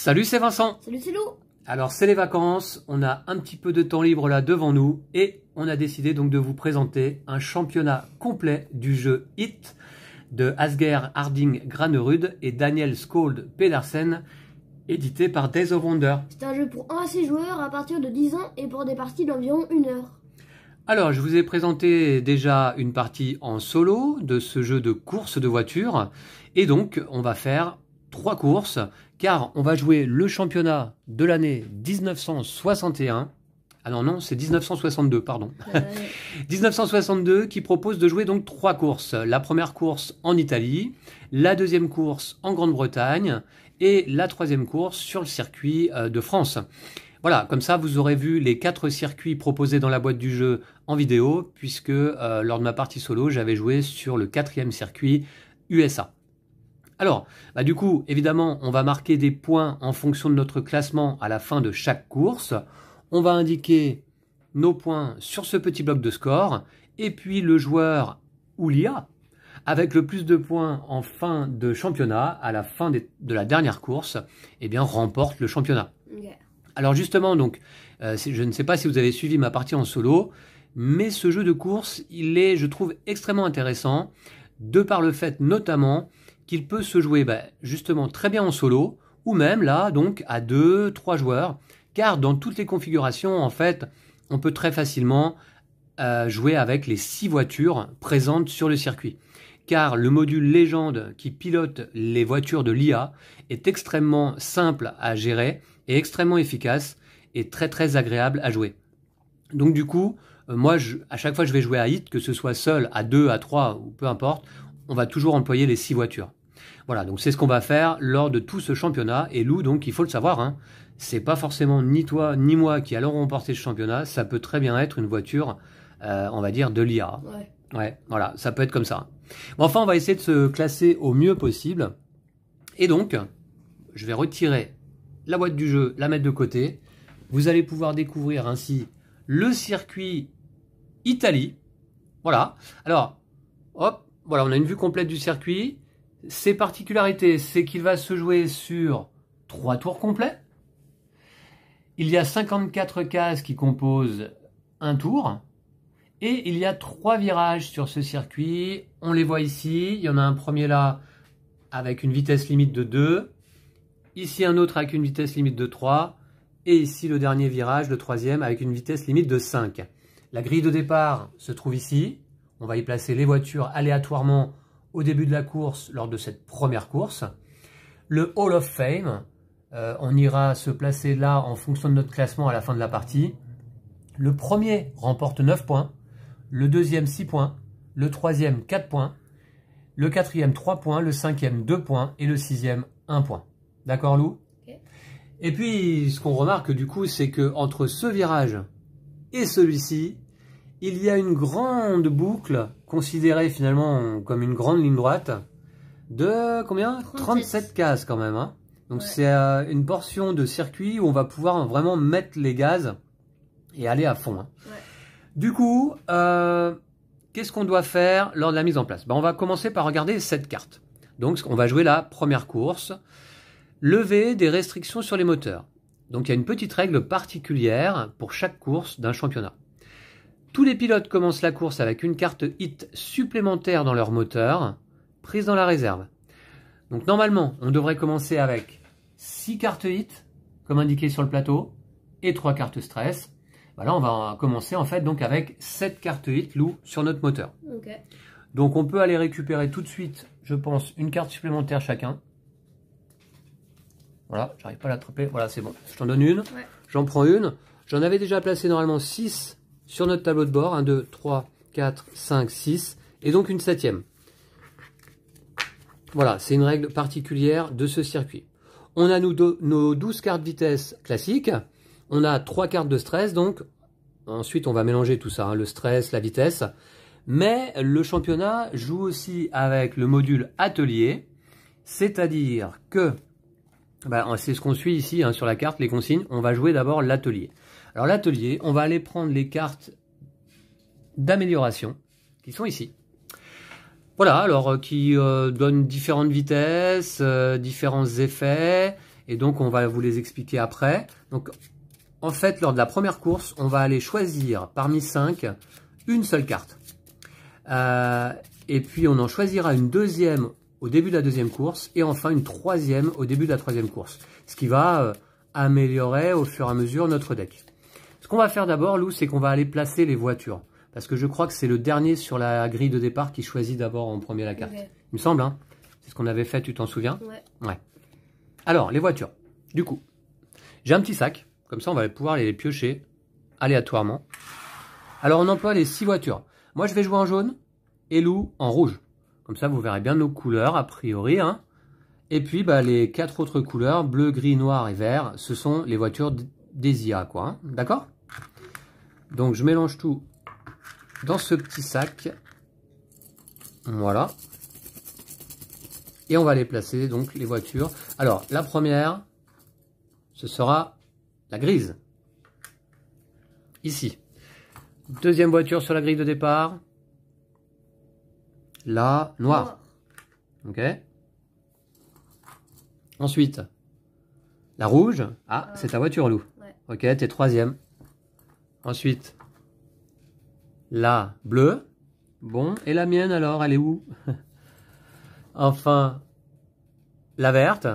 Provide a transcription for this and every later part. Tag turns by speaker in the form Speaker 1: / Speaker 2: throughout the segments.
Speaker 1: Salut, c'est Vincent.
Speaker 2: Salut, c'est Lou.
Speaker 1: Alors, c'est les vacances, on a un petit peu de temps libre là devant nous et on a décidé donc de vous présenter un championnat complet du jeu Hit de Asger Harding Granerud et Daniel Skjold Pedersen, édité par Days of Wonder.
Speaker 2: C'est un jeu pour 1 à 6 joueurs à partir de 10 ans et pour des parties d'environ 1 heure.
Speaker 1: Alors, je vous ai présenté déjà une partie en solo de ce jeu de course de voiture et donc on va faire 3 courses car on va jouer le championnat de l'année 1961. Ah non, c'est 1962, pardon. 1962 qui propose de jouer donc 3 courses. La première course en Italie, la deuxième course en Grande-Bretagne et la troisième course sur le circuit de France. Voilà, comme ça vous aurez vu les 4 circuits proposés dans la boîte du jeu en vidéo, puisque lors de ma partie solo, j'avais joué sur le 4e circuit USA. Alors, du coup, évidemment, on va marquer des points en fonction de notre classement à la fin de chaque course. On va indiquer nos points sur ce petit bloc de score, et puis le joueur ou l'IA, avec le plus de points en fin de championnat, à la fin de la dernière course, eh bien, remporte le championnat.
Speaker 2: Okay.
Speaker 1: Alors justement, donc, je ne sais pas si vous avez suivi ma partie en solo, mais ce jeu de course, il est, je trouve, extrêmement intéressant, de par le fait notamment qu'il peut se jouer justement très bien en solo, ou même là, donc, à 2, 3 joueurs, car dans toutes les configurations, en fait, on peut très facilement jouer avec les 6 voitures présentes sur le circuit. Car le module légende qui pilote les voitures de l'IA est extrêmement simple à gérer et extrêmement efficace et très très agréable à jouer. Donc du coup, moi à chaque fois que je vais jouer à Hit, que ce soit seul, à 2, à 3 ou peu importe, on va toujours employer les 6 voitures. Voilà, donc c'est ce qu'on va faire lors de tout ce championnat. Et Lou, donc il faut le savoir, hein, c'est pas forcément ni toi ni moi qui allons remporter ce championnat, ça peut très bien être une voiture, on va dire, de l'IA. Ouais, voilà, ça peut être comme ça. Bon, enfin, on va essayer de se classer au mieux possible. Et donc, je vais retirer la boîte du jeu, la mettre de côté. Vous allez pouvoir découvrir ainsi le circuit Italie. Voilà. Alors, hop, voilà, on a une vue complète du circuit. Ses particularités, c'est qu'il va se jouer sur 3 tours complets. Il y a 54 cases qui composent un tour. Et il y a 3 virages sur ce circuit. On les voit ici. Il y en a un premier là avec une vitesse limite de 2. Ici un autre avec une vitesse limite de 3. Et ici le dernier virage, le 3e, avec une vitesse limite de 5. La grille de départ se trouve ici. On va y placer les voitures aléatoirement au début de la course lors de cette première course. Le Hall of Fame, on ira se placer là en fonction de notre classement à la fin de la partie. Le premier remporte 9 points. Le deuxième 6 points, le troisième 4 points, le quatrième 3 points, le cinquième 2 points et le sixième 1 point. D'accord Lou? Okay. Et puis ce qu'on remarque du coup, c'est que entre ce virage et celui-ci, il y a une grande boucle considérée finalement comme une grande ligne droite de combien? 37 cases quand même. Hein. Donc ouais. C'est une portion de circuit où on va pouvoir vraiment mettre les gaz et aller à fond. Hein. Ouais. Du coup, qu'est-ce qu'on doit faire lors de la mise en place? On va commencer par regarder cette carte. Donc, on va jouer la première course. Lever des restrictions sur les moteurs. Donc, il y a une petite règle particulière pour chaque course d'un championnat. Tous les pilotes commencent la course avec une carte Hit supplémentaire dans leur moteur, prise dans la réserve. Donc, normalement, on devrait commencer avec 6 cartes Hit, comme indiqué sur le plateau, et 3 cartes stress. Là, on va commencer en fait donc avec 7 cartes Hit, Lou, sur notre moteur. Okay. Donc on peut aller récupérer tout de suite, je pense, une carte supplémentaire chacun. Voilà, j'arrive pas à l'attraper. Voilà, c'est bon. Je t'en donne une. Ouais. J'en prends une. J'en avais déjà placé normalement 6 sur notre tableau de bord. 1, 2, 3, 4, 5, 6. Et donc une 7e. Voilà, c'est une règle particulière de ce circuit. On a nos 12 cartes vitesse classiques. On a 3 cartes de stress, donc ensuite on va mélanger tout ça, hein, le stress, la vitesse. Mais le championnat joue aussi avec le module atelier, c'est-à-dire que, c'est ce qu'on suit ici hein, sur la carte, les consignes, on va jouer d'abord l'atelier. Alors l'atelier, on va aller prendre les cartes d'amélioration qui sont ici. Voilà, alors qui donnent différentes vitesses, différents effets. Et donc, on va vous les expliquer après. Donc, en fait, lors de la première course, on va aller choisir parmi 5 une seule carte. Et puis, on en choisira une deuxième au début de la deuxième course et enfin une troisième au début de la troisième course. Ce qui va améliorer au fur et à mesure notre deck. Ce qu'on va faire d'abord, Lou, c'est qu'on va aller placer les voitures. Parce que je crois que c'est le dernier sur la grille de départ qui choisit d'abord en premier la carte. Okay. Il me semble, hein. C'est ce qu'on avait fait, tu t'en souviens? Ouais. Alors, les voitures. Du coup, j'ai un petit sac. Comme ça, on va pouvoir les piocher aléatoirement. Alors, on emploie les 6 voitures. Moi, je vais jouer en jaune et Lou en rouge. Comme ça, vous verrez bien nos couleurs, a priori. Hein. Et puis, bah, les 4 autres couleurs, bleu, gris, noir et vert, ce sont les voitures des IA, quoi. Hein. D'accord? Donc, je mélange tout dans ce petit sac. Voilà. Et on va les placer, donc, les voitures. Alors, la première, ce sera la grise. Ici. Deuxième voiture sur la grille de départ. La noire. Ok. Ensuite, la rouge. Ah, c'est ta voiture, Lou.
Speaker 2: Ouais.
Speaker 1: Ok, t'es troisième. Ensuite, la bleue. Bon, et la mienne alors, elle est où? Enfin, la verte.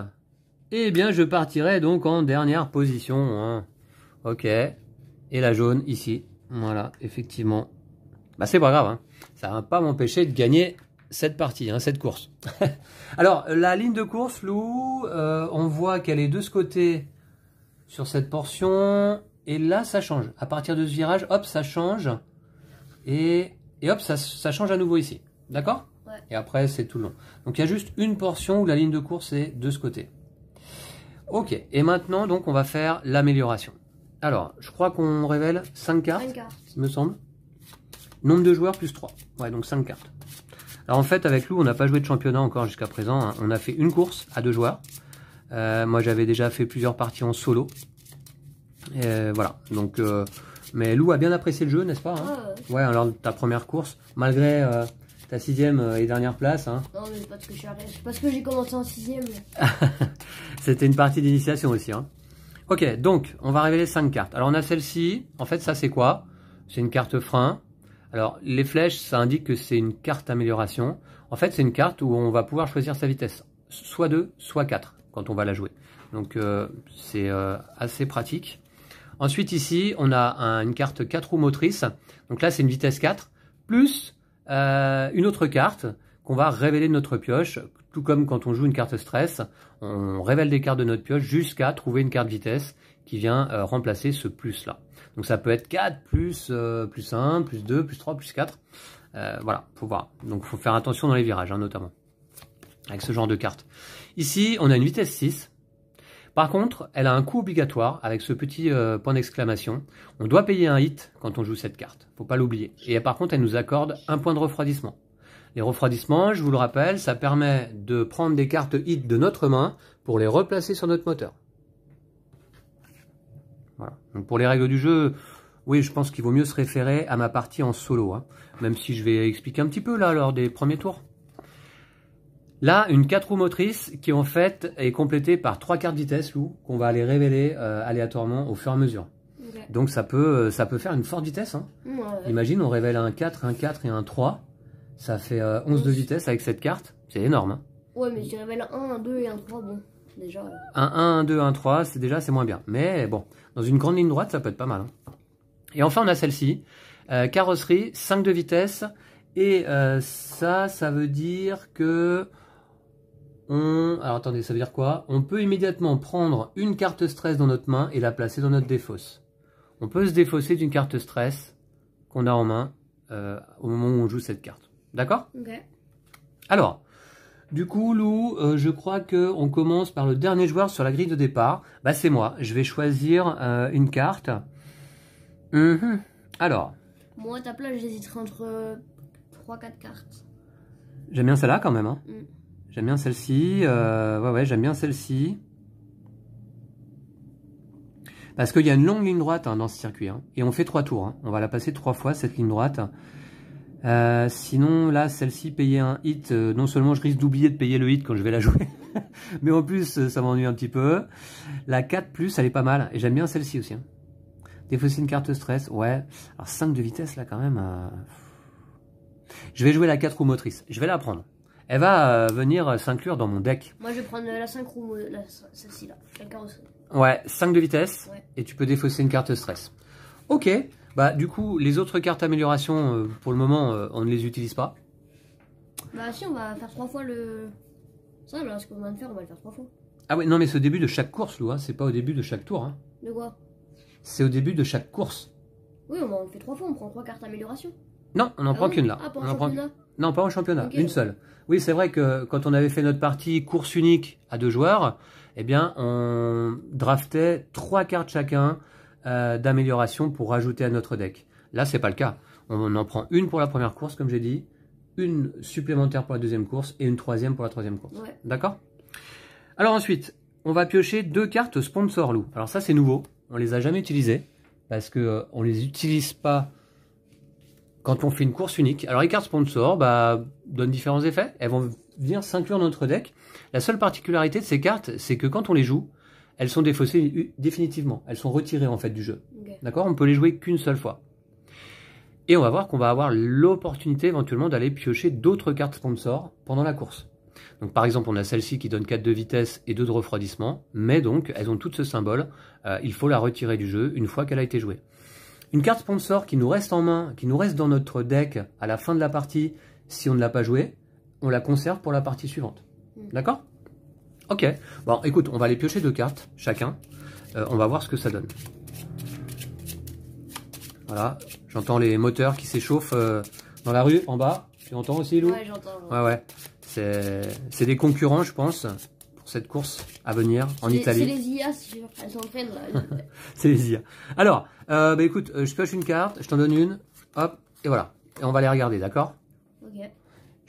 Speaker 1: Eh bien, je partirai donc en dernière position. Hein. Ok. Et la jaune ici. Voilà, effectivement. Bah, c'est pas grave. Hein. Ça va pas m'empêcher de gagner cette partie, hein, cette course. Alors, la ligne de course, Lou, on voit qu'elle est de ce côté sur cette portion. Et là, ça change. À partir de ce virage, hop, ça change. Et hop, ça change à nouveau ici. D'accord?
Speaker 2: Ouais.
Speaker 1: Et après, c'est tout le long. Donc, il y a juste une portion où la ligne de course est de ce côté. Ok. Et maintenant, donc, on va faire l'amélioration. Alors, je crois qu'on révèle 5 cartes.
Speaker 2: 5 cartes.
Speaker 1: Il me semble. Nombre de joueurs plus 3. Ouais, donc 5 cartes. Alors, en fait, avec Lou, on n'a pas joué de championnat encore jusqu'à présent. Hein. On a fait une course à 2 joueurs. Moi, j'avais déjà fait plusieurs parties en solo. Voilà. Donc, mais Lou a bien apprécié le jeu, n'est-ce pas? Hein? Ouais, alors ta première course, malgré ta 6e et dernière place. Hein.
Speaker 2: Non, mais c'est parce que j'ai commencé en 6e.
Speaker 1: C'était une partie d'initiation aussi. Hein. Ok, donc, on va révéler 5 cartes. Alors, on a celle-ci. En fait, ça, c'est quoi? C'est une carte frein. Alors, les flèches, ça indique que c'est une carte amélioration. En fait, c'est une carte où on va pouvoir choisir sa vitesse. Soit 2, soit 4, quand on va la jouer. Donc, c'est assez pratique. Ensuite, ici, on a une carte 4 roues motrices. Donc là, c'est une vitesse 4, plus une autre carte qu'on va révéler de notre pioche. Tout comme quand on joue une carte stress, on révèle des cartes de notre pioche jusqu'à trouver une carte vitesse qui vient remplacer ce plus-là. Donc ça peut être 4, plus 1, plus 2, plus 3, plus 4. Voilà, faut voir. Donc il faut faire attention dans les virages, hein, notamment, avec ce genre de carte. Ici, on a une vitesse 6. Par contre, elle a un coût obligatoire avec ce petit point d'exclamation. On doit payer un hit quand on joue cette carte. Faut pas l'oublier. Et par contre, elle nous accorde un point de refroidissement. Les refroidissements, je vous le rappelle, ça permet de prendre des cartes hit de notre main pour les replacer sur notre moteur. Voilà. Donc pour les règles du jeu, oui, je pense qu'il vaut mieux se référer à ma partie en solo. Hein, même si je vais expliquer un petit peu là lors des premiers tours. Là, une 4 roues motrices qui en fait est complétée par 3 cartes vitesse, Lou, qu'on va aller révéler aléatoirement au fur et à mesure. Okay. Donc ça peut faire une forte vitesse. Hein. Ouais. Imagine, on révèle un 4 et un 3. Ça fait 11 de vitesse avec cette carte. C'est énorme. Hein.
Speaker 2: Ouais, mais je révèle un 2 et un 3, bon, déjà.
Speaker 1: Un 1, un 2, un 3, c'est moins bien. Mais bon, dans une grande ligne droite, ça peut être pas mal. Hein. Et enfin, on a celle-ci. Carrosserie, 5 de vitesse. Et ça veut dire que... Alors attendez, ça veut dire quoi? On peut immédiatement prendre une carte stress dans notre main et la placer dans notre défausse. On peut se défausser d'une carte stress qu'on a en main au moment où on joue cette carte. D'accord?
Speaker 2: Ok. Alors,
Speaker 1: du coup, Lou, je crois qu'on commence par le dernier joueur sur la grille de départ. Bah, c'est moi. Je vais choisir une carte. Alors.
Speaker 2: Moi, à ta place, j'hésiterai entre 3-4 cartes.
Speaker 1: J'aime bien celle-là quand même. Hein. J'aime bien celle-ci. Ouais, j'aime bien celle-ci. Parce qu'il y a une longue ligne droite hein, dans ce circuit. Hein, et on fait 3 tours. Hein. On va la passer 3 fois, cette ligne droite. Sinon, là, celle-ci, payer un hit. Non seulement je risque d'oublier de payer le hit quand je vais la jouer. Mais en plus, ça m'ennuie un petit peu. La 4+, elle est pas mal. Et j'aime bien celle-ci aussi. Hein. Défausser une carte stress. Ouais. Alors 5 de vitesse, là, quand même. Je vais jouer la 4 roues motrice. Je vais la prendre. Elle va venir s'inclure dans mon deck.
Speaker 2: Moi, je vais prendre la 5 roues, celle-ci, là. La carrosserie.
Speaker 1: Ouais, 5 de vitesse.
Speaker 2: Ouais. Et
Speaker 1: tu peux défausser une carte stress. Ok. Bah, du coup, les autres cartes amélioration, pour le moment, on ne les utilise pas.
Speaker 2: Bah, si, on va faire 3 fois le... Ça, là, ce qu'on vient de faire, on va le faire 3 fois.
Speaker 1: Ah ouais, non, mais c'est au début de chaque course, Lou, hein. C'est pas au début de chaque tour. Hein.
Speaker 2: De quoi?
Speaker 1: C'est au début de chaque course.
Speaker 2: Oui, on le fait 3 fois, on prend 3 cartes amélioration.
Speaker 1: Non, on n'en prend qu'une là.
Speaker 2: Ah, pas en championnat?
Speaker 1: Non, pas en championnat,
Speaker 2: Okay.
Speaker 1: une seule. Oui, c'est vrai que quand on avait fait notre partie course unique à 2 joueurs, eh bien, on draftait 3 cartes chacun d'amélioration pour rajouter à notre deck. Là, c'est pas le cas. On en prend une pour la première course, comme j'ai dit, une supplémentaire pour la deuxième course et une troisième pour la troisième course.
Speaker 2: Ouais.
Speaker 1: D'accord? Alors ensuite, on va piocher 2 cartes sponsor Lou. Alors ça, c'est nouveau. On les a jamais utilisées parce que on les utilise pas quand on fait une course unique. Alors les cartes sponsor donnent différents effets. Elles vont venir s'inclure dans notre deck. La seule particularité de ces cartes, c'est que quand on les joue, elles sont défaussées définitivement. Elles sont retirées en fait du jeu. Okay. D'accord? On peut les jouer qu'une seule fois. Et on va voir qu'on va avoir l'opportunité éventuellement d'aller piocher d'autres cartes sponsors pendant la course. Donc par exemple, on a celle-ci qui donne 4 de vitesse et 2 de refroidissement, mais donc elles ont toutes ce symbole. Il faut la retirer du jeu une fois qu'elle a été jouée. Une carte sponsor qui nous reste en main, qui nous reste dans notre deck à la fin de la partie, si on ne l'a pas jouée, on la conserve pour la partie suivante. D'accord? Ok. Bon, écoute, on va aller piocher 2 cartes chacun. On va voir ce que ça donne. Voilà. J'entends les moteurs qui s'échauffent dans la rue, en bas. Tu entends aussi, Lou?
Speaker 2: Ouais, j'entends.
Speaker 1: Ouais. C'est des concurrents, je pense, pour cette course à venir en Italie.
Speaker 2: C'est les IA, c'est sûr. Elles s'entraînent là.
Speaker 1: C'est les IA. Alors, écoute, je pioche une carte, je t'en donne une. Hop, et voilà. Et on va les regarder, d'accord?
Speaker 2: Ok.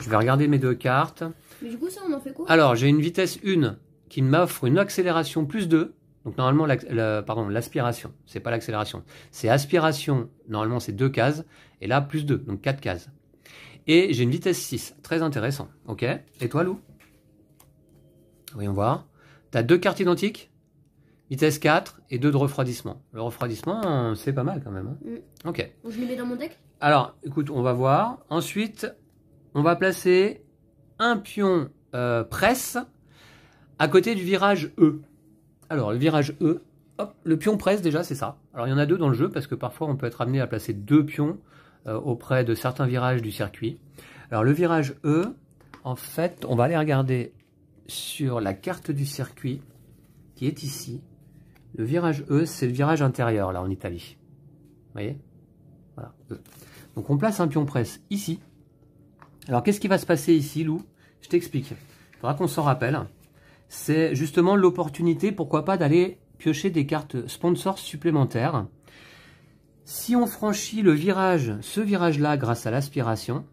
Speaker 1: Je vais regarder mes 2 cartes.
Speaker 2: Mais du coup, ça, on en fait quoi?
Speaker 1: Alors, j'ai une vitesse 1 qui m'offre une accélération +2. Donc, normalement, l'aspiration. C'est pas l'accélération. C'est aspiration. Normalement, c'est 2 cases. Et là, +2. Donc, 4 cases. Et j'ai une vitesse 6. Très intéressant. Ok. Et toi, Lou? Voyons voir. Tu as 2 cartes identiques. Vitesse 4 et 2 de refroidissement. Le refroidissement, c'est pas mal quand même. Hein. Ok.
Speaker 2: Donc, je les mets dans mon deck?
Speaker 1: Alors, écoute, on va voir. Ensuite, on va placer un pion presse à côté du virage E. Alors, le virage E, hop, le pion presse déjà, c'est ça. Alors, il y en a 2 dans le jeu parce que parfois, on peut être amené à placer 2 pions auprès de certains virages du circuit. Alors, le virage E, en fait, on va aller regarder sur la carte du circuit qui est ici. Le virage E, c'est le virage intérieur, là, en Italie. Vous voyez? Voilà. Donc, on place un pion presse ici. Alors, qu'est-ce qui va se passer ici, Lou? Je t'explique. Il faudra qu'on s'en rappelle. C'est justement l'opportunité, pourquoi pas, d'aller piocher des cartes sponsors supplémentaires. Si on franchit le virage, ce virage-là, grâce à l'aspiration,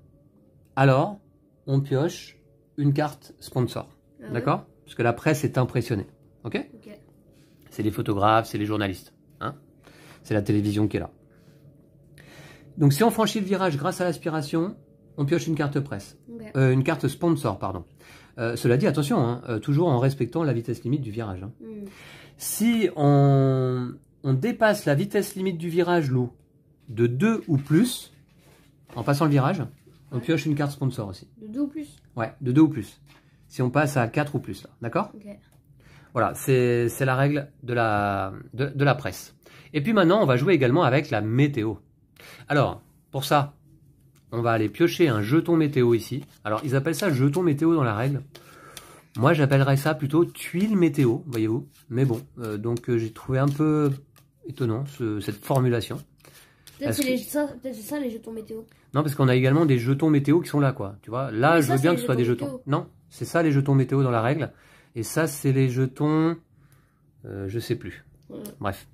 Speaker 1: alors, on pioche une carte sponsor. Ah, d'accord? Parce que la presse est impressionnée. Ok? C'est les photographes, c'est les journalistes. Hein? C'est la télévision qui est là. Donc, si on franchit le virage grâce à l'aspiration, on pioche une carte presse. Une carte sponsor, pardon. Cela dit, attention, hein, toujours en respectant la vitesse limite du virage. Hein. Si on dépasse la vitesse limite du virage, Lou, de 2 ou plus, en passant le virage, on pioche une carte sponsor aussi.
Speaker 2: De 2 ou plus?
Speaker 1: Ouais, de 2 ou plus. Si on passe à 4 ou plus, là. D'accord? Voilà, c'est la règle de la presse. Et puis maintenant, on va jouer également avec la météo. Alors, pour ça, on va aller piocher un jeton météo ici. Alors, ils appellent ça jeton météo dans la règle. Moi, j'appellerais ça plutôt tuile météo, voyez-vous. Mais bon, donc j'ai trouvé un peu étonnant cette formulation.
Speaker 2: Peut-être c'est ça les jetons météo.
Speaker 1: Non, parce qu'on a également des jetons météo qui sont là, quoi. Tu vois, là, je veux bien que ce soit des jetons. Non, c'est ça les jetons météo dans la règle. Et ça, c'est les jetons... je sais plus. Bref.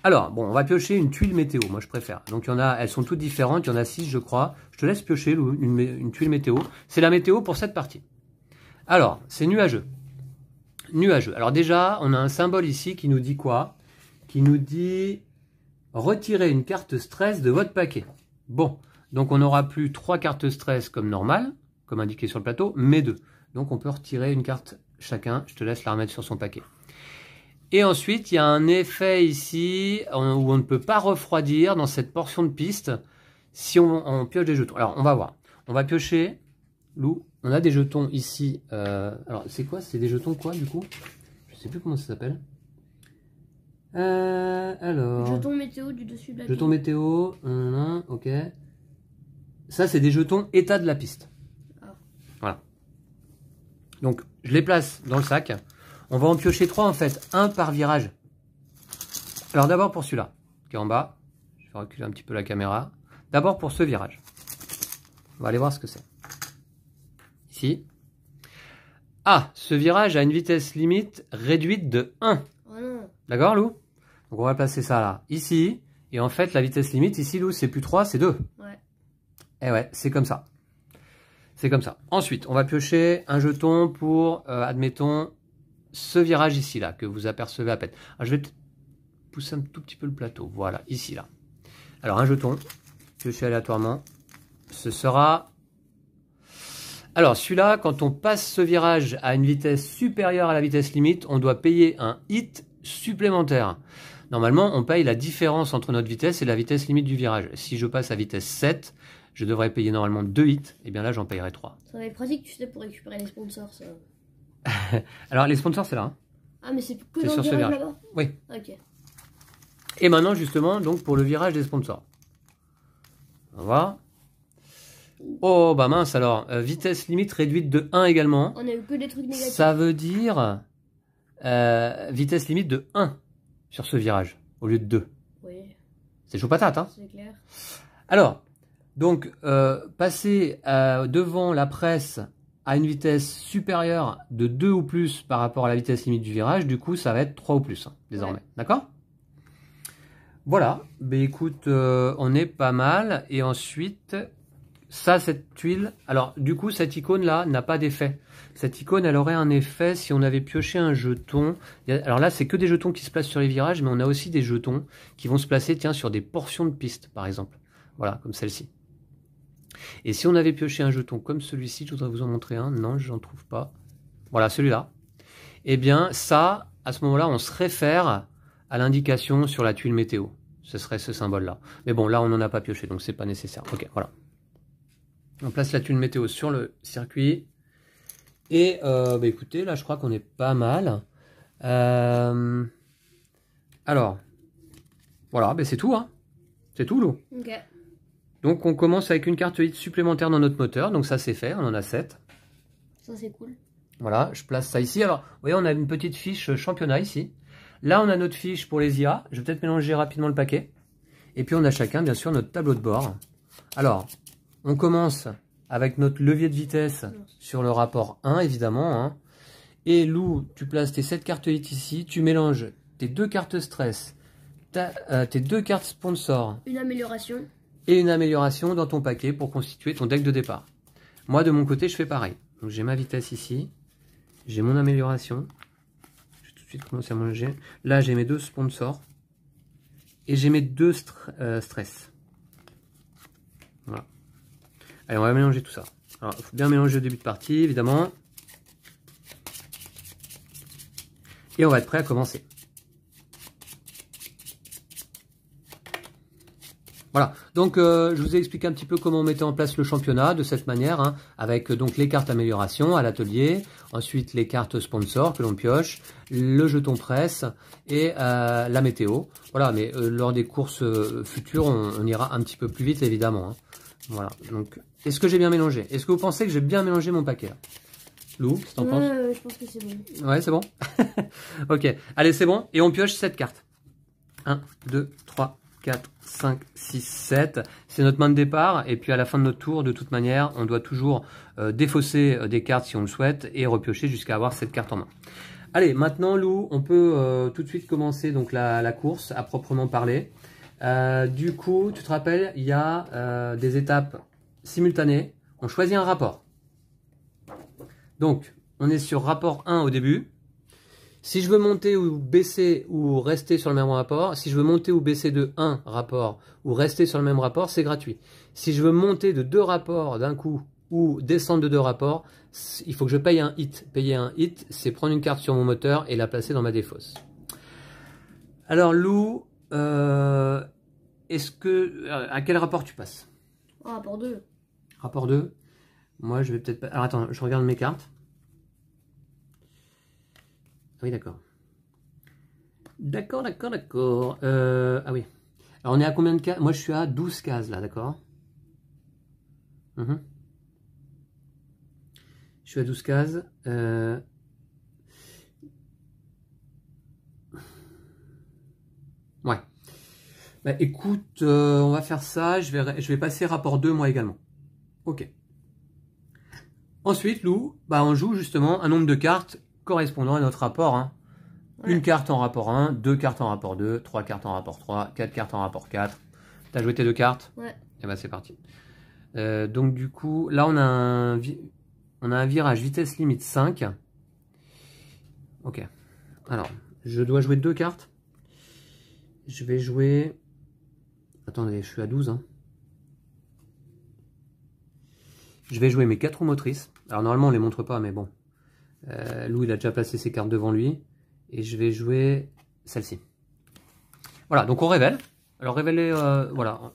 Speaker 1: Alors, bon, on va piocher une tuile météo, moi je préfère. Donc, elles sont toutes différentes, il y en a 6, je crois. Je te laisse piocher une tuile météo. C'est la météo pour cette partie. Alors, c'est nuageux. Nuageux. Alors déjà, on a un symbole ici qui nous dit quoi? Qui nous dit retirer une carte stress de votre paquet. Bon, donc on n'aura plus 3 cartes stress comme normal, comme indiqué sur le plateau, mais 2. Donc on peut retirer une carte chacun. Je te laisse la remettre sur son paquet. Et ensuite, il y a un effet ici où on ne peut pas refroidir dans cette portion de piste si on pioche des jetons. Alors, on va voir. On va piocher, Lou. On a des jetons ici. Alors, c'est quoi? C'est des jetons quoi, du coup? Je sais plus comment ça s'appelle. Alors...
Speaker 2: Jetons météo du dessus de la piste.
Speaker 1: Jetons météo. Ok. Ça, c'est des jetons état de la piste.
Speaker 2: Ah.
Speaker 1: Voilà. Donc, je les place dans le sac. On va en piocher 3 en fait, un par virage. Alors d'abord pour celui-là, qui est en bas. Je vais reculer un petit peu la caméra. D'abord pour ce virage. On va aller voir ce que c'est. Ici. Ah, ce virage a une vitesse limite réduite de 1.
Speaker 2: Oh non.
Speaker 1: D'accord, Lou? Donc on va placer ça là, ici. Et en fait, la vitesse limite ici, Lou, c'est plus 3, c'est 2.
Speaker 2: Ouais.
Speaker 1: Et ouais, c'est comme ça. C'est comme ça. Ensuite, on va piocher un jeton pour, admettons, ce virage ici, là, que vous apercevez à peine. Alors, je vais pousser un tout petit peu le plateau. Voilà, ici, là. Alors, un jeton, pioché aléatoirement. Ce sera... Alors, celui-là, quand on passe ce virage à une vitesse supérieure à la vitesse limite, on doit payer un hit supplémentaire. Normalement, on paye la différence entre notre vitesse et la vitesse limite du virage. Si je passe à vitesse 7, je devrais payer normalement 2 hits. Et bien là, j'en payerai 3.
Speaker 2: Ça va être pratique, tu sais, pour récupérer les sponsors, ça.
Speaker 1: Alors, les sponsors, c'est là. Hein.
Speaker 2: Ah, mais c'est que
Speaker 1: C'est
Speaker 2: dans
Speaker 1: sur
Speaker 2: le
Speaker 1: ce
Speaker 2: virage
Speaker 1: virage.
Speaker 2: là-bas?
Speaker 1: Oui.
Speaker 2: Ok.
Speaker 1: Et maintenant, justement, donc pour le virage des sponsors. On va voir. Oh, bah mince alors. Vitesse limite réduite de 1 également.
Speaker 2: On a eu que des trucs négatifs.
Speaker 1: Ça veut dire vitesse limite de 1 sur ce virage, au lieu de 2.
Speaker 2: Oui.
Speaker 1: C'est chaud patate, hein?
Speaker 2: C'est clair.
Speaker 1: Alors, donc, passer devant la presse à une vitesse supérieure de 2 ou plus par rapport à la vitesse limite du virage, du coup, ça va être 3 ou plus, hein, désormais. Ouais. D'accord? Voilà. Ben écoute, on est pas mal. Et ensuite, ça, cette tuile... Alors, du coup, cette icône-là n'a pas d'effet. Cette icône, elle aurait un effet si on avait pioché un jeton. Alors là, c'est que des jetons qui se placent sur les virages, mais on a aussi des jetons qui vont se placer, tiens, sur des portions de piste, par exemple. Voilà, comme celle-ci. Et si on avait pioché un jeton comme celui-ci, je voudrais vous en montrer un. Non, je n'en trouve pas. Voilà, celui-là. Eh bien, ça, à ce moment-là, on se réfère à l'indication sur la tuile météo. Ce serait ce symbole-là. Mais bon, là, on n'en a pas pioché, donc c'est pas nécessaire. Ok, voilà. On place la tuile météo sur le circuit. Et, bah, écoutez, là, je crois qu'on est pas mal. Alors, voilà, bah, c'est tout, hein. C'est tout, Lou.
Speaker 2: Ok.
Speaker 1: Donc on commence avec une carte hit supplémentaire dans notre moteur, donc ça c'est fait, on en a 7.
Speaker 2: Ça c'est cool.
Speaker 1: Voilà, je place ça ici. Alors, vous voyez, on a une petite fiche championnat ici. Là, on a notre fiche pour les IA. Je vais peut-être mélanger rapidement le paquet. Et puis on a chacun, bien sûr, notre tableau de bord. Alors, on commence avec notre levier de vitesse sur le rapport 1, évidemment. Hein. Et Lou, tu places tes 7 cartes hit ici, tu mélanges tes 2 cartes stress, tes 2 cartes sponsor.
Speaker 2: Une amélioration.
Speaker 1: Et une amélioration dans ton paquet pour constituer ton deck de départ. Moi, de mon côté, je fais pareil. Donc, j'ai ma vitesse ici. J'ai mon amélioration. Je vais tout de suite commencer à manger. Là, j'ai mes 2 sponsors. Et j'ai mes 2 stress. Voilà. Allez, on va mélanger tout ça. Alors, il faut bien mélanger au début de partie, évidemment. Et on va être prêt à commencer. Voilà, donc je vous ai expliqué un petit peu comment on mettait en place le championnat de cette manière, hein, avec donc les cartes amélioration à l'atelier, ensuite les cartes sponsors que l'on pioche, le jeton presse et la météo. Voilà, mais lors des courses futures, on ira un petit peu plus vite évidemment. Hein. Voilà, donc est-ce que j'ai bien mélangé? Est-ce que vous pensez que j'ai bien mélangé mon paquet là? Lou, qu'est-ce que t'en penses?
Speaker 2: Je pense que c'est bon.
Speaker 1: Ouais, c'est bon. Ok, allez, c'est bon. Et on pioche 7 cartes. 1, 2, 3, 4, 5, 6, 7. C'est notre main de départ. Et puis à la fin de notre tour, de toute manière, on doit toujours défausser des cartes si on le souhaite et repiocher jusqu'à avoir cette carte en main. Allez, maintenant, Lou, on peut tout de suite commencer donc la course à proprement parler. Du coup, tu te rappelles, il y a des étapes simultanées. On choisit un rapport. Donc, on est sur rapport 1 au début. Si je veux monter ou baisser ou rester sur le même rapport, si je veux monter ou baisser de 1 rapport ou rester sur le même rapport, c'est gratuit. Si je veux monter de 2 rapports d'un coup, ou descendre de 2 rapports, il faut que je paye un hit. Payer un hit, c'est prendre une carte sur mon moteur et la placer dans ma défausse. Alors Lou, est-ce que... à quel rapport tu passes?
Speaker 2: Rapport 2.
Speaker 1: Rapport 2. Moi, je vais peut-être pas... Alors attends, je regarde mes cartes. Ah oui, d'accord. D'accord. Ah oui. Alors on est à combien de cases? Moi, je suis à 12 cases là, d'accord. Je suis à 12 cases. Ouais. Bah écoute, on va faire ça. Je vais passer rapport 2 moi également. Ok. Ensuite, Lou, bah on joue justement un nombre de cartes correspondant à notre rapport. Hein. Ouais. Une carte en rapport 1, 2 cartes en rapport 2, 3 cartes en rapport 3, 4 cartes en rapport 4. T'as joué tes 2 cartes?
Speaker 2: Ouais.
Speaker 1: Et bah c'est parti. Donc du coup, là on a un virage vitesse limite 5. Ok. Alors, je dois jouer 2 cartes. Je vais jouer... Attendez, je suis à 12. Hein. Je vais jouer mes 4 roues motrices. Alors normalement on ne les montre pas, mais bon. Lou il a déjà placé ses cartes devant lui. Et je vais jouer celle-ci. Voilà, donc on révèle. Alors révéler, voilà,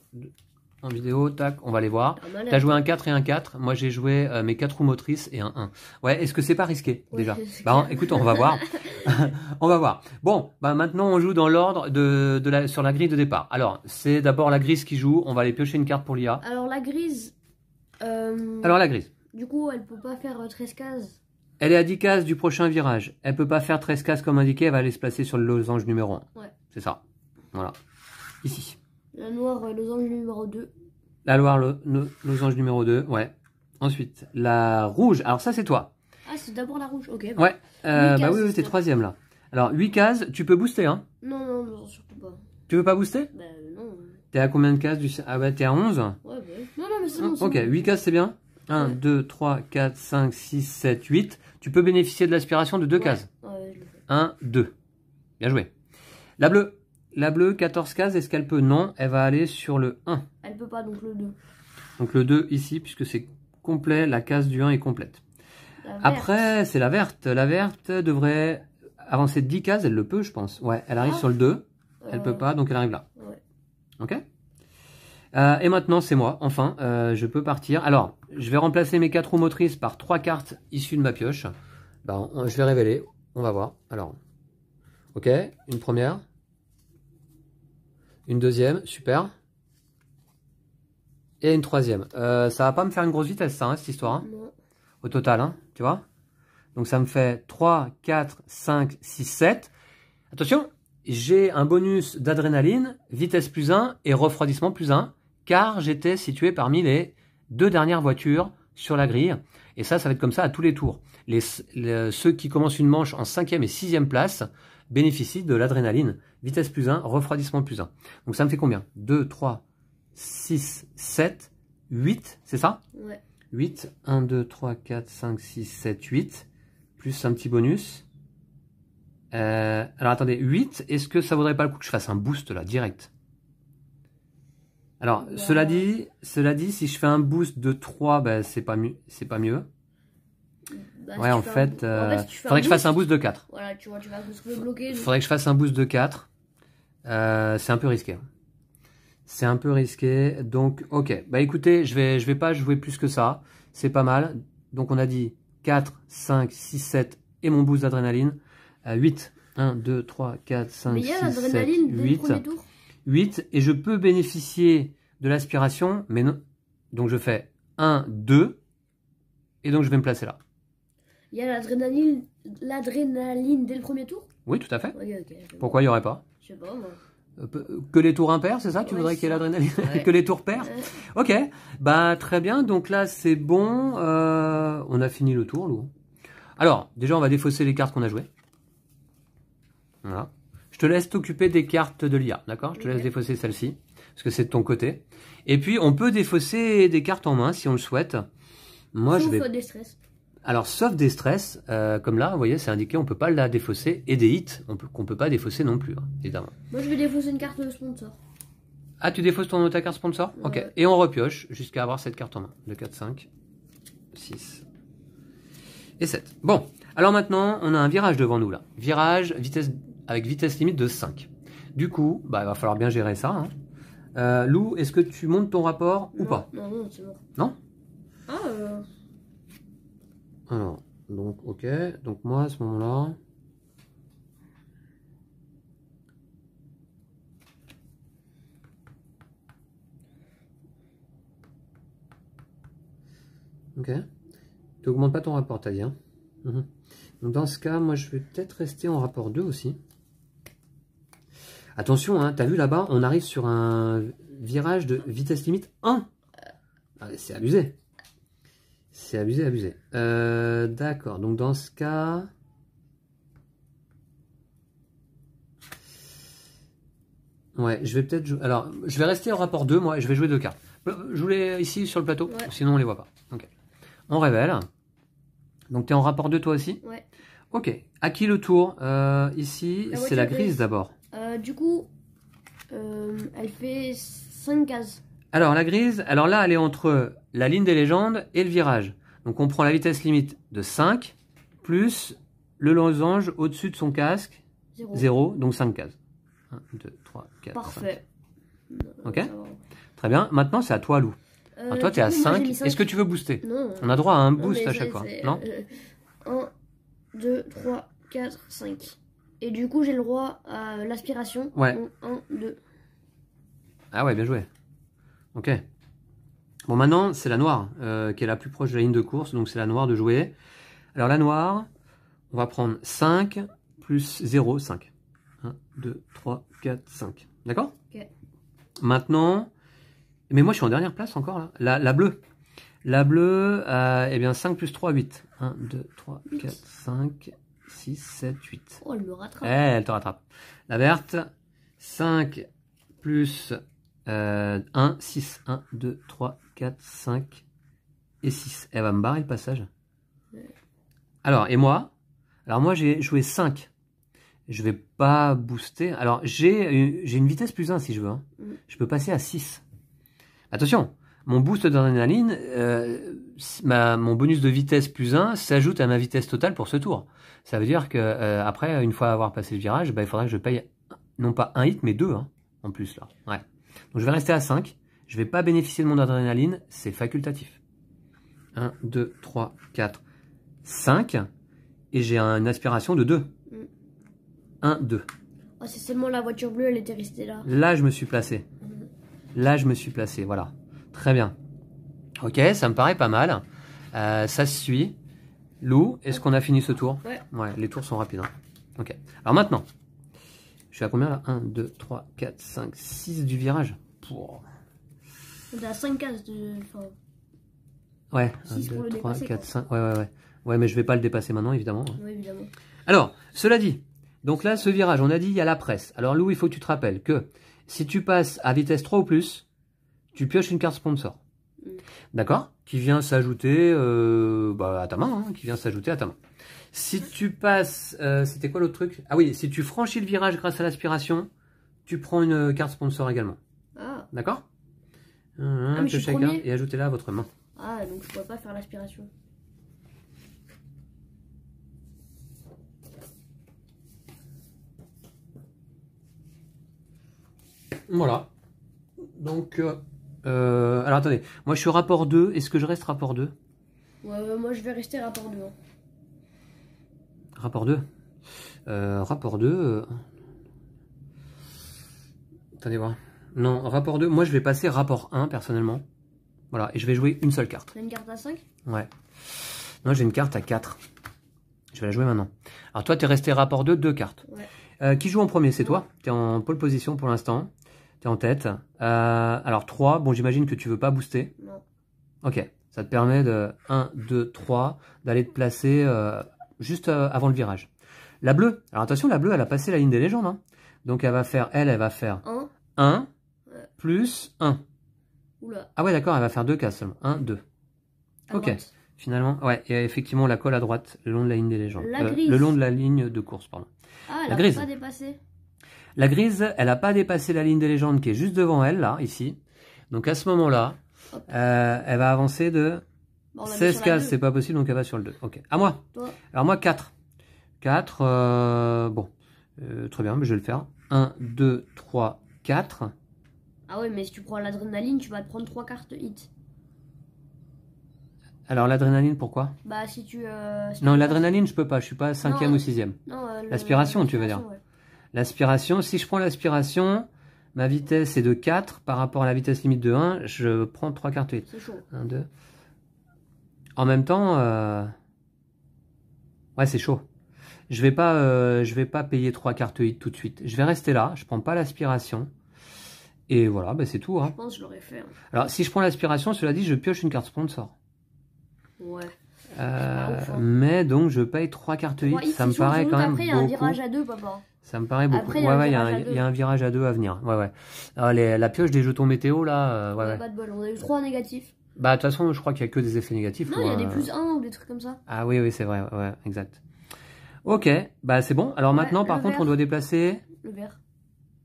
Speaker 1: en vidéo, tac, on va les voir. Tu as joué un 4 et un 4. Moi j'ai joué mes 4 roues motrices et un 1. Ouais, est-ce que c'est pas risqué déjà? Bah écoute, on va voir. On va voir. Bon, bah maintenant on joue dans l'ordre sur la grille de départ. Alors, c'est d'abord la grise qui joue. On va aller piocher une carte pour l'IA.
Speaker 2: Alors la grise...
Speaker 1: Alors la grise.
Speaker 2: Du coup, elle peut pas faire 13 cases.
Speaker 1: Elle est à 10 cases du prochain virage. Elle peut pas faire 13 cases comme indiqué. Elle va aller se placer sur le losange numéro 1.
Speaker 2: Ouais.
Speaker 1: C'est ça. Voilà. Ici.
Speaker 2: La noire, losange numéro 2.
Speaker 1: La noire, losange numéro 2. Ouais. Ensuite, la rouge. Alors ça, c'est toi.
Speaker 2: Ah, c'est d'abord la rouge. Ok.
Speaker 1: Ouais. Bah oui, t'es troisième là. Alors, 8 cases. Tu peux booster, hein?
Speaker 2: Non, surtout pas.
Speaker 1: Tu veux pas booster?
Speaker 2: Bah non.
Speaker 1: T'es à combien de cases du... Ah bah t'es à 11.
Speaker 2: Ouais, bah... Non, mais c'est bon.
Speaker 1: Ok, 8 cases, c'est bien. 1, 2, 3, 4, 5, 6, 7, 8. Tu peux bénéficier de l'aspiration de 2 cases.
Speaker 2: Ouais, je le fais.
Speaker 1: 1, 2. Bien joué. La bleue. La bleue, 14 cases. Est-ce qu'elle peut? Non. Elle va aller sur le 1.
Speaker 2: Elle peut pas, donc le 2.
Speaker 1: Donc le 2 ici, puisque c'est complet. La case du 1 est complète. Après, c'est la verte. La verte devrait avancer de 10 cases. Elle le peut, je pense. Ouais, elle arrive sur le 2. Elle peut pas, donc elle arrive là.
Speaker 2: Ouais.
Speaker 1: Ok. Et maintenant, c'est moi. Enfin, je peux partir. Alors, je vais remplacer mes 4 roues motrices par 3 cartes issues de ma pioche. Ben, je vais révéler. On va voir. Alors, ok. Une première. Une deuxième. Super. Et une troisième. Ça va pas me faire une grosse vitesse, ça, hein, cette histoire. Hein, au total, hein, tu vois. Donc, ça me fait 3, 4, 5, 6, 7. Attention, j'ai un bonus d'adrénaline, vitesse plus 1 et refroidissement plus 1. Car j'étais situé parmi les 2 dernières voitures sur la grille. Et ça va être comme ça à tous les tours. Ceux qui commencent une manche en 5e et 6e place bénéficient de l'adrénaline. Vitesse plus 1, refroidissement plus 1. Donc ça me fait combien? 2, 3, 6, 7, 8, c'est ça?
Speaker 2: Ouais.
Speaker 1: 8, 1, 2, 3, 4, 5, 6, 7, 8. Plus un petit bonus. Alors attendez, 8, est-ce que ça vaudrait pas le coup que je fasse un boost là, direct? Alors, ouais. cela dit, si je fais un boost de 3, ben, c'est pas mieux. Bah, ouais, en fait, faudrait que je fasse un boost de 4.
Speaker 2: Voilà, tu vois, tu vas se bloquer.
Speaker 1: Faudrait que je fasse un boost de 4. C'est un peu risqué. C'est un peu risqué. Donc, ok. Bah écoutez, je vais pas jouer plus que ça. C'est pas mal. Donc, on a dit 4, 5, 6, 7 et mon boost d'adrénaline. 8. 1, 2, 3, 4, 5, 6, 7, 8. 8, et je peux bénéficier de l'aspiration, mais non. Donc je fais 1, 2, et donc je vais me placer là.
Speaker 2: Il y a l'adrénaline dès le premier tour?
Speaker 1: Oui, tout à fait.
Speaker 2: Okay.
Speaker 1: Pourquoi il n'y aurait pas?
Speaker 2: Je sais pas, moi.
Speaker 1: Que les tours impairs, c'est ça? Tu voudrais qu'il y ait l'adrénaline? Que les tours pairs? Ok, bah très bien, donc là c'est bon. On a fini le tour, Lou. Alors, déjà on va défausser les cartes qu'on a jouées. Voilà. Je te laisse t'occuper des cartes de l'IA, d'accord? Je te laisse défausser celle-ci, parce que c'est de ton côté. Et puis, on peut défausser des cartes en main, si on le souhaite. Moi,
Speaker 2: sauf des stress.
Speaker 1: Alors, sauf des stress, comme là, vous voyez, c'est indiqué, on peut pas la défausser. Et des hits, qu'on peut pas défausser non plus, hein, évidemment.
Speaker 2: Moi, je vais défausser une carte de sponsor.
Speaker 1: Ah, tu défausses ta carte sponsor? Ok. Et on repioche, jusqu'à avoir cette carte en main. 2, 4, 5. 6 et 7. Bon, alors maintenant, on a un virage devant nous là. Virage avec vitesse limite de 5. Du coup, bah, il va falloir bien gérer ça. Hein. Lou, est-ce que tu montes ton rapport ou pas?
Speaker 2: Non, c'est bon.
Speaker 1: Non?
Speaker 2: Ah,
Speaker 1: Alors, donc, ok. Donc moi, à ce moment-là... Ok. Tu augmentes pas ton rapport, t'as dit. Hein. Donc dans ce cas, moi, je vais peut-être rester en rapport 2 aussi. Attention, hein, t'as vu là-bas, on arrive sur un virage de vitesse limite 1. Ah, c'est abusé. C'est abusé, abusé. D'accord, donc dans ce cas... Ouais, je vais peut-être... Alors, je vais rester en rapport 2, moi, et je vais jouer 2 cartes. Je voulais ici sur le plateau,
Speaker 2: ouais.
Speaker 1: Sinon on les voit pas. Ok. On révèle. Donc tu es en rapport 2 toi aussi?
Speaker 2: Ouais.
Speaker 1: Ok. À qui le tour? Ici, c'est la grise d'abord.
Speaker 2: Du coup, elle fait 5 cases.
Speaker 1: Alors la grise, alors là elle est entre la ligne des légendes et le virage. Donc on prend la vitesse limite de 5 plus le losange au-dessus de son casque. 0, donc 5 cases. 1, 2, 3, 4,
Speaker 2: Parfait.
Speaker 1: 5. Ok. Très bien. Maintenant c'est à toi Lou. Alors toi tu es à 5. Est-ce que tu veux booster?
Speaker 2: Non.
Speaker 1: On a droit à un boost à chaque fois. Non?
Speaker 2: 1, 2, 3, 4, 5. Et du coup j'ai le droit à l'aspiration.
Speaker 1: Ouais.
Speaker 2: Donc 1, 2.
Speaker 1: Ah ouais, bien joué. Ok. Bon, maintenant, c'est la noire qui est la plus proche de la ligne de course. Donc, c'est la noire de jouer. Alors, la noire, on va prendre 5 plus 0, 5. 1, 2, 3, 4, 5. D'accord?
Speaker 2: Ok.
Speaker 1: Maintenant, mais moi, je suis en dernière place encore, là. La bleue. La bleue, eh bien, 5 plus 3, 8. 1, 2, 3, 4, 5, 6, 7, 8.
Speaker 2: Oh, elle me rattrape.
Speaker 1: Elle te rattrape. La verte, 5 plus 1, 6. 1, 2, 3, 4, 5 et 6. Elle va me barrer le passage. Alors, et moi? Alors, moi, j'ai joué 5. Je vais pas booster. Alors, j'ai une vitesse plus 1 si je veux. Hein. Je peux passer à 6. Attention, mon boost d'adrénaline, mon bonus de vitesse plus 1 s'ajoute à ma vitesse totale pour ce tour. Ça veut dire que après, une fois avoir passé le virage, bah, il faudra que je paye non pas un hit, mais 2 hein, en plus là. Ouais. Donc je vais rester à 5. Je vais pas bénéficier de mon adrénaline, c'est facultatif. 1, 2, 3, 4, 5. Et j'ai une aspiration de 2. 1, 2.
Speaker 2: Oh, c'est seulement la voiture bleue, elle était restée là.
Speaker 1: Là, je me suis placé. Là, je me suis placé, voilà. Très bien. Ok, ça me paraît pas mal. Ça se suit. Lou, est-ce qu'on a fini ce tour?
Speaker 2: Ouais.
Speaker 1: Ouais, les tours sont rapides. Hein. Ok. Alors maintenant, je suis à combien là? 1, 2, 3, 4, 5, 6 du virage. Pouah.
Speaker 2: On est à 5 cases de... Enfin,
Speaker 1: ouais,
Speaker 2: 6
Speaker 1: 1, 2, 3,
Speaker 2: dépasser,
Speaker 1: 4,
Speaker 2: quoi.
Speaker 1: 5. Ouais. Ouais, mais je vais pas le dépasser maintenant, évidemment.
Speaker 2: Oui, évidemment.
Speaker 1: Alors, cela dit, donc là, ce virage, on a dit, il y a la presse. Alors Lou, il faut que tu te rappelles que si tu passes à vitesse 3 ou plus, tu pioches une carte sponsor. D'accord? Qui vient s'ajouter à ta main, hein, qui vient s'ajouter à ta main. Si tu passes, c'était quoi l'autre truc? Ah oui, si tu franchis le virage grâce à l'aspiration, tu prends une carte sponsor également.
Speaker 2: Ah.
Speaker 1: D'accord?
Speaker 2: Mais je suis
Speaker 1: chacun
Speaker 2: premier.
Speaker 1: et ajoutez-la à votre main.
Speaker 2: Ah, donc je pourrais pas faire l'aspiration.
Speaker 1: Voilà. Donc, alors attendez, moi je suis rapport 2, est-ce que je reste rapport 2?
Speaker 2: Ouais, moi je vais rester rapport 2. Hein.
Speaker 1: Rapport 2 rapport 2... Attendez voir. Non, rapport 2, moi je vais passer rapport 1 personnellement. Voilà, et je vais jouer une seule carte.
Speaker 2: T'as une carte à 5?
Speaker 1: Ouais. Non, j'ai une carte à 4. Je vais la jouer maintenant. Alors toi, tu es resté rapport 2, 2 cartes.
Speaker 2: Ouais.
Speaker 1: Qui joue en premier? C'est toi. Tu es en pole position pour l'instant. Tu es en tête. Alors 3, bon j'imagine que tu veux pas booster.
Speaker 2: Non.
Speaker 1: Ok, ça te permet de 1, 2, 3, d'aller te placer juste avant le virage. La bleue, alors attention, la bleue, elle a passé la ligne des légendes. Hein. Donc elle va faire 1 plus 1.
Speaker 2: Oula.
Speaker 1: Ah ouais, d'accord, elle va faire 2 cases seulement. 1, 2. Ok,
Speaker 2: Droite.
Speaker 1: finalement, ouais, et effectivement, la colle à droite, le long de la ligne des légendes.
Speaker 2: La grise.
Speaker 1: Le long de la ligne de course, pardon.
Speaker 2: Ah, elle
Speaker 1: La
Speaker 2: a
Speaker 1: grise.
Speaker 2: pas dépassé.
Speaker 1: La grise, elle n'a pas dépassé la ligne des légendes qui est juste devant elle, là, ici. Donc à ce moment-là, elle va avancer de
Speaker 2: Bah, on a mis
Speaker 1: 16
Speaker 2: sur la
Speaker 1: cases,
Speaker 2: 2.
Speaker 1: c'est pas possible, donc elle va sur le 2. Ok. À moi.
Speaker 2: Toi.
Speaker 1: Alors moi, 4. 4, bon. Très bien, mais je vais le faire. 1, 2, 3, 4.
Speaker 2: Ah ouais, mais si tu prends l'adrénaline, tu vas te prendre 3 cartes hit.
Speaker 1: Alors l'adrénaline, pourquoi?
Speaker 2: Bah si tu...
Speaker 1: Non, l'adrénaline, je peux pas. Je suis pas 5e ou 6e.
Speaker 2: Non,
Speaker 1: L'aspiration, tu veux dire.
Speaker 2: ouais.
Speaker 1: L'aspiration, si je prends l'aspiration, ma vitesse est de 4 par rapport à la vitesse limite de 1, je prends 3 cartes 8.
Speaker 2: C'est chaud.
Speaker 1: 1, 2. En même temps, ouais, c'est chaud. Je vais pas payer 3 cartes 8 tout de suite. Je vais rester là, je prends pas l'aspiration. Et voilà, bah, c'est tout. Hein.
Speaker 2: Je pense que je l'aurais fait. Hein.
Speaker 1: Alors, si je prends l'aspiration, cela dit, je pioche une carte sponsor.
Speaker 2: Ouais.
Speaker 1: Ouf, hein. Mais donc, je paye 3 cartes 8, ça me paraît quand même
Speaker 2: après, il y a un virage à 2, papa.
Speaker 1: Ça me paraît beaucoup.
Speaker 2: Après,
Speaker 1: Ouais, il y a un virage à 2 à venir. Ouais, ouais. Alors, la pioche des jetons météo, là, ouais, ouais.
Speaker 2: Pas de bol, on a eu 3 négatifs.
Speaker 1: Bah, de toute façon, je crois qu'il n'y a que des effets négatifs.
Speaker 2: Non, il y a des plus 1 ou des trucs comme ça.
Speaker 1: Ah oui, oui, c'est vrai, ouais, exact. Ok, bah c'est bon. Alors maintenant, par contre, on doit déplacer...
Speaker 2: Le vert.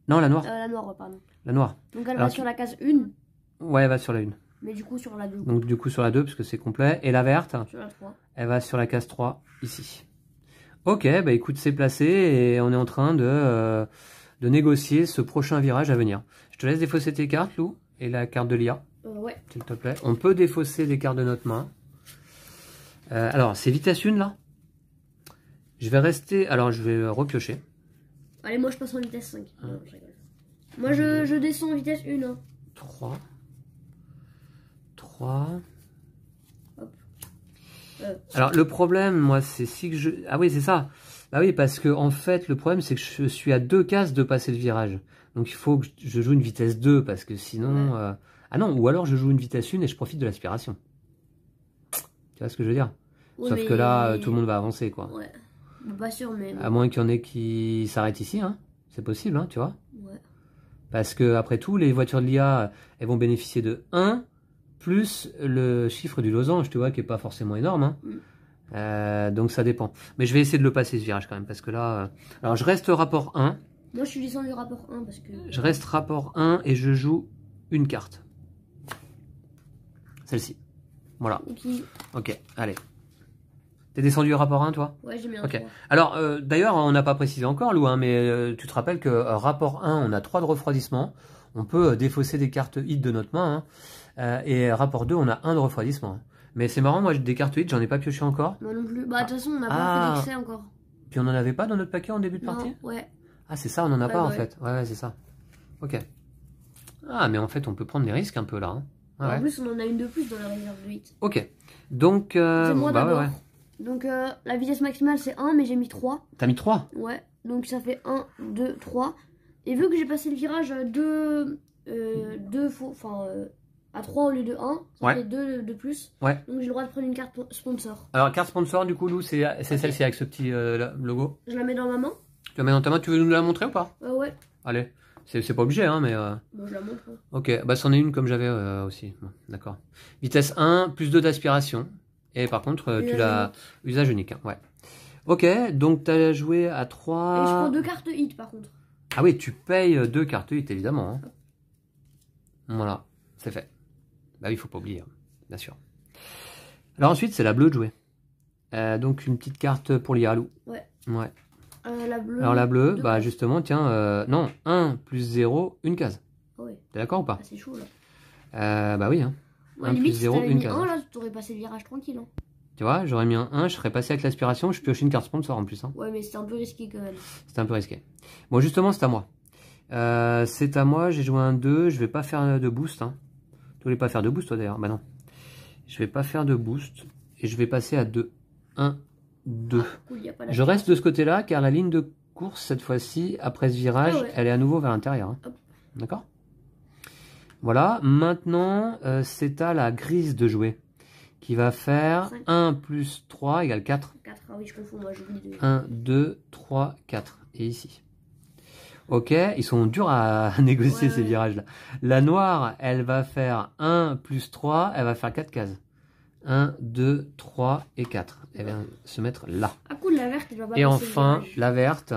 Speaker 1: Non, la noire.
Speaker 2: La noire, pardon.
Speaker 1: La noire.
Speaker 2: Donc elle va sur la case 1.
Speaker 1: Ouais, elle va sur la 1.
Speaker 2: Mais du coup sur la 2.
Speaker 1: Donc du coup sur la 2, parce que c'est complet. Et la verte,
Speaker 2: sur la 3.
Speaker 1: Elle va sur la case 3, ici. Ok, bah écoute, c'est placé et on est en train de négocier ce prochain virage à venir. Je te laisse défausser tes cartes, Lou, et la carte de l'IA.
Speaker 2: Ouais.
Speaker 1: S'il te plaît. On peut défausser des cartes de notre main. Alors, c'est vitesse 1 là. Je vais rester... Alors, je vais repiocher.
Speaker 2: Allez, moi je passe en vitesse 5. Non, je rigole. Moi je descends en vitesse 1. Hein.
Speaker 1: 3. 3.
Speaker 2: Hop.
Speaker 1: Alors, le problème, moi, c'est si que je... Ah oui, c'est ça. Bah oui, parce que en fait, le problème, c'est que je suis à 2 cases de passer le virage. Donc, il faut que je joue une vitesse 2, parce que sinon...
Speaker 2: Ouais.
Speaker 1: Ah non, ou alors je joue une vitesse 1 et je profite de l'aspiration. Tu vois ce que je veux dire?
Speaker 2: Ouais,
Speaker 1: Sauf que là, tout le monde va avancer, quoi.
Speaker 2: Ouais. Pas sûr, mais...
Speaker 1: À moins qu'il y en ait qui s'arrêtent ici, hein. C'est possible, hein, tu vois.
Speaker 2: Ouais.
Speaker 1: Parce que après tout, les voitures de l'IA, elles vont bénéficier de 1 plus le chiffre du losange, tu vois, qui est pas forcément énorme. Hein. Donc ça dépend. Mais je vais essayer de le passer ce virage quand même, parce que là... Alors je reste rapport 1.
Speaker 2: Moi je suis descendu rapport 1 parce que...
Speaker 1: Je reste rapport 1 et je joue une carte. Celle-ci. Voilà. Ok, allez. T'es descendu rapport 1, toi?
Speaker 2: Ouais, j'ai mis un 3.
Speaker 1: Alors, d'ailleurs, on n'a pas précisé encore, Lou, hein, mais tu te rappelles que rapport 1, on a 3 de refroidissement. On peut défausser des cartes hit de notre main. Hein, et rapport 2, on a 1 de refroidissement. Mais c'est marrant, moi, des cartes hit, j'en ai pas pioché encore.
Speaker 2: Moi non plus. Bah, de toute façon, on n'a pas fait d'excès encore.
Speaker 1: Puis on en avait pas dans notre paquet en début de partie?
Speaker 2: Ouais.
Speaker 1: Ah, c'est ça, on en a pas, en fait. Ouais, c'est ça. Ok. Ah, mais en fait, on peut prendre des risques un peu, là. Hein.
Speaker 2: En plus, on en a une de plus dans la réserve de 8.
Speaker 1: Ok. Donc,
Speaker 2: c'est moi d'abord.
Speaker 1: ouais.
Speaker 2: Donc la vitesse maximale c'est 1 mais j'ai mis 3.
Speaker 1: T'as mis 3?
Speaker 2: Ouais, donc ça fait 1, 2, 3. Et vu que j'ai passé le virage deux fois, enfin à 3 au lieu de 1, ça fait 2 de plus.
Speaker 1: Ouais.
Speaker 2: Donc j'ai le droit de prendre une carte sponsor.
Speaker 1: Alors carte sponsor du coup Lou, c'est celle-ci avec ce petit logo.
Speaker 2: Je la mets dans ma main.
Speaker 1: Tu la mets dans ta main, tu veux nous la montrer ou pas?
Speaker 2: Ouais.
Speaker 1: Allez, c'est pas obligé hein mais...
Speaker 2: Bon je la montre. Hein.
Speaker 1: Ok, bah c'en est une comme j'avais aussi, bon, d'accord. Vitesse 1, plus 2 d'aspiration. Et par contre, tu l'as usage unique. Hein. Ouais. Ok, donc tu as joué à 3...
Speaker 2: Et je prends 2 cartes hit par contre.
Speaker 1: Ah oui, tu payes 2 cartes hit évidemment. Hein. Voilà, c'est fait. Bah oui, il faut pas oublier, hein, bien sûr. Alors ensuite, c'est la bleue de jouer. Donc une petite carte pour l'IA,
Speaker 2: Ouais.
Speaker 1: Ouais.
Speaker 2: La bleue...
Speaker 1: Alors la bleue, bah justement, tiens, non, 1 plus 0, une case.
Speaker 2: Ouais.
Speaker 1: T'es d'accord ou pas?
Speaker 2: C'est chaud là.
Speaker 1: Bah oui, hein.
Speaker 2: Ouais,
Speaker 1: 1 plus 0, une case.
Speaker 2: 1 là, t'aurais passé le virage tranquille. Hein.
Speaker 1: Tu vois, j'aurais mis un 1, je serais passé avec l'aspiration, je pioche une carte sponsor en plus. Hein.
Speaker 2: Ouais, mais c'était un peu risqué quand même.
Speaker 1: C'était un peu risqué. Bon, justement, c'est à moi. C'est à moi, j'ai joué un 2, je vais pas faire de boost. Hein. Tu voulais pas faire de boost toi d'ailleurs? Bah non. Je vais pas faire de boost et je vais passer à 2. 1, 2.
Speaker 2: Ah, cool,
Speaker 1: je reste de ce côté-là car la ligne de course, cette fois-ci, après ce virage, elle est à nouveau vers l'intérieur. Hein. D'accord? Voilà, maintenant, c'est à la grise de jouer, qui va faire 5. 1 plus 3 égale 4.
Speaker 2: 4, ah oui, je confonds, moi j'oublie de...
Speaker 1: 1, 2, 3, 4. Et ici. Ok, ils sont durs à négocier ces virages-là. La noire, elle va faire 1 plus 3, elle va faire 4 cases. 1, 2, 3 et 4. Elle vient se mettre là.
Speaker 2: Ah cool, la verte, elle va pas
Speaker 1: et enfin, la verte,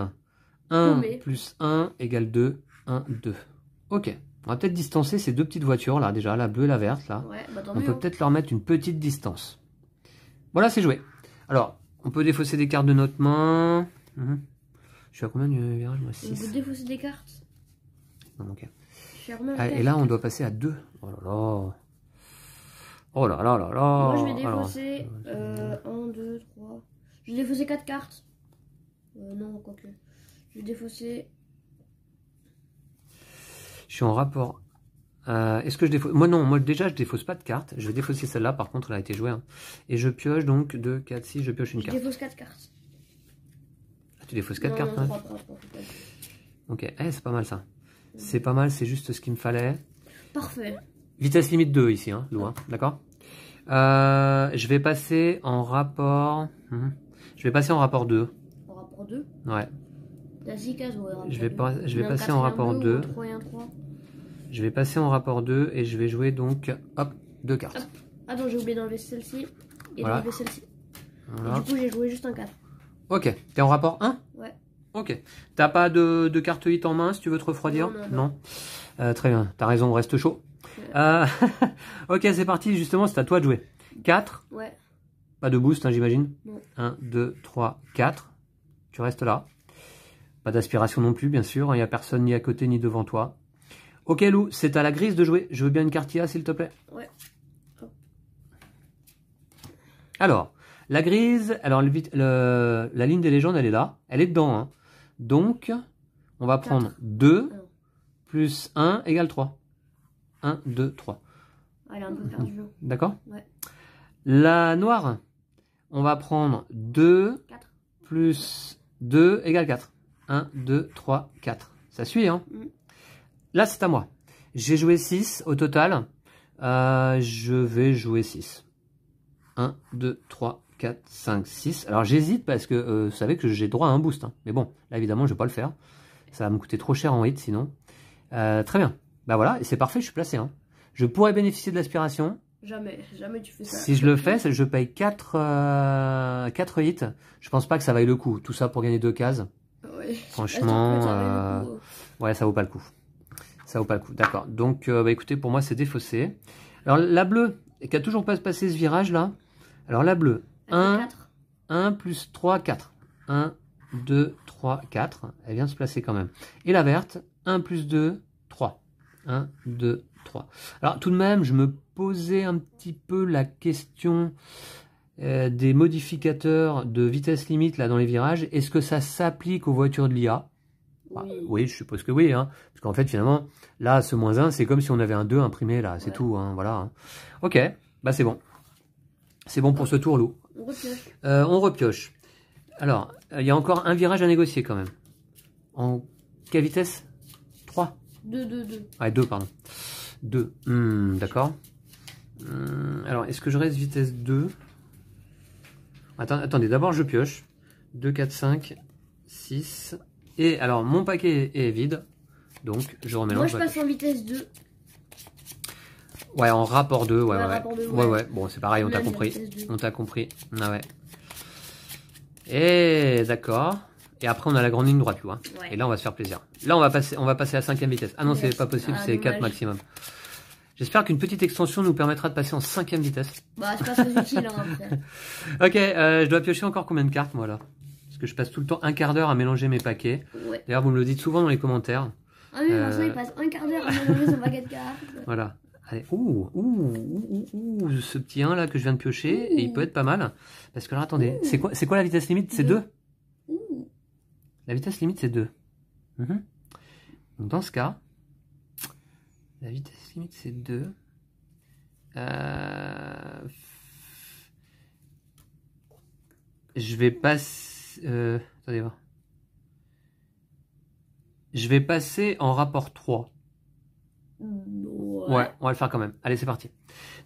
Speaker 1: 1 plus 1 égale 2, 1, 2. Ok. On va peut-être distancer ces deux petites voitures là déjà, la bleue et la verte là.
Speaker 2: Ouais, bah,
Speaker 1: on peut peut-être leur mettre une petite distance. Voilà, c'est joué. Alors, on peut défausser des cartes de notre main. Je suis à combien du virage? Moi, 6.
Speaker 2: On peut défausser des cartes.
Speaker 1: Non, ok.
Speaker 2: Ah,
Speaker 1: et là, on doit passer à 2. Oh là là. Oh là là là là.
Speaker 2: Moi, je vais défausser 1, 2, 3. Je vais défausser 4 cartes. Non, quoique. Je vais défausser.
Speaker 1: Je suis en rapport. Est-ce que je défausse? Moi, non. Moi, déjà, je défausse pas de cartes. Je vais défausser celle-là. Par contre, elle a été jouée. Hein. Et je pioche donc 2, 4, 6. Je pioche une carte.
Speaker 2: Je défausse 4 cartes.
Speaker 1: Ah, tu défausses 4 cartes,
Speaker 2: non,
Speaker 1: hein
Speaker 2: 3.
Speaker 1: Ok. C'est pas mal, ça. C'est pas mal. C'est juste ce qu'il me fallait.
Speaker 2: Parfait.
Speaker 1: Vitesse limite 2 ici, hein, Lou, hein, d'accord. Je vais passer en rapport... Je vais passer en rapport 2.
Speaker 2: En rapport 2?
Speaker 1: Ouais.
Speaker 2: T'as 6 cases, ouais.
Speaker 1: Je vais passer en rapport 2.
Speaker 2: 3 et un 3.
Speaker 1: Je vais passer en rapport 2 et je vais jouer donc, hop, 2 cartes.
Speaker 2: Hop. Attends, j'ai oublié d'enlever celle-ci et
Speaker 1: Voilà.
Speaker 2: d'enlever celle-ci.
Speaker 1: Voilà.
Speaker 2: Du coup, j'ai joué juste un 4.
Speaker 1: Ok, t'es en rapport 1?
Speaker 2: Ouais.
Speaker 1: Ok. T'as pas de carte 8 en main si tu veux te refroidir?
Speaker 2: Non.
Speaker 1: Très bien, t'as raison, reste chaud. Ok, c'est parti, justement, c'est à toi de jouer. 4.
Speaker 2: Ouais.
Speaker 1: Pas de boost, hein, j'imagine.
Speaker 2: Non.
Speaker 1: 1, 2, 3, 4. Tu restes là. Pas d'aspiration non plus, bien sûr. Il n'y a personne ni à côté ni devant toi. Ok, Lou, c'est à la grise de jouer. Je veux bien une cartilla, s'il te plaît.
Speaker 2: Ouais.
Speaker 1: Alors, la grise, alors la ligne des légendes, elle est là. Elle est dedans. Hein. Donc, on va prendre 2 plus 1 égale 3. 1, 2, 3.
Speaker 2: Elle est un peu perdue.
Speaker 1: D'accord?
Speaker 2: Ouais.
Speaker 1: La noire, on va prendre 2
Speaker 2: 4.
Speaker 1: plus 2 égale 4. 1, 2, 3, 4. Ça suit, hein? Là, c'est à moi. J'ai joué 6 au total. Je vais jouer 6. 1, 2, 3, 4, 5, 6. Alors, j'hésite parce que vous savez que j'ai droit à un boost. Hein. Mais bon, là, évidemment, je ne vais pas le faire. Ça va me coûter trop cher en hit, sinon. Très bien. Bah voilà, et c'est parfait, je suis placé. Hein. Je pourrais bénéficier de l'aspiration.
Speaker 2: Jamais tu fais ça.
Speaker 1: Si je le fais, je paye 4 hits. Je pense pas que ça vaille le coup. Tout ça pour gagner 2 cases.
Speaker 2: Ouais.
Speaker 1: Franchement, ouais, ça vaut pas le coup. Ça vaut pas le coup, d'accord. Donc, bah, écoutez, pour moi, c'est défaussé. Alors, la bleue, qui a toujours pas passé ce virage-là. Alors, la bleue, 1 plus 3, 4. 1, 2, 3, 4. Elle vient se placer quand même. Et la verte, 1 plus 2, 3. 1, 2, 3. Alors, tout de même, je me posais un petit peu la question des modificateurs de vitesse limite là dans les virages. Est-ce que ça s'applique aux voitures de l'IA? Oui, je suppose que oui. Hein, parce qu'en fait, finalement, là, ce moins 1, c'est comme si on avait un 2 imprimé là. C'est tout. Hein, voilà. Hein. Ok, bah c'est bon. C'est bon pour ce tour, Lou.
Speaker 2: On repioche.
Speaker 1: On repioche. Alors, il y a encore un virage à négocier quand même. En quelle vitesse? 3.
Speaker 2: 2.
Speaker 1: Ouais, 2, pardon. 2. D'accord. Alors, est-ce que je reste vitesse 2? Attendez, d'abord je pioche. 2, 4, 5, 6. Et alors, mon paquet est vide. Donc, je remélange.
Speaker 2: Moi, je passe en vitesse 2.
Speaker 1: Ouais, en rapport 2. Ouais.
Speaker 2: Ouais.
Speaker 1: Bon, c'est pareil, on t'a compris. On t'a compris. Ah ouais. Et d'accord. Et après, on a la grande ligne droite, là. Ouais. Et là, on va se faire plaisir. Là, on va passer à 5e vitesse. Ah non, c'est pas possible, c'est 4 maximum. J'espère qu'une petite extension nous permettra de passer en 5e vitesse.
Speaker 2: Bah, c'est pas très utile, hein, après.
Speaker 1: Ok, je dois piocher encore combien de cartes, moi, là? Parce que je passe tout le temps un quart d'heure à mélanger mes paquets. Ouais. D'ailleurs, vous me le dites souvent dans les commentaires.
Speaker 2: Ah oui, ça, il passe un quart d'heure à mélanger son paquet de cartes.
Speaker 1: Voilà. Allez, ce petit 1 là que je viens de piocher, et il peut être pas mal. Parce que alors, attendez, c'est quoi la vitesse limite? C'est 2. La vitesse limite, c'est 2. Donc, dans ce cas, la vitesse limite, c'est 2. Je vais passer... attendez voir. Je vais passer en rapport 3. Ouais, on va le faire quand même. Allez, c'est parti.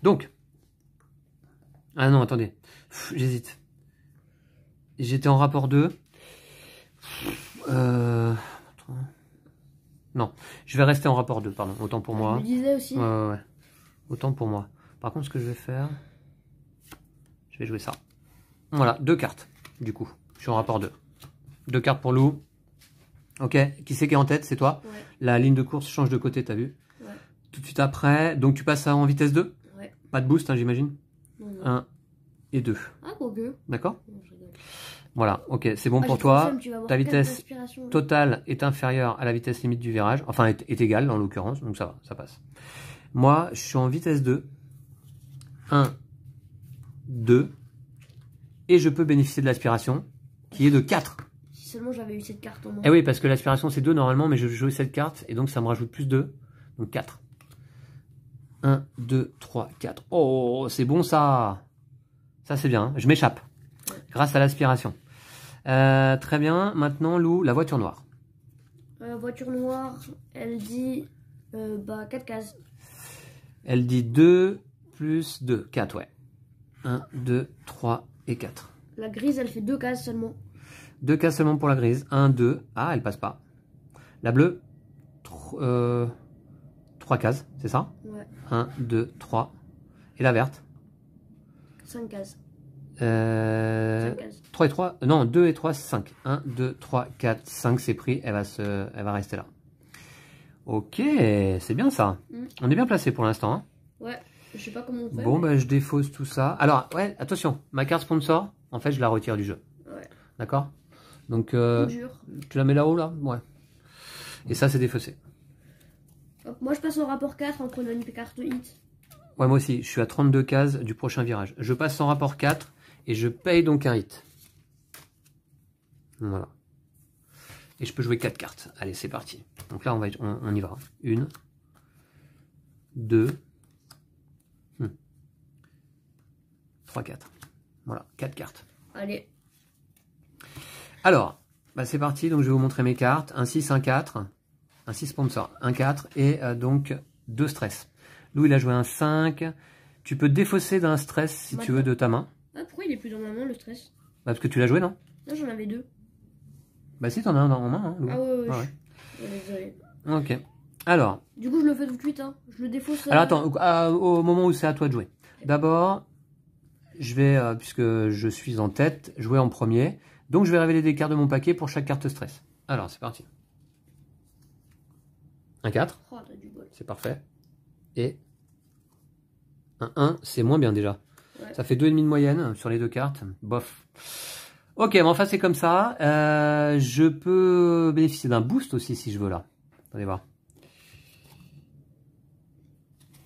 Speaker 1: Donc... Ah non, attendez. J'hésite. J'étais en rapport 2. Non, je vais rester en rapport 2, pardon. Autant pour moi.
Speaker 2: Je me disais aussi.
Speaker 1: Ouais. Autant pour moi. Par contre, ce que je vais faire... Je vais jouer ça. Voilà, 2 cartes, du coup. Je suis en rapport 2. 2 cartes pour Lou. Ok, qui c'est qui est en tête? C'est toi.
Speaker 2: Ouais.
Speaker 1: La ligne de course change de côté, t'as vu?
Speaker 2: Ouais.
Speaker 1: Tout de suite après, donc tu passes en vitesse 2.
Speaker 2: Ouais.
Speaker 1: Pas de boost, hein, j'imagine. 1, et 2.
Speaker 2: Ah, quoique.
Speaker 1: D'accord?
Speaker 2: Non, je rigole.
Speaker 1: Voilà, ok, c'est bon
Speaker 2: Ah,
Speaker 1: pour
Speaker 2: j'ai trop
Speaker 1: toi.
Speaker 2: seum, tu vas avoir
Speaker 1: Ta
Speaker 2: 4
Speaker 1: vitesse
Speaker 2: d'aspiration, là.
Speaker 1: totale est inférieure à la vitesse limite du virage. Enfin, est égale en l'occurrence, donc ça va, ça passe. Moi, je suis en vitesse 2. 1, 2. Et je peux bénéficier de l'aspiration, qui est de 4.
Speaker 2: Si seulement j'avais eu cette carte en main.
Speaker 1: Eh oui, parce que l'aspiration c'est 2 normalement, mais je joue cette carte, et donc ça me rajoute plus 2. Donc 4. 1, 2, 3, 4. Oh, c'est bon ça. Ça c'est bien, hein. Je m'échappe. Grâce à l'aspiration. Très bien, maintenant Lou, la voiture noire.
Speaker 2: Voiture noire, elle dit 4 cases.
Speaker 1: Elle dit 2 plus 2, 4, ouais. 1, 2, 3 et 4.
Speaker 2: La grise, elle fait 2 cases seulement.
Speaker 1: 2 cases seulement pour la grise. 1, 2. Ah, elle passe pas. La bleue, 3 cases, c'est ça?
Speaker 2: Ouais.
Speaker 1: 1, 2, 3. Et la verte?
Speaker 2: 5 cases.
Speaker 1: 5 cases. 3 et 3. Non, 2 et 3, c'est 5. 1, 2, 3, 4, 5, c'est pris. Elle va rester là. Ok, c'est bien ça. On est bien placé pour l'instant. Hein.
Speaker 2: Ouais, je sais pas comment on fait.
Speaker 1: Bon,
Speaker 2: mais...
Speaker 1: bah, je défausse tout ça. Alors, ouais, attention, ma carte sponsor, en fait, je la retire du jeu.
Speaker 2: Ouais.
Speaker 1: D'accord? Donc, tu la mets là-haut, là? Ouais. Et ça, c'est défaussé.
Speaker 2: Hop, moi, je passe au rapport 4 en prenant une carte hit.
Speaker 1: Ouais, moi aussi, je suis à 32 cases du prochain virage. Je passe en rapport 4 et je paye donc un hit. Voilà. Et je peux jouer 4 cartes. Allez, c'est parti. Donc là, on y va. 1, 2, 3, 4. Voilà, 4 cartes.
Speaker 2: Allez.
Speaker 1: Alors, bah c'est parti. Donc, je vais vous montrer mes cartes. Un 6, un 4. Un 6 sponsor, un 4. Et donc, 2 stress. Lou, il a joué un 5. Tu peux défausser d'un stress, si tu veux, de ta main.
Speaker 2: Ah, pourquoi il est plus dans ma main, le stress?
Speaker 1: Bah, parce que tu l'as joué, non?
Speaker 2: Non, j'en avais 2.
Speaker 1: Bah si, t'en as un en main, hein, Lou.
Speaker 2: Ah ouais.
Speaker 1: Désolé. Ok. Alors.
Speaker 2: Du coup, je le fais tout de suite, hein. Je le défausse.
Speaker 1: Alors attends, au moment où c'est à toi de jouer. D'abord, je vais, puisque je suis en tête, jouer en premier. Donc je vais révéler des cartes de mon paquet pour chaque carte stress. Alors, c'est parti. Un 4.
Speaker 2: Oh, t'as du bol.
Speaker 1: C'est parfait. Et un 1, c'est moins bien déjà. Ouais. Ça fait 2,5 de moyenne sur les 2 cartes. Bof. Ok, mais enfin c'est comme ça. Je peux bénéficier d'un boost aussi si je veux là. Attendez voir.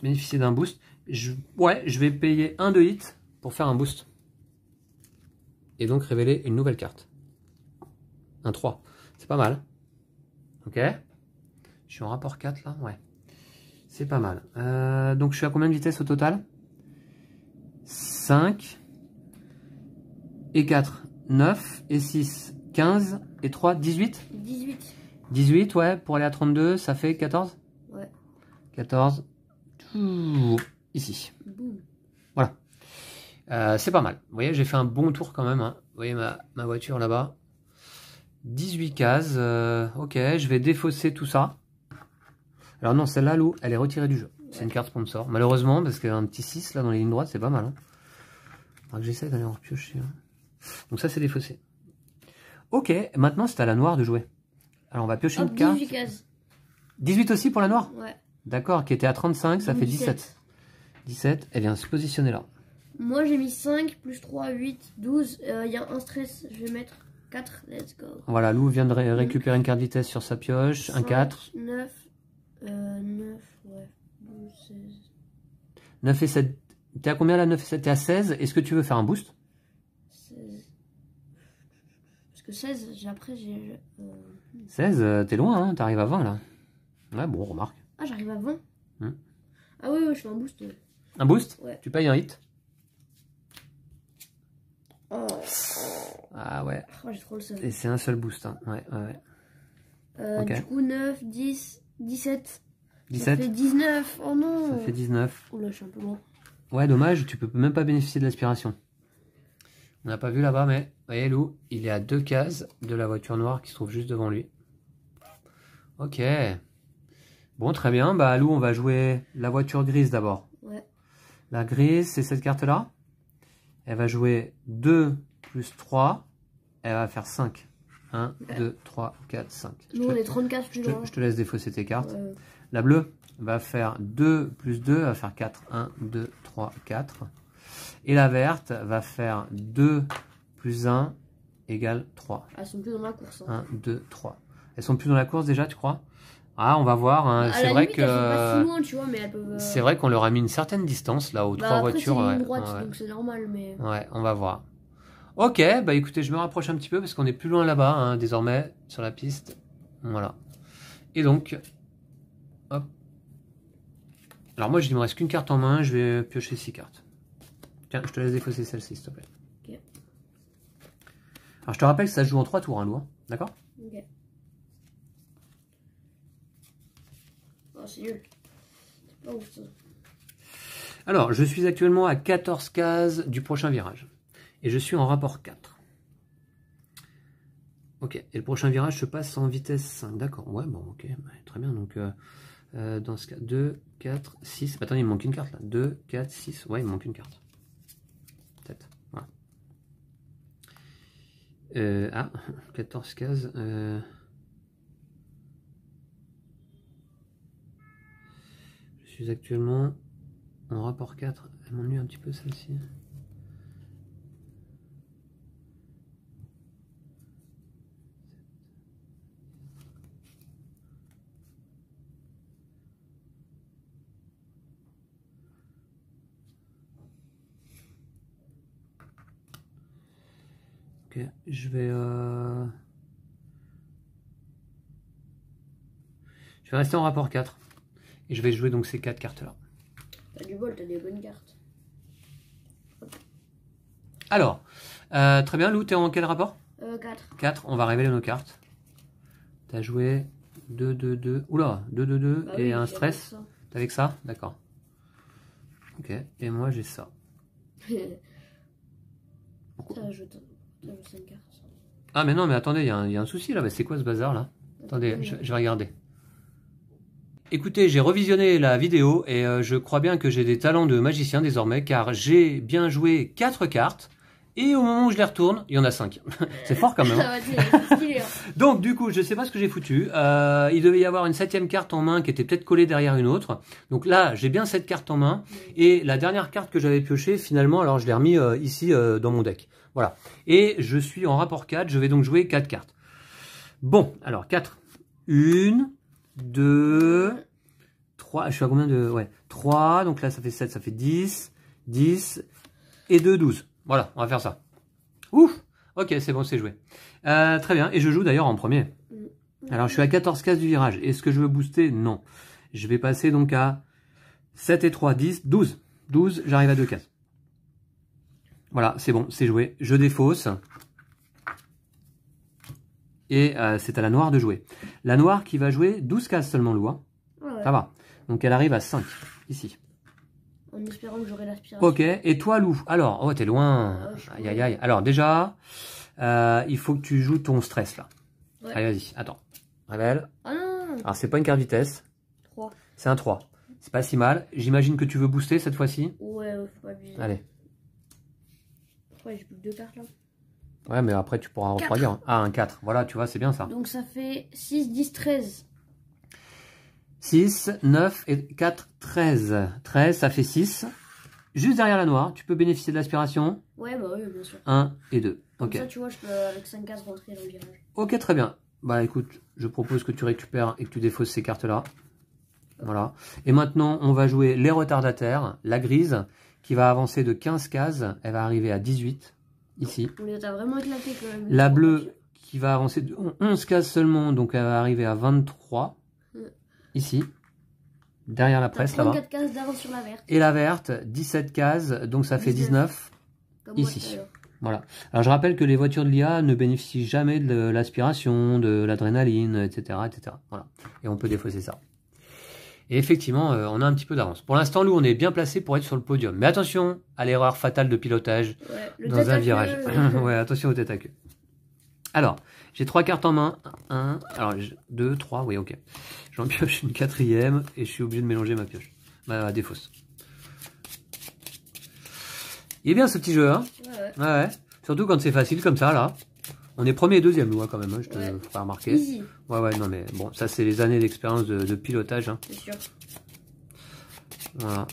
Speaker 1: Bénéficier d'un boost. Ouais, je vais payer 1 de hit pour faire un boost. Et donc révéler une nouvelle carte. Un 3. C'est pas mal. Ok. Je suis en rapport 4 là. Ouais. C'est pas mal. Donc je suis à combien de vitesse au total? 5 et 4. 9 et 6, 15 et 3, 18 ?
Speaker 2: 18.
Speaker 1: 18, ouais, pour aller à 32, ça fait 14 ?
Speaker 2: Ouais.
Speaker 1: 14, ici.
Speaker 2: Boum.
Speaker 1: Voilà. C'est pas mal. Vous voyez, j'ai fait un bon tour quand même. Hein. Vous voyez ma voiture là-bas. 18 cases. Ok, je vais défausser tout ça. Alors non, celle-là, Lou, elle est retirée du jeu. C'est une carte sponsor. Malheureusement, parce qu'il y a un petit 6 là dans les lignes droites, c'est pas mal. Hein. Faudra que j'essaie d'aller en repiocher. Hein. Donc ça c'est défaussé. Ok, maintenant c'est à la noire de jouer. Alors on va piocher une carte.
Speaker 2: 18 cases.
Speaker 1: 18 aussi pour la noire?
Speaker 2: Ouais.
Speaker 1: D'accord, qui était à 35, ça fait 17. 17, elle vient se positionner là.
Speaker 2: Moi j'ai mis 5, plus 3, 8, 12. Il y a un stress, je vais mettre 4, let's go.
Speaker 1: Voilà, Lou vient de récupérer une carte vitesse sur sa pioche,
Speaker 2: 5,
Speaker 1: un 4.
Speaker 2: 9, ouais, 12, 16.
Speaker 1: 9 et 7. T'es à combien là? 9 et 7, t'es à 16. Est-ce que tu veux faire un boost?
Speaker 2: 16. Parce que 16, après j'ai...
Speaker 1: 16, t'es loin, hein, t'arrives à 20 là. Ouais, bon, remarque.
Speaker 2: Ah, j'arrive à 20 Ah ouais, je fais un boost.
Speaker 1: Un boost?
Speaker 2: Ouais.
Speaker 1: Tu payes un hit?
Speaker 2: Oh.
Speaker 1: Ah ouais.
Speaker 2: Oh, j'ai trop le seum.
Speaker 1: Et c'est un seul boost, hein. Ouais. Okay.
Speaker 2: Du coup, 9, 10, 17.
Speaker 1: 17.
Speaker 2: Ça fait 19. Oh non.
Speaker 1: Ça fait 19.
Speaker 2: Oh là, je suis un peu loin.
Speaker 1: Ouais, dommage, tu peux même pas bénéficier de l'aspiration. On n'a pas vu là-bas, mais vous voyez, Lou, il est à 2 cases de la voiture noire qui se trouve juste devant lui. Ok. Bon, très bien. Bah, Lou, on va jouer la voiture grise d'abord.
Speaker 2: Ouais.
Speaker 1: La grise, c'est cette carte-là. Elle va jouer 2 plus 3. Elle va faire 5. 1, 2, 3, 4, 5.
Speaker 2: Nous, on est 34 plus loin.
Speaker 1: Je te laisse défausser tes cartes.
Speaker 2: Ouais.
Speaker 1: La bleue va faire 2 plus 2. Elle va faire 4. 1, 2, 3, 4. Et la verte va faire 2 plus 1 égale 3.
Speaker 2: Elles sont plus dans la course. Hein.
Speaker 1: 1, 2, 3. Elles sont plus dans la course déjà, tu crois? Ah, on va voir. Hein. C'est vrai que c'est vrai qu'on leur a mis une certaine distance là aux trois voitures.
Speaker 2: C'est une droite, donc c'est normal. Mais...
Speaker 1: Ouais, on va voir. Ok, bah écoutez, je me rapproche un petit peu parce qu'on est plus loin là-bas, hein, désormais, sur la piste. Voilà. Et donc, hop. Alors moi, il me reste qu'une carte en main, je vais piocher 6 cartes. Tiens, je te laisse défausser celle-ci, s'il te plaît. Ok. Alors je te rappelle que ça se joue en 3 tours, hein, Lou. D'accord?
Speaker 2: Ok. Oh, c'est nul. C'est pas ouf, ça.
Speaker 1: Alors, je suis actuellement à 14 cases du prochain virage. Et je suis en rapport 4. Ok, et le prochain virage se passe en vitesse 5. D'accord, ouais, bon, ok, très bien. Donc, dans ce cas, 2, 4, 6. Attendez, il me manque une carte là. 2, 4, 6. Ouais, il me manque une carte. Peut-être. Voilà. 14 cases. Je suis actuellement en rapport 4. Elle m'ennuie un petit peu celle-ci. Ok, je vais rester en rapport 4. Et je vais jouer donc ces 4 cartes-là.
Speaker 2: T'as du bol, t'as des bonnes cartes.
Speaker 1: Alors, très bien, Lou, t'es en quel rapport?
Speaker 2: 4.
Speaker 1: 4, on va révéler nos cartes. T'as joué 2, 2, 2. Oula, 2, 2, 2 et oui, un stress. T'as avec ça? D'accord. Ok, et moi j'ai ça. Ah mais non, mais attendez, il y a un souci là. C'est quoi ce bazar là? Attendez, je vais regarder. Écoutez, j'ai revisionné la vidéo et je crois bien que j'ai des talents de magicien désormais, car j'ai bien joué 4 cartes et au moment où je les retourne, il y en a 5. C'est fort quand même. Hein. Donc du coup, je sais pas ce que j'ai foutu. Il devait y avoir une 7e carte en main qui était peut-être collée derrière une autre. Donc là, j'ai bien cette carte en main. Et la dernière carte que j'avais piochée, finalement, alors je l'ai remis ici dans mon deck. Voilà. Et je suis en rapport 4, je vais donc jouer 4 cartes. Bon, alors 4. 1, 2, 3, je suis à combien de... Ouais, 3, donc là ça fait 7, ça fait 10, 10, et 2, 12. Voilà, on va faire ça. Ouf. Ok, c'est bon, c'est joué. Très bien, et je joue d'ailleurs en premier. Alors je suis à 14 cases du virage. Est-ce que je veux booster? Non. Je vais passer donc à 7 et 3, 10, 12. 12, j'arrive à 2 cases. Voilà, c'est bon, c'est joué. Je défausse. Et c'est à la noire de jouer. La noire qui va jouer 12 cases seulement, Lou. Hein. Ouais. Ça va. Donc elle arrive à 5, ici.
Speaker 2: En espérant que j'aurai l'aspiration.
Speaker 1: Ok, et toi, Lou? Alors, oh, t'es loin. Aïe, aïe, aïe. Alors déjà, il faut que tu joues ton stress, là. Ouais. Allez, vas-y, attends. Révèle.
Speaker 2: Ah non.
Speaker 1: Alors, c'est pas une carte vitesse.
Speaker 2: 3.
Speaker 1: C'est un 3. C'est pas si mal. J'imagine que tu veux booster cette fois-ci.
Speaker 2: Ouais, faut pas abuser.
Speaker 1: Allez.
Speaker 2: Ouais, j'ai plus que 2 cartes, là.
Speaker 1: Ouais, mais après, tu pourras refroidir. Ah, un 4. Voilà, tu vois, c'est bien ça.
Speaker 2: Donc, ça fait 6, 10, 13.
Speaker 1: 6, 9 et 4, 13. 13, ça fait 6. Juste derrière la noire, tu peux bénéficier de l'aspiration.
Speaker 2: Ouais, bah oui, bien sûr.
Speaker 1: 1 et 2.
Speaker 2: Comme
Speaker 1: ok.
Speaker 2: ça, tu vois, je peux avec 5 cases rentrer dans le virage.
Speaker 1: Ok, très bien. Bah écoute, je propose que tu récupères et que tu défausses ces cartes-là. Voilà. Et maintenant, on va jouer les retardataires. La grise, qui va avancer de 15 cases. Elle va arriver à 18, ici.
Speaker 2: On les a vraiment éclaté quand même.
Speaker 1: La bleue, qui va avancer de 11 cases seulement. Donc elle va arriver à 23. Ici, derrière la presse, là-bas.
Speaker 2: 34 cases d'avance sur la verte.
Speaker 1: Et la verte, 17 cases, donc ça fait 19 ici. Voilà. Alors je rappelle que les voitures de l'IA ne bénéficient jamais de l'aspiration, de l'adrénaline, etc., etc. Voilà. Et on peut défausser ça. Et effectivement, on a un petit peu d'avance. Pour l'instant, Lou, on est bien placé pour être sur le podium. Mais attention à l'erreur fatale de pilotage dans un virage. Ouais, attention aux têtes à queue. Alors, j'ai 3 cartes en main. 1, alors 2, 3, oui, ok. J'en pioche une 4e et je suis obligé de mélanger ma pioche. Ma défausse. Il est bien ce petit jeu, hein? Ouais. Surtout quand c'est facile comme ça, là. On est premier et deuxième, Lou, quand même, hein, je te ferai remarquer.
Speaker 2: Easy.
Speaker 1: Ouais, non, mais bon, ça, c'est les années d'expérience de pilotage. Hein.
Speaker 2: C'est sûr.
Speaker 1: Voilà.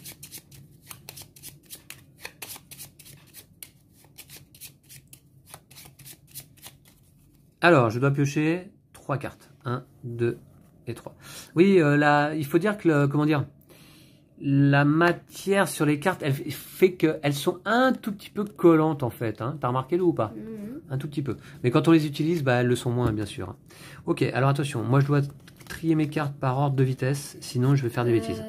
Speaker 1: Alors, je dois piocher 3 cartes. 1, 2 et 3. Oui, là, il faut dire que, comment dire, la matière sur les cartes, elle fait qu'elles sont un tout petit peu collantes en fait. Hein. T'as remarqué Lou ou pas? Un tout petit peu. Mais quand on les utilise, bah, elles le sont moins, bien sûr. Ok, alors attention, moi je dois trier mes cartes par ordre de vitesse, sinon je vais faire des bêtises.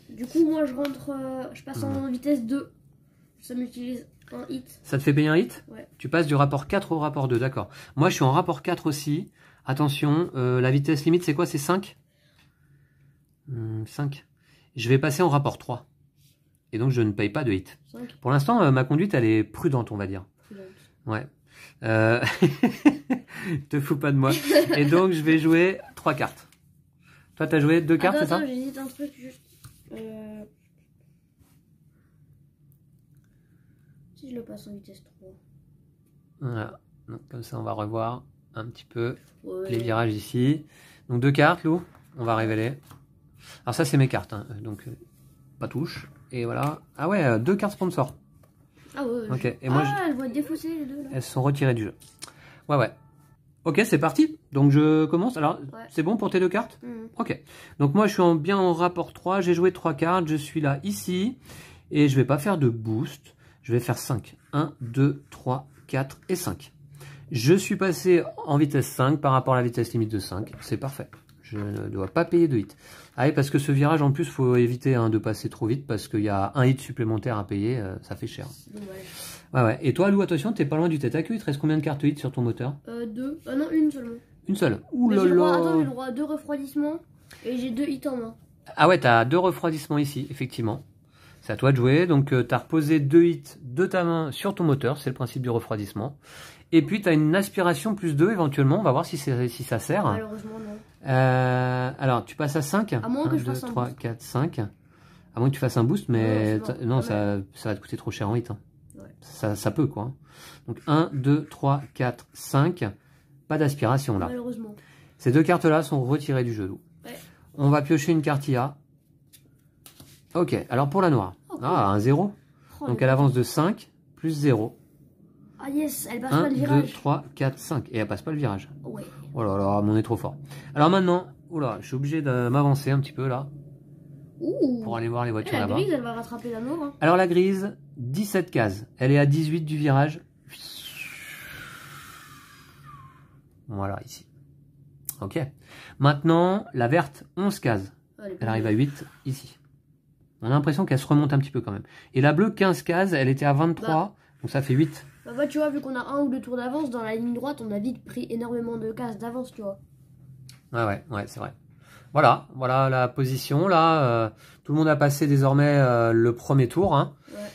Speaker 2: Du coup, moi je rentre, je passe en vitesse 2. Ça m'utilise un hit.
Speaker 1: Ça te fait payer un hit?
Speaker 2: Ouais.
Speaker 1: Tu passes du rapport 4 au rapport 2, d'accord. Moi je suis en rapport 4 aussi. Attention, la vitesse limite c'est quoi? C'est 5? 5. Je vais passer en rapport 3. Et donc je ne paye pas de hit.
Speaker 2: 5.
Speaker 1: Pour l'instant, ma conduite elle est prudente, on va dire.
Speaker 2: Prudente.
Speaker 1: Ouais. Te fous pas de moi. Et donc je vais jouer 3 cartes. Toi t'as joué 2 cartes, c'est ça?
Speaker 2: J'hésite un truc juste. Si je le passe en vitesse 3.
Speaker 1: Voilà. Donc, comme ça on va revoir un petit peu les virages ici. Donc 2 cartes, Lou. On va révéler. Alors ça c'est mes cartes. Hein. Donc pas touche. Et voilà. Ah ouais, 2 cartes sponsor.
Speaker 2: Ah ouais.
Speaker 1: Ok. Et moi,
Speaker 2: elles vont être défaussées les deux là.
Speaker 1: Elles sont retirées du jeu. Ouais, ouais. Ok, c'est parti. Donc je commence. Alors, c'est bon pour tes 2 cartes? Ok. Donc moi, je suis bien en rapport 3. J'ai joué 3 cartes. Je suis là, ici. Et je vais pas faire de boost. Je vais faire 5. 1, 2, 3, 4 et 5. Je suis passé en vitesse 5 par rapport à la vitesse limite de 5. C'est parfait. Je ne dois pas payer de hit. Ah oui, parce que ce virage, en plus, il faut éviter de passer trop vite parce qu'il y a un hit supplémentaire à payer. Ça fait cher. Ouais, ouais. Et toi, Lou, attention, t'es pas loin du tête à queue. Il te reste combien de cartes hit sur ton moteur?
Speaker 2: 2. Non, une seulement.
Speaker 1: Une seule. Ouh là
Speaker 2: là.
Speaker 1: là.
Speaker 2: J'ai le droit à 2 refroidissements et j'ai 2 hits en main.
Speaker 1: Ah ouais, t'as 2 refroidissements ici, effectivement. C'est à toi de jouer. Donc, t'as reposé 2 hits de ta main sur ton moteur. C'est le principe du refroidissement. Et puis, tu as une aspiration plus 2 éventuellement. On va voir si ça sert.
Speaker 2: Malheureusement, non.
Speaker 1: Alors, tu passes à 5.
Speaker 2: À moins que je fasse
Speaker 1: 2,
Speaker 2: un
Speaker 1: 3,
Speaker 2: boost.
Speaker 1: 4, 5. À moins que tu fasses un boost, mais non, ça va te coûter trop cher en hit. Hein.
Speaker 2: Ouais.
Speaker 1: Ça peut, quoi. Donc, 1, 2, 3, 4, 5. Pas d'aspiration, là.
Speaker 2: Malheureusement.
Speaker 1: Ces 2 cartes-là sont retirées du jeu. Ouais. On va piocher une carte IA. Ok, alors pour la noire. Oh, cool. Ah, un 0. Donc, elle avance de 5 plus 0.
Speaker 2: Ah yes, elle passe pas le virage.
Speaker 1: 1, 2, 3, 4, 5. Et elle passe pas le virage.
Speaker 2: Ouais.
Speaker 1: Oh là là, on est trop fort. Alors maintenant, oula, je suis obligé de m'avancer un petit peu là.
Speaker 2: Ouh.
Speaker 1: Pour aller voir les voitures là-bas.
Speaker 2: La grise, elle va rattraper la noire. Hein.
Speaker 1: Alors la grise, 17 cases. Elle est à 18 du virage. Voilà, ici. Ok. Maintenant, la verte, 11 cases. Elle arrive à 8 ici. On a l'impression qu'elle se remonte un petit peu quand même. Et la bleue, 15 cases. Elle était à 23. Donc ça fait 8.
Speaker 2: Bah tu vois, vu qu'on a 1 ou 2 tours d'avance, dans la ligne droite, on a vite pris énormément de cases d'avance, tu vois.
Speaker 1: Ouais, c'est vrai. Voilà la position. Là, tout le monde a passé désormais le premier tour. Hein. Ouais.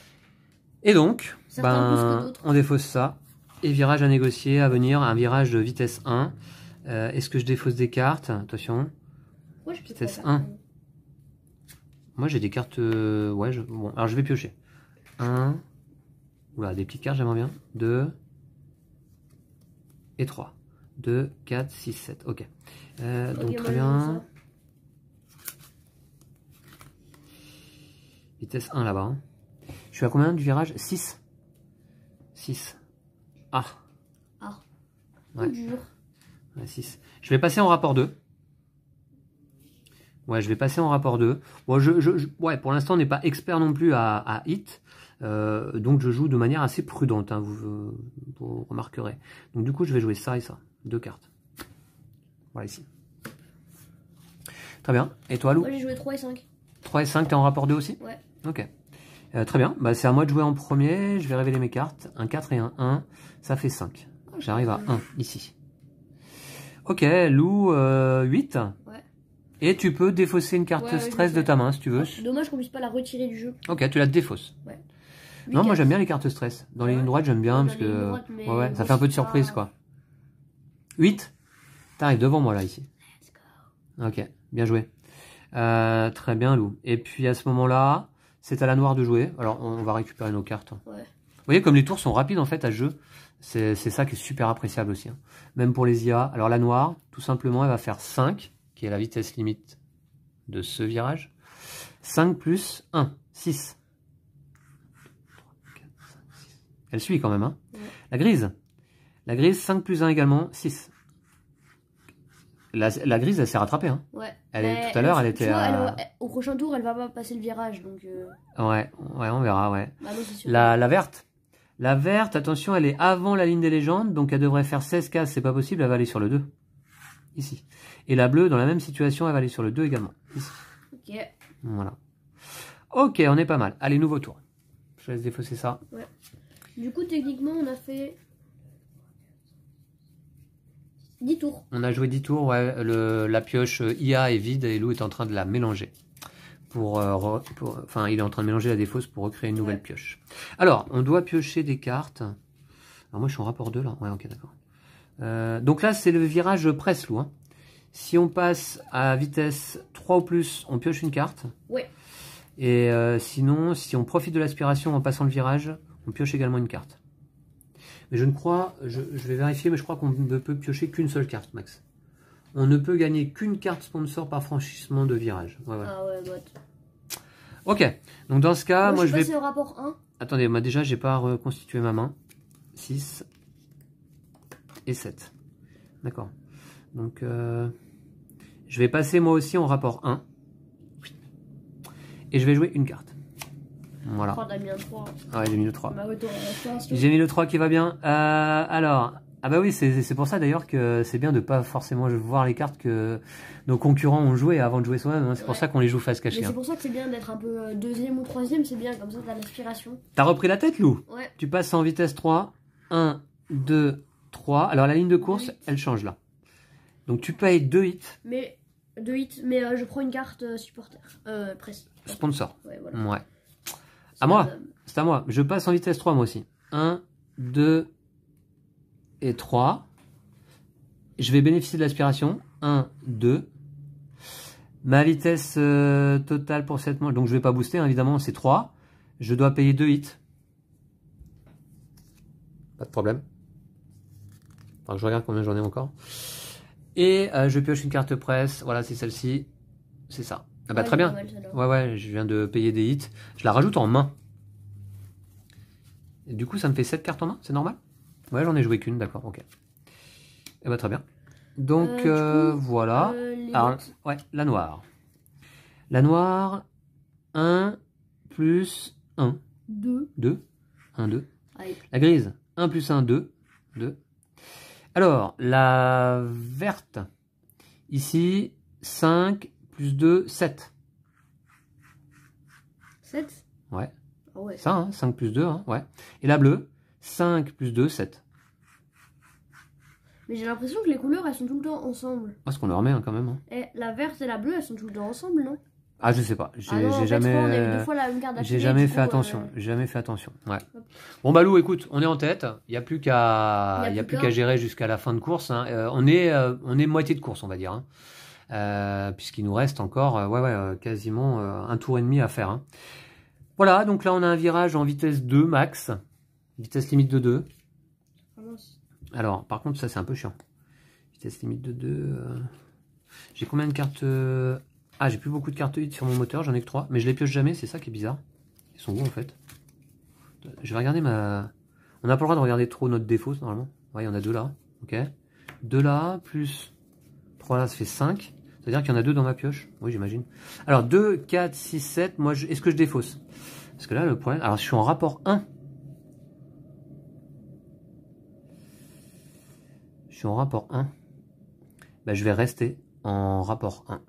Speaker 1: Et donc, on défausse ça. Et virage à négocier à venir, un virage de vitesse 1. Est-ce que je défausse des cartes? Attention.
Speaker 2: Ouais,
Speaker 1: vitesse 1. Moi, j'ai des cartes... ouais, bon, alors je vais piocher. 1... Oula, des petites cartes, j'aimerais bien. 2 et 3. 2, 4, 6, 7. Ok. Donc très bien. Vitesse 1 là-bas. Hein. Je suis à combien du virage? 6. 6. Ah.
Speaker 2: Ah.
Speaker 1: Ouais. Dur. Ouais, 6. Je vais passer en rapport 2. Ouais, je vais passer en rapport 2. Bon, ouais, pour l'instant, on n'est pas expert non plus à hit. Donc je joue de manière assez prudente, hein, vous remarquerez. Donc du coup je vais jouer ça et ça, 2 cartes. Voilà ici. Très bien. Et toi Lou?
Speaker 2: Moi j'ai joué 3 et 5.
Speaker 1: 3 et 5, t'es en rapport 2 aussi?
Speaker 2: Ouais.
Speaker 1: Ok. Très bien, bah, c'est à moi de jouer en premier, je vais révéler mes cartes. Un 4 et un 1, ça fait 5. J'arrive à 1 ici. Ok, Lou, 8. Ouais. Et tu peux défausser une carte stress de ta main si tu veux.
Speaker 2: Dommage qu'on puisse pas la retirer du jeu.
Speaker 1: Ok, tu la défausses. Ouais. Non, moi j'aime bien les cartes stress. Dans les lignes droites, j'aime bien parce que ouais, ça fait un peu de surprise quoi. 8. T'arrives devant moi là ici. Ok, bien joué. Très bien Lou. Et puis à ce moment-là, c'est à la noire de jouer. Alors on va récupérer nos cartes. Ouais. Vous voyez comme les tours sont rapides en fait à ce jeu. C'est ça qui est super appréciable aussi. Hein. Même pour les IA. Alors la noire, tout simplement, elle va faire 5, qui est la vitesse limite de ce virage. 5 plus 1, 6. Elle suit quand même. Hein. Ouais. La grise. La grise, 5 plus 1 également, 6. La grise, elle s'est rattrapée. Hein.
Speaker 2: Ouais.
Speaker 1: Tout à l'heure, elle était
Speaker 2: au prochain tour, elle va pas passer le virage. Donc,
Speaker 1: ouais, on verra, ouais.
Speaker 2: Bah non, c'est sûr.
Speaker 1: La verte. La verte, attention, elle est avant la ligne des légendes, donc elle devrait faire 16 cases, c'est pas possible, elle va aller sur le 2. Ici. Et la bleue, dans la même situation, elle va aller sur le 2 également. Ici.
Speaker 2: Ok.
Speaker 1: Voilà. Ok, on est pas mal. Allez, nouveau tour. Je laisse défausser ça.
Speaker 2: Ouais. Du coup, techniquement, on a fait 10 tours.
Speaker 1: On a joué 10 tours, ouais. La pioche IA est vide et Lou est en train de la mélanger. Enfin, il est en train de mélanger la défausse pour recréer une nouvelle pioche. Alors, on doit piocher des cartes. Alors moi, je suis en rapport 2 là. Ouais, ok, d'accord. Donc là, c'est le virage presse, Lou. Hein. Si on passe à vitesse 3 ou plus, on pioche une carte.
Speaker 2: Ouais.
Speaker 1: Et sinon, si on profite de l'aspiration en passant le virage, on pioche également une carte. Mais je ne crois, je vais vérifier, mais je crois qu'on ne peut piocher qu'une seule carte, Max. On ne peut gagner qu'une carte sponsor par franchissement de virage. Ouais, ouais.
Speaker 2: Ah ouais, bah.
Speaker 1: Ok, donc dans ce cas, moi je vais...
Speaker 2: passer au rapport 1.
Speaker 1: Attendez, moi déjà, j'ai pas reconstitué ma main. 6 et 7. D'accord. Donc, je vais passer moi aussi en rapport 1. Et je vais jouer une carte. Voilà.
Speaker 2: Oh, t'as mis un 3.
Speaker 1: Ah ouais, j'ai mis le 3.
Speaker 2: Bah ouais,
Speaker 1: J'ai mis le 3 qui va bien. Alors, ah bah oui, c'est pour ça d'ailleurs que c'est bien de pas forcément voir les cartes que nos concurrents ont joué avant de jouer soi-même. Hein. C'est pour ça qu'on les joue face cachée.
Speaker 2: C'est pour ça que c'est bien d'être un peu deuxième ou troisième, c'est bien, comme ça t'as l'inspiration.
Speaker 1: T'as repris la tête, Lou?
Speaker 2: Ouais.
Speaker 1: Tu passes en vitesse 3. 1, 2, 3. Alors la ligne de course, elle change là. Donc tu payes 2 hits.
Speaker 2: Mais 2 hits, mais je prends une carte supporter. Presse.
Speaker 1: Sponsor.
Speaker 2: Ouais, voilà.
Speaker 1: Ouais. À moi. C'est à moi. Je passe en vitesse 3 moi aussi. 1, 2 et 3. Je vais bénéficier de l'aspiration. 1, 2. Ma vitesse totale pour cette manche, donc je ne vais pas booster, hein, évidemment, c'est 3. Je dois payer 2 hits. Pas de problème. Alors, je regarde combien j'en ai encore. Et je pioche une carte presse. Voilà, c'est celle-ci. C'est ça. Ah bah très bien. Ouais, je viens de payer des hits. Je la rajoute en main. Et du coup, ça me fait 7 cartes en main, c'est normal? Ouais, j'en ai joué qu'une, d'accord, ok. Et bah très bien. Donc voilà. Alors, ouais, la noire. La noire, 1 plus 1.
Speaker 2: 2.
Speaker 1: 2. 1, 2.
Speaker 2: Allez.
Speaker 1: La grise, 1 plus 1, 2. 2. Alors, la verte, ici, 5 plus 2, 7.
Speaker 2: 7?
Speaker 1: Ouais.
Speaker 2: Oh ouais.
Speaker 1: Ça, hein, 5 plus 2, hein, ouais. Et la bleue, 5 plus 2, 7.
Speaker 2: Mais j'ai l'impression que les couleurs, elles sont tout le temps ensemble.
Speaker 1: Ah, ce qu'on leur met hein, quand même. Hein.
Speaker 2: Et la verte et la bleue, elles sont tout le temps ensemble, non?
Speaker 1: Ah, je sais pas. J'ai
Speaker 2: jamais
Speaker 1: fait attention. J'ai jamais fait attention. Ouais. Bon, bah, Lou, écoute, on est en tête. Il n'y a plus qu'à gérer jusqu'à la fin de course. Hein. On est moitié de course, on va dire. Hein. Puisqu'il nous reste encore quasiment un tour et demi à faire. Hein. Voilà, donc là, on a un virage en vitesse 2 max. Vitesse limite de 2. Alors, par contre, ça, c'est un peu chiant. Vitesse limite de 2. J'ai combien de cartes Ah, j'ai plus beaucoup de cartes hit sur mon moteur, j'en ai que 3. Mais je les pioche jamais, c'est ça qui est bizarre. Ils sont où en fait? Je vais regarder ma... On n'a pas le droit de regarder trop notre défaut normalement. Ouais, il y en a 2 là. Ok. 2 là, plus 3 là, ça fait 5. C'est-à-dire qu'il y en a 2 dans ma pioche. Oui, j'imagine. Alors, 2, 4, 6, 7. Moi, est-ce que je défausse? Parce que là, le problème... Alors, je suis en rapport 1. Je suis en rapport 1. Bah, je vais rester en rapport 1.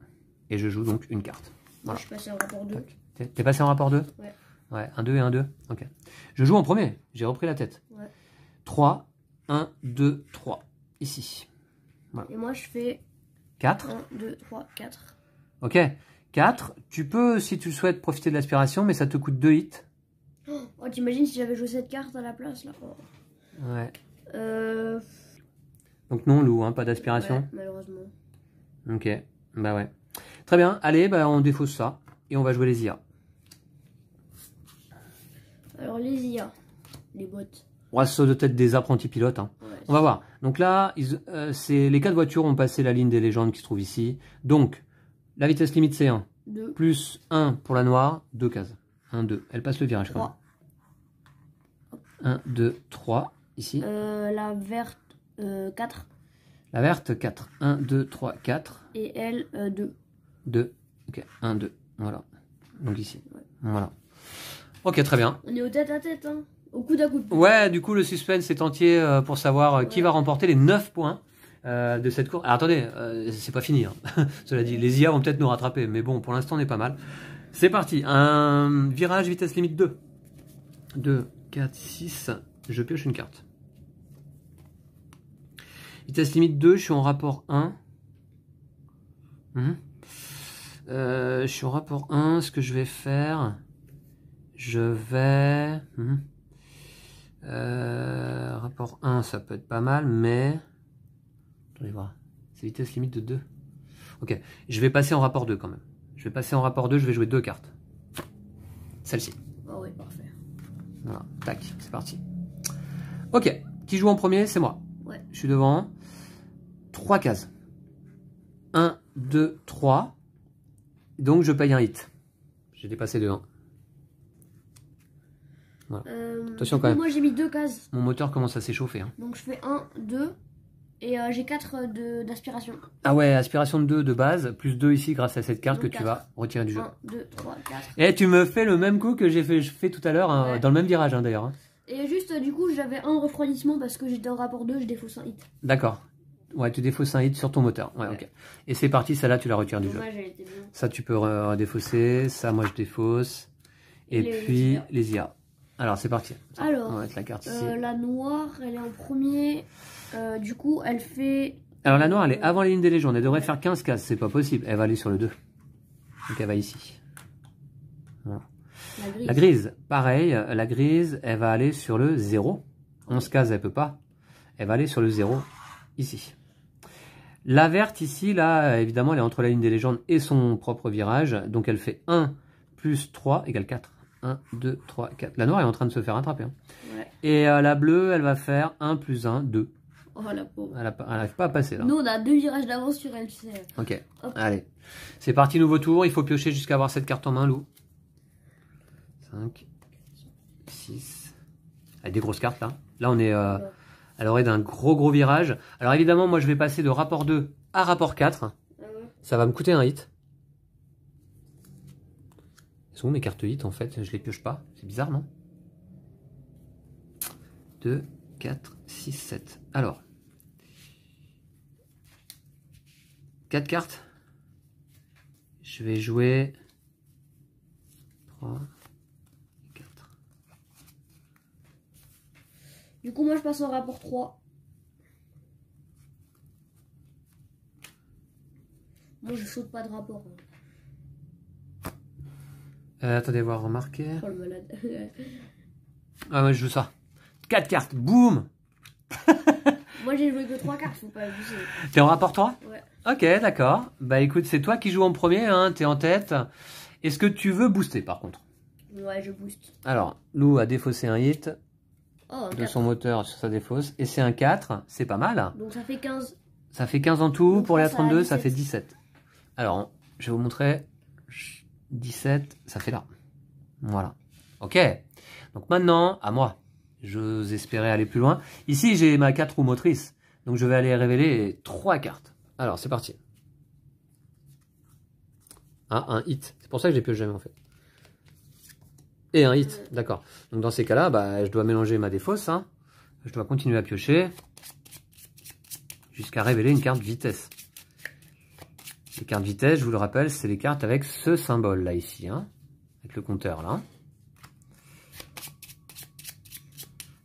Speaker 1: Et je joue donc une carte. Voilà.
Speaker 2: Moi, je suis passé en rapport 2.
Speaker 1: T'es passé en rapport 2?
Speaker 2: Ouais.
Speaker 1: Ouais, 1, 2 et 1, 2. Ok. Je joue en premier. J'ai repris la tête.
Speaker 2: Ouais.
Speaker 1: 3, 1, 2, 3. Ici. Voilà.
Speaker 2: Et moi, je fais
Speaker 1: 4.
Speaker 2: 1, 2, 3, 4.
Speaker 1: Ok. 4. Tu peux, si tu souhaites, profiter de l'aspiration, mais ça te coûte 2 hits.
Speaker 2: Oh, t'imagines si j'avais joué cette carte à la place, là. Oh.
Speaker 1: Ouais. Donc non, Lou, hein, pas d'aspiration.
Speaker 2: Ouais, malheureusement.
Speaker 1: Ok. Bah ouais. Très bien. Allez, bah on défausse ça. Et on va jouer les IA.
Speaker 2: Alors, les IA. Les bots.
Speaker 1: On va se de tête des apprentis pilotes. Hein. Ouais, on va voir. Donc là, les 4 voitures ont passé la ligne des légendes qui se trouve ici. Donc, la vitesse limite c'est 1.
Speaker 2: 2.
Speaker 1: Plus 1 pour la noire, 2 cases. 1, 2. Elle passe le virage
Speaker 2: 3.
Speaker 1: quand même. 1, 2, 3. Ici.
Speaker 2: La verte 4.
Speaker 1: La verte, 4. 1, 2, 3, 4.
Speaker 2: Et elle, 2.
Speaker 1: 2. Ok, 1, 2. Voilà. Donc ici. Ouais. Voilà. Ok, très bien.
Speaker 2: On est au tête à tête, hein. Au coude à coude.
Speaker 1: Ouais, du coup, le suspense est entier pour savoir qui va remporter les 9 points de cette course. Alors attendez, c'est pas fini. Hein. Cela dit, les IA vont peut-être nous rattraper. Mais bon, pour l'instant, on est pas mal. C'est parti. Un virage vitesse limite 2. 2, 4, 6. Je pioche une carte. Vitesse limite 2, je suis en rapport 1. Je suis en rapport 1. Ce que je vais faire, je vais... rapport 1, ça peut être pas mal, mais... Attendez voir. C'est vitesse limite de 2. Ok, je vais passer en rapport 2 quand même. Je vais passer en rapport 2, je vais jouer 2 cartes. Celle-ci.
Speaker 2: Ah ouais, parfait.
Speaker 1: Voilà, tac, c'est parti. Ok, qui joue en premier? C'est moi.
Speaker 2: Ouais.
Speaker 1: Je suis devant. 3 cases. 1, 2, 3. Donc je paye un hit. J'ai dépassé de 1. Voilà. Attention quand même.
Speaker 2: Moi j'ai mis 2 cases.
Speaker 1: Mon moteur commence à s'échauffer. Hein.
Speaker 2: Donc je fais 1, 2. Et j'ai 4 d'aspiration.
Speaker 1: Ah ouais, aspiration de 2 de base, plus 2 ici grâce à cette carte. Donc que 4. Tu vas retirer du jeu.
Speaker 2: 1, 2, 3, 4.
Speaker 1: Et tu me fais le même coup que j'ai fait tout à l'heure, hein, dans le même virage hein, d'ailleurs. Hein.
Speaker 2: Et juste du coup j'avais un refroidissement parce que j'étais en rapport 2, je défausse un hit.
Speaker 1: D'accord. Ouais, tu défausses un hit sur ton moteur. Ouais, ok. Et c'est parti, celle-là tu la retires du jeu. Ça tu peux redéfausser, ça moi je défausse. Et puis les IA. Alors c'est parti.
Speaker 2: Alors,
Speaker 1: on va mettre la carte ici.
Speaker 2: La noire, elle est en premier. Du coup, elle fait...
Speaker 1: Alors la noire, elle est avant la ligne des légendes. Elle devrait faire 15 cases. C'est pas possible. Elle va aller sur le 2. Donc elle va ici. Voilà. La grise, pareil. La grise, elle va aller sur le 0. 11 cases, elle peut pas. Elle va aller sur le 0 ici. La verte ici, là, évidemment, elle est entre la ligne des légendes et son propre virage. Donc elle fait 1 plus 3 égale 4. 1, 2, 3, 4. La noire est en train de se faire attraper. Hein.
Speaker 2: Ouais. Et
Speaker 1: la bleue, elle va faire 1 plus 1, 2.
Speaker 2: Oh la pauvre.
Speaker 1: Elle n'arrive pas à passer là.
Speaker 2: Nous, on a 2 virages d'avance sur elle, tu sais.
Speaker 1: Ok, hop. Allez. C'est parti, nouveau tour. Il faut piocher jusqu'à avoir cette carte en main, Lou. 5, 6. Avec des grosses cartes là. Là, on est à l'oreille d'un gros virage. Alors évidemment, moi, je vais passer de rapport 2 à rapport 4. Ça va me coûter un hit. Elles sont où mes cartes hit en fait? Je les pioche pas. C'est bizarre, non? 2, 4, 6, 7. Alors. 4 cartes. Je vais jouer 3, 4.
Speaker 2: Du coup, moi, je passe en rapport 3. Moi, je saute pas de rapport.
Speaker 1: Attendez, voir remarquer.
Speaker 2: Oh, le malade.
Speaker 1: Ah ouais, je joue ça. 4 cartes, boum.
Speaker 2: Moi, j'ai joué que 3 cartes, faut pas abuser.
Speaker 1: T'es en rapport 3?
Speaker 2: Ouais.
Speaker 1: Ok, d'accord. Bah écoute, c'est toi qui joues en premier, hein, t'es en tête. Est-ce que tu veux booster par contre?
Speaker 2: Ouais, je booste.
Speaker 1: Alors, Lou a défaussé un hit
Speaker 2: de
Speaker 1: 4. Son moteur sur sa défausse. Et c'est un 4, c'est pas mal.
Speaker 2: Donc ça fait 15.
Speaker 1: Ça fait 15 en tout. Donc pour les A32, ça fait 17.
Speaker 2: 17.
Speaker 1: Alors, je vais vous montrer. 17, ça fait là. Voilà. Ok. Donc maintenant, à moi. J'ose espérer aller plus loin. Ici, j'ai ma 4 roues motrices. Donc je vais aller révéler 3 cartes. Alors, c'est parti. Ah, un hit. C'est pour ça que j'ai pioché jamais en fait. Et un hit, d'accord. Donc dans ces cas-là, bah, je dois mélanger ma défausse. Hein. Je dois continuer à piocher. Jusqu'à révéler une carte vitesse. Les cartes vitesse, je vous le rappelle, c'est les cartes avec ce symbole là, ici. Hein. Avec le compteur là.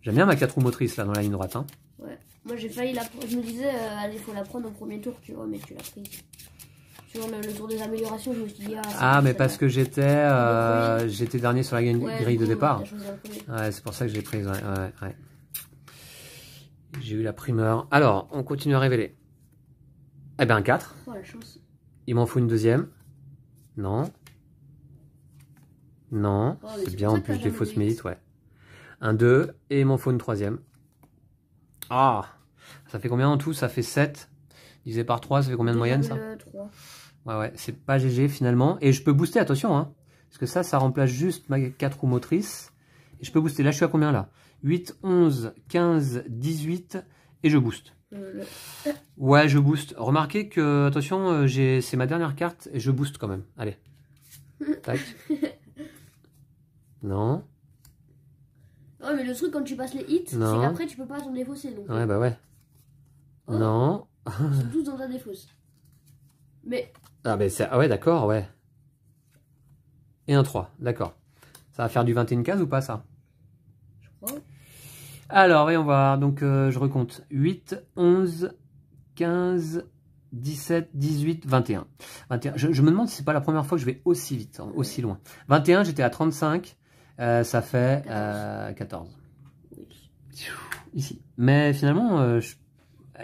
Speaker 1: J'aime bien ma 4 roues motrices là dans la ligne droite. Hein.
Speaker 2: Ouais. Moi j'ai failli la prendre. Je me disais, il faut la prendre au premier tour, tu vois, mais tu l'as prise. Sur le tour des améliorations, je me suis dit,
Speaker 1: mais parce que j'étais dernier sur la grille de départ. Ouais, c'est pour ça que je l'ai prise. Ouais. J'ai eu la primeur. Alors, on continue à révéler. Eh bien, un 4.
Speaker 2: Oh, la chance.
Speaker 1: Il m'en faut une deuxième. Non. Non. Oh, c'est bien, en plus des fausses mélites, ouais. Un 2. Et il m'en faut une troisième. Ah. Ça fait combien en tout? Ça fait 7. Divisé par 3, ça fait combien de moyenne, ça?
Speaker 2: 3.
Speaker 1: Ouais, c'est pas GG finalement. Et je peux booster, attention, hein. Parce que ça remplace juste ma 4 roues motrices. Et je peux booster. Là, je suis à combien là? 8, 11, 15, 18. Et je booste. Ouais, je booste. Remarquez que, attention, c'est ma dernière carte et je booste quand même. Allez. Tac. Non.
Speaker 2: Ouais, mais le truc quand tu passes les hits, c'est qu'après tu peux pas t'en défausser. Donc,
Speaker 1: ouais, bah ouais. Oh. Non.
Speaker 2: C'est tous dans ta défausse. Mais.
Speaker 1: Ah, mais c'est. Ah, ouais, d'accord, ouais. Et un 3, d'accord. Ça va faire du 21 cases ou pas, ça?
Speaker 2: Je crois.
Speaker 1: Alors, voyons voir. Donc, je recompte. 8, 11, 15, 17, 18, 21. 21. Je me demande si c'est pas la première fois que je vais aussi vite, hein, aussi loin. 21, j'étais à 35. Ça fait 14. Oui. Ici. Mais finalement,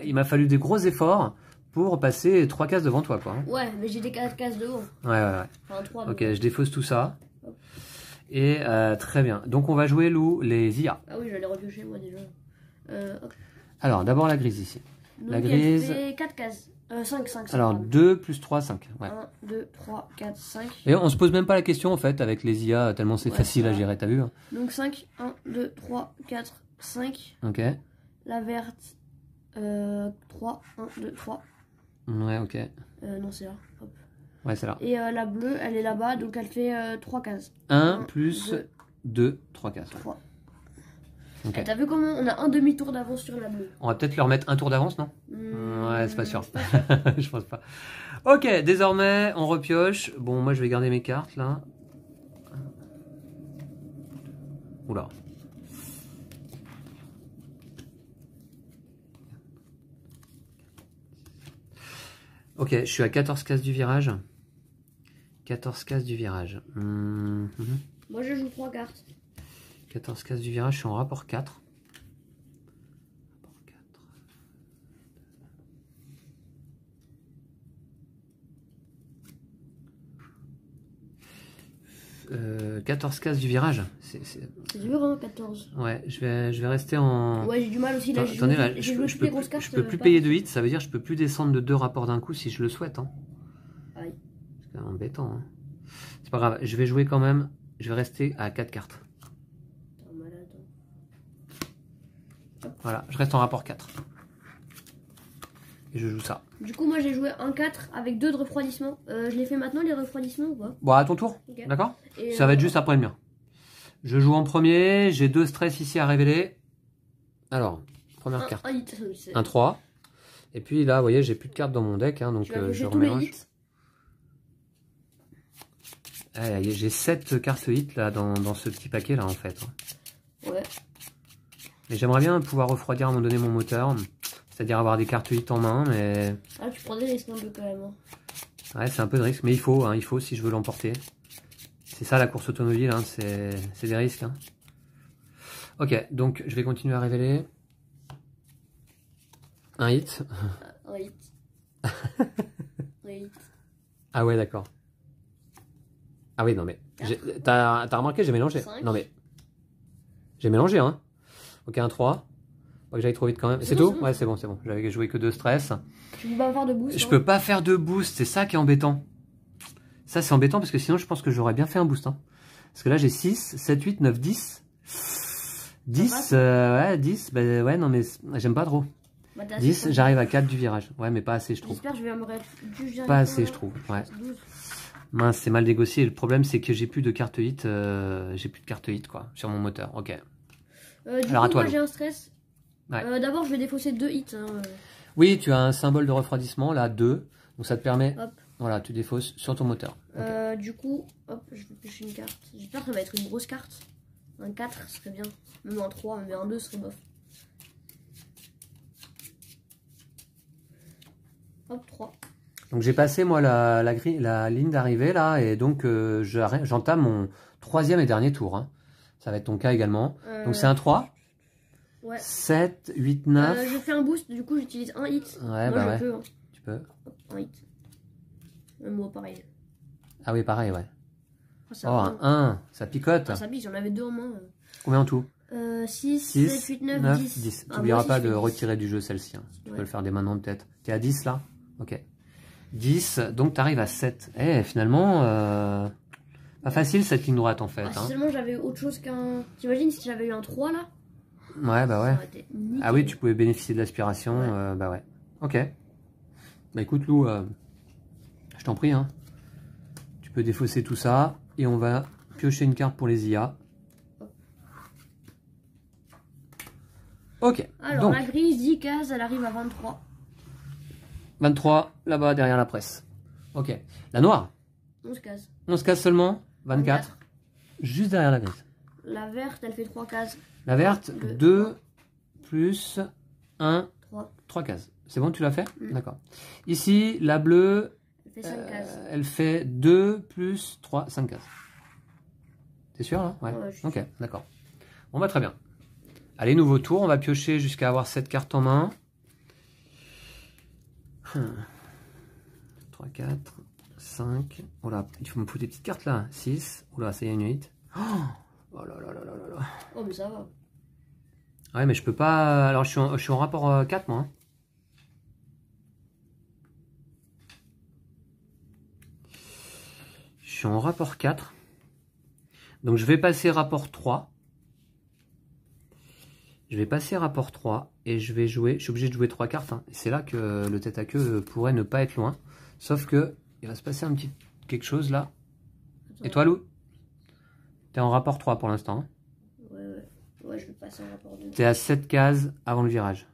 Speaker 1: il m'a fallu des gros efforts pour passer 3 cases devant toi, quoi.
Speaker 2: Ouais, mais j'ai des 4 cases devant.
Speaker 1: Ouais.
Speaker 2: Enfin, 3
Speaker 1: ok, je défausse tout ça. Et très bien. Donc on va jouer, Lou, les IA.
Speaker 2: Ah oui, j'allais repiocher moi déjà.
Speaker 1: Alors, d'abord la grise ici.
Speaker 2: Donc,
Speaker 1: la grise.
Speaker 2: 4 cases. 5.
Speaker 1: Alors, 2 plus 3, 5. Ouais.
Speaker 2: 1, 2, 3, 4, 5.
Speaker 1: Et on se pose même pas la question en fait avec les IA, tellement c'est facile à gérer, t'as vu hein.
Speaker 2: Donc 5, 1, 2, 3, 4, 5.
Speaker 1: Ok.
Speaker 2: La verte, 3, 1, 2, 3.
Speaker 1: Ouais, ok.
Speaker 2: Non, c'est là. Hop.
Speaker 1: Ouais, c'est là.
Speaker 2: Et la bleue, elle est là-bas, donc elle fait 3 cases.
Speaker 1: 1 plus 2, 3 cases.
Speaker 2: 3.
Speaker 1: Okay.
Speaker 2: T'as vu comment on a un demi-tour d'avance sur la bleue?
Speaker 1: On va peut-être leur mettre un tour d'avance, non? Ouais, c'est pas sûr. Je pense pas. Ok, désormais, on repioche. Bon, moi, je vais garder mes cartes, là. Oula. Ok, je suis à 14 cases du virage. 14 cases du virage.
Speaker 2: Moi, je joue 3 cartes.
Speaker 1: 14 cases du virage, je suis en rapport 4. Rapport 4. 14 cases du virage. C'est
Speaker 2: dur, hein, 14.
Speaker 1: Ouais, je vais rester en...
Speaker 2: Ouais, j'ai du mal aussi. Là,
Speaker 1: attendez, là,
Speaker 2: je
Speaker 1: peux plus payer de hits, ça veut dire que je peux plus descendre de 2 rapports d'un coup si je le souhaite. Hein.
Speaker 2: Aïe.
Speaker 1: C'est quand même embêtant. Hein. C'est pas grave, je vais jouer quand même. Je vais rester à 4 cartes. Voilà, je reste en rapport 4. Et je joue ça.
Speaker 2: Du coup, moi j'ai joué un 4 avec 2 de refroidissement. Je les fais maintenant les refroidissements ou pas?
Speaker 1: Bon, à ton tour, okay. D'accord. Ça va être juste après le mien. Je joue en premier, j'ai 2 stress ici à révéler. Alors, première carte. Un 3. Et puis là, vous voyez, j'ai plus de cartes dans mon deck, hein, donc je remélange. J'ai 7 cartes hit là dans ce petit paquet là en fait.
Speaker 2: Ouais.
Speaker 1: Mais j'aimerais bien pouvoir refroidir à un moment donné mon moteur. C'est-à-dire avoir des cartes hit en main, mais...
Speaker 2: Ah, tu prends des risques un peu quand même.
Speaker 1: Ouais, c'est un peu de risque, mais il faut si je veux l'emporter. C'est ça la course automobile, hein, c'est des risques. Hein. Ok, donc je vais continuer à révéler. Un hit.
Speaker 2: Un hit. Un hit.
Speaker 1: Ah ouais, d'accord. Ah oui, non mais... T'as remarqué, j'ai mélangé.
Speaker 2: 5.
Speaker 1: Non mais... J'ai mélangé, hein. Ok, un 3. Faut que j'aille trop vite quand même. C'est tout? Ouais, c'est bon, c'est bon. J'avais joué que 2 stress.
Speaker 2: Tu peux pas faire de boost?
Speaker 1: Je peux pas faire de boost, c'est ça qui est embêtant. Ça, c'est embêtant parce que sinon, je pense que j'aurais bien fait un boost. Hein. Parce que là, j'ai 6, 7, 8, 9, 10. 10, ouais, 10. Bah ouais, non, mais j'aime pas trop. Bah, 10, j'arrive à 4 du virage. Ouais, mais pas assez, je trouve.
Speaker 2: J'espère que je vais me
Speaker 1: pas assez, je trouve. Ouais. Mince, c'est mal négocié. Le problème, c'est que j'ai plus de carte hit. J'ai plus de carte hit, quoi, sur mon moteur. Ok.
Speaker 2: Alors, à toi, moi, j'ai un stress. Ouais. D'abord, je vais défausser 2 hits. Hein.
Speaker 1: Oui, tu as un symbole de refroidissement, là, 2. Donc ça te permet...
Speaker 2: Hop.
Speaker 1: Voilà, tu défausses sur ton moteur.
Speaker 2: Okay. Du coup, hop, je vais pêcher une carte. J'espère que ça va être une grosse carte. Un 4 serait bien. Même un 3, mais un 2 serait bof. Hop, 3.
Speaker 1: Donc j'ai passé, moi, la ligne d'arrivée, là. Et donc, j'entame mon 3e et dernier tour. Hein. Ça va être ton cas également. Donc c'est un 3.
Speaker 2: Ouais.
Speaker 1: 7, 8, 9.
Speaker 2: Je fais un boost, du coup j'utilise un hit.
Speaker 1: Ouais, moi, bah ouais.
Speaker 2: Peux, hein.
Speaker 1: Tu peux.
Speaker 2: Hop, un hit. Moi pareil.
Speaker 1: Ah oui, pareil, ouais.
Speaker 2: Oh,
Speaker 1: un 1, ça picote.
Speaker 2: Ah, ça pique, j'en avais 2 en main.
Speaker 1: Combien en tout?
Speaker 2: 6, 7, 8, 9, 10.
Speaker 1: Tu n'oublieras pas de retirer du jeu celle-ci. Hein. Tu peux le faire dès maintenant peut-être. Tu es à 10 là? Ok. 10, donc tu arrives à 7. Eh, finalement, pas facile cette ligne droite en fait.
Speaker 2: Si seulement j'avais autre chose qu'un... T'imagines si j'avais eu un 3 là?
Speaker 1: Ouais, bah ouais.
Speaker 2: Ça aurait été nickel.
Speaker 1: Ah oui, tu pouvais bénéficier de l'aspiration.
Speaker 2: Ouais.
Speaker 1: Bah ouais. Ok. Bah écoute, Lou, je t'en prie, hein. Tu peux défausser tout ça. Et on va piocher une carte pour les IA. Ok.
Speaker 2: Alors,
Speaker 1: donc,
Speaker 2: la grise, 10 cases, elle arrive à 23.
Speaker 1: 23, là-bas, derrière la presse. Ok. La noire,
Speaker 2: 11 cases.
Speaker 1: 11 cases seulement. 24. Juste derrière la grise.
Speaker 2: La verte, elle fait 3 cases.
Speaker 1: La verte, 2 plus 1,
Speaker 2: 3.
Speaker 1: 3 cases. C'est bon, tu l'as fait? D'accord. Ici, la bleue,
Speaker 2: Elle fait 5 cases.
Speaker 1: elle fait 2 plus 3, 5 cases. T'es sûr là? Ouais.
Speaker 2: Ouais,
Speaker 1: Ok, d'accord. Bon, bah très bien. Allez, nouveau tour. On va piocher jusqu'à avoir 7 cartes en main. 3, 4, 5. Oh là, il faut me foutre des petites cartes là. 6. Oh là, ça y est, une 8. Oh là là là là là là.
Speaker 2: Oh, mais ça va.
Speaker 1: Ouais, mais je peux pas. Alors, je suis en rapport 4, moi. Hein. Je suis en rapport 4. Donc, je vais passer rapport 3. Je vais passer rapport 3 et je vais jouer. Je suis obligé de jouer 3 cartes. Hein. C'est là que le tête à queue pourrait ne pas être loin. Sauf que il va se passer un petit quelque chose là.
Speaker 2: Attends.
Speaker 1: Et toi, Lou? T'es en rapport 3 pour l'instant. Hein.
Speaker 2: Ouais, je vais passer en rapport 2.
Speaker 1: T'es à 7 cases avant le virage.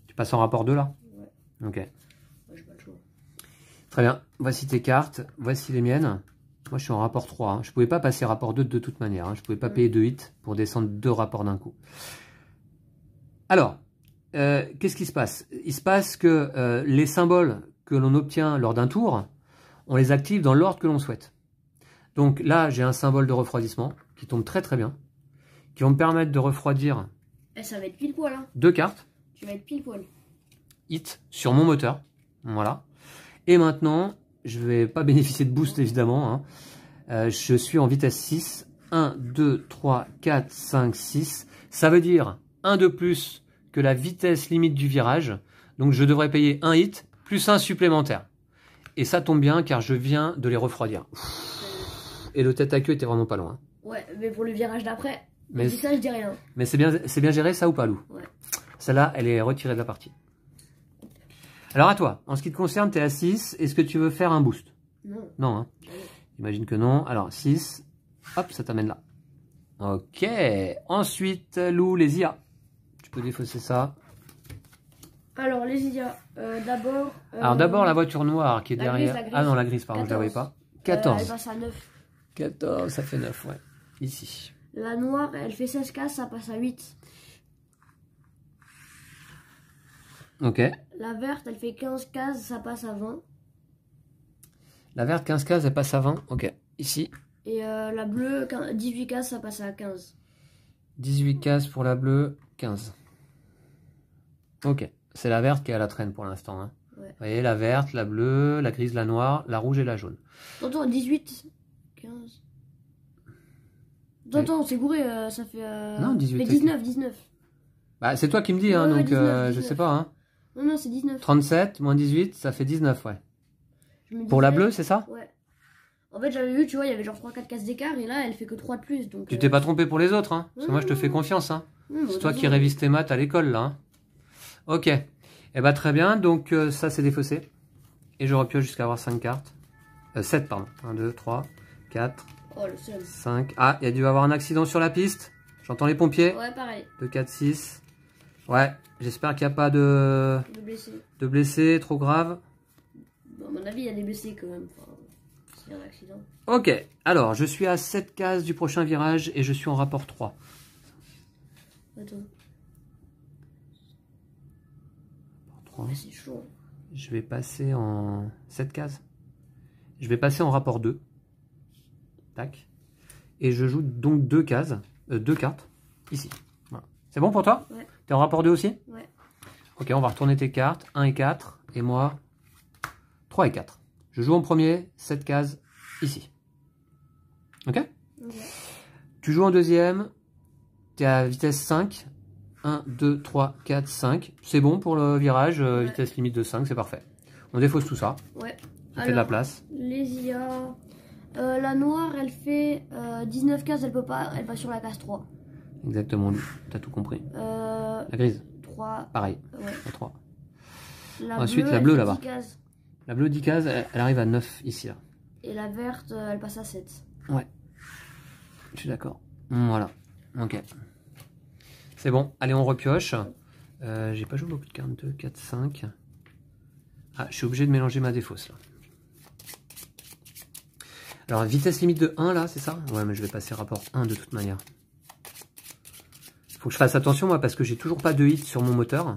Speaker 1: Tu passes en rapport 2 là?
Speaker 2: Ouais.
Speaker 1: Ok.
Speaker 2: Ouais, j'ai pas le choix.
Speaker 1: Très bien. Voici tes cartes. Voici les miennes. Moi, je suis en rapport 3. Hein. Je ne pouvais pas passer rapport 2 de toute manière. Hein. Je ne pouvais pas payer 2 hits pour descendre 2 rapports d'un coup. Alors, qu'est-ce qui se passe? Il se passe que les symboles que l'on obtient lors d'un tour, on les active dans l'ordre que l'on souhaite. Donc là, j'ai un symbole de refroidissement qui tombe très très bien, qui va me permettre de refroidir
Speaker 2: Ça va être pile poil. Hein.
Speaker 1: 2 cartes.
Speaker 2: Tu vas être pile poil.
Speaker 1: Hit sur mon moteur. Voilà. Et maintenant, je ne vais pas bénéficier de boost évidemment. Hein. Je suis en vitesse 6. 1, 2, 3, 4, 5, 6. Ça veut dire 1 de plus que la vitesse limite du virage. Donc je devrais payer un hit plus un supplémentaire. Et ça tombe bien car je viens de les refroidir. Et le tête à queue était vraiment pas loin.
Speaker 2: Ouais, mais pour le virage d'après,
Speaker 1: mais
Speaker 2: ça je dis rien.
Speaker 1: Mais c'est bien géré ça ou pas, Lou?
Speaker 2: Ouais.
Speaker 1: Celle-là, elle est retirée de la partie. Alors à toi, en ce qui te concerne, tu es à 6. Est-ce que tu veux faire un boost?
Speaker 2: Non.
Speaker 1: Non, hein. J'imagine que non. Alors 6, hop, ça t'amène là. Ok. Ensuite, Lou, les IA. Tu peux défausser ça.
Speaker 2: Alors les IA, d'abord...
Speaker 1: Alors d'abord la voiture noire qui est derrière.
Speaker 2: La grise.
Speaker 1: Ah non, la grise, pardon,
Speaker 2: 14.
Speaker 1: je la voyais pas. 14.
Speaker 2: Elle passe à 9.
Speaker 1: 14, ça fait 9, ouais. Ici.
Speaker 2: La noire, elle fait 16 cases, ça passe à 8.
Speaker 1: Ok.
Speaker 2: La verte, elle fait 15 cases, ça passe à 20.
Speaker 1: La verte, 15 cases, elle passe à 20. Ok. Ici.
Speaker 2: Et la bleue, 18 cases, ça passe à 15.
Speaker 1: 18 cases pour la bleue, 15. Ok. C'est la verte qui est à la traîne pour l'instant. Hein.
Speaker 2: Ouais.
Speaker 1: Vous voyez, la verte, la bleue, la grise, la noire, la rouge et la jaune.
Speaker 2: Tonton, 18, 15. Tonton, c'est gouré, ça fait...
Speaker 1: Non, 18.
Speaker 2: fait 19, 19.
Speaker 1: Bah, c'est toi qui me dis, hein,
Speaker 2: Ouais,
Speaker 1: donc
Speaker 2: 19,
Speaker 1: je
Speaker 2: 19.
Speaker 1: sais pas. Hein.
Speaker 2: Non, non, c'est 19.
Speaker 1: 37 moins 18, ça fait 19, ouais.
Speaker 2: Je me
Speaker 1: Pour la
Speaker 2: disais-
Speaker 1: bleue, c'est ça?
Speaker 2: Ouais. En fait, j'avais vu, tu vois, il y avait genre 3-4 cases d'écart, et là, elle fait que 3 de plus. Donc,
Speaker 1: Tu t'es pas trompé pour les autres, hein? Parce que moi, je te fais confiance, hein. C'est toi qui révises tes maths à l'école, là. Hein. Ok. Eh bah, très bien. Donc, ça, c'est défaussé. Et je repioche jusqu'à avoir 5 cartes. 7, pardon. 1, 2, 3, 4,
Speaker 2: Oh, le seul.
Speaker 1: 5. Ah, il y a dû avoir un accident sur la piste. J'entends les pompiers.
Speaker 2: Ouais, pareil.
Speaker 1: 2, 4, 6. Ouais. J'espère qu'il n'y a pas de blessés trop graves.
Speaker 2: Bon, à mon avis, il y a des blessés quand même. Enfin, s'il y a un accident.
Speaker 1: Ok. Alors, je suis à 7 cases du prochain virage et je suis en rapport 3.
Speaker 2: Attends.
Speaker 1: 3.
Speaker 2: C'est chaud.
Speaker 1: Je vais passer en 7 cases. Je vais passer en rapport 2. Tac. Et je joue donc 2 cases, 2 cartes, ici. Voilà. C'est bon pour toi?
Speaker 2: Ouais.
Speaker 1: T'es en rapport 2 aussi?
Speaker 2: Ouais.
Speaker 1: Ok, on va retourner tes cartes. 1 et 4. Et moi, 3 et 4. Je joue en premier, 7 cases, ici. Ok?
Speaker 2: Ok.
Speaker 1: Tu joues en deuxième. T'es à vitesse 5. 1, 2, 3, 4, 5. C'est bon pour le virage. Vitesse limite de 5, c'est parfait. On défausse tout ça.
Speaker 2: Ouais.
Speaker 1: Ça fait de la place.
Speaker 2: Les IA, La noire, elle fait 19 cases, elle peut pas, elle va sur la case 3.
Speaker 1: Exactement, t'as tout compris. La grise.
Speaker 2: 3.
Speaker 1: Pareil,
Speaker 2: Ouais.
Speaker 1: 3.
Speaker 2: La
Speaker 1: Ensuite,
Speaker 2: bleue,
Speaker 1: la bleue
Speaker 2: elle fait
Speaker 1: là-bas.
Speaker 2: 10 cases.
Speaker 1: La bleue 10 cases, elle arrive à 9 ici. Là.
Speaker 2: Et la verte, elle passe à 7.
Speaker 1: Ouais. Je suis d'accord. Voilà. Ok. C'est bon. Allez, on repioche. J'ai pas joué beaucoup de cartes. 2, 4, 5. Ah, je suis obligé de mélanger ma défausse là. Alors, vitesse limite de 1 là, c'est ça? Ouais, mais je vais passer rapport 1 de toute manière. Faut que je fasse attention moi parce que j'ai toujours pas de hit sur mon moteur.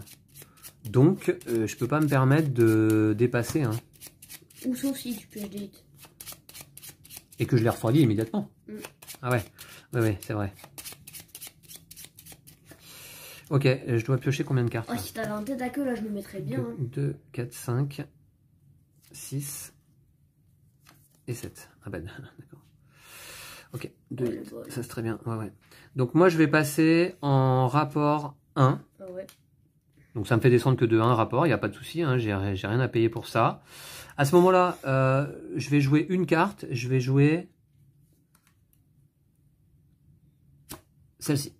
Speaker 1: Donc, je peux pas me permettre de dépasser. Hein.
Speaker 2: Ou sauf si tu pioches des hits.
Speaker 1: Et que je les refroidis immédiatement. Ah ouais, ouais, c'est vrai. Ok, je dois piocher combien de cartes?
Speaker 2: Ouais, si t'avais un tête à queue, là, je le mettrais bien.
Speaker 1: 2, 4, 5, 6 et 7. Ah ben, d'accord. Ok, 2,
Speaker 2: Ouais,
Speaker 1: ça c'est très bien. Ouais, ouais. Donc moi, je vais passer en rapport 1.
Speaker 2: Ah ouais.
Speaker 1: Donc ça me fait descendre que de 1 rapport, il n'y a pas de souci, hein, j'ai rien à payer pour ça. À ce moment-là, je vais jouer une carte, je vais jouer celle-ci.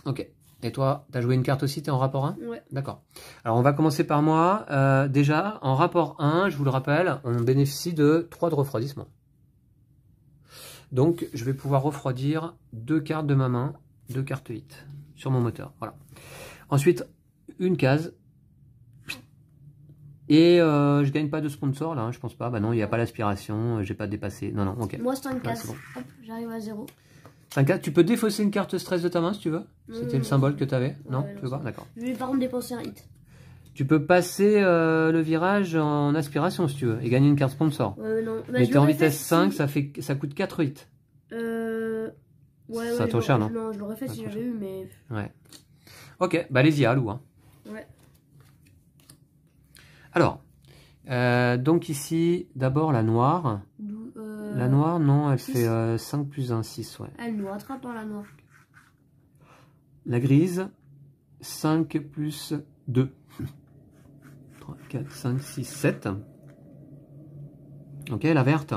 Speaker 1: Ok. Et toi, tu as joué une carte aussi, tu es en rapport 1?
Speaker 2: Ouais.
Speaker 1: D'accord. Alors on va commencer par moi. Déjà, en rapport 1, je vous le rappelle, on bénéficie de 3 de refroidissement. Donc je vais pouvoir refroidir 2 cartes de ma main, 2 cartes 8 sur mon moteur. Voilà. Ensuite, une case. Et je gagne pas de sponsor là, hein, je pense pas. Bah non, il n'y a pas l'aspiration, j'ai pas dépassé. Non, non, ok.
Speaker 2: Moi, c'est un
Speaker 1: Ouais,
Speaker 2: casse.
Speaker 1: bon.
Speaker 2: Hop, j'arrive à 0.
Speaker 1: 5 tu peux défausser une carte stress de ta main si tu veux. C'était le symbole que tu avais. Non,
Speaker 2: Ouais,
Speaker 1: tu veux pas? D'accord.
Speaker 2: Je vais par contre dépenser un hit.
Speaker 1: Tu peux passer le virage en aspiration si tu veux et gagner une carte sponsor.
Speaker 2: Non. Bah,
Speaker 1: mais tu es en vitesse 5, ça coûte 4 hits.
Speaker 2: Ouais,
Speaker 1: ça trop cher, non?
Speaker 2: Non, je l'aurais fait si j'avais eu, mais.
Speaker 1: Ouais. Ok, bah allez-y, à Lou. Hein.
Speaker 2: Ouais.
Speaker 1: Alors, donc ici, d'abord la noire. La noire, non, elle
Speaker 2: 6.
Speaker 1: fait 5 plus 1, 6, ouais.
Speaker 2: Elle nous rattrape dans la noire.
Speaker 1: La grise, 5 plus 2. 3, 4, 5, 6, 7. Ok, la verte.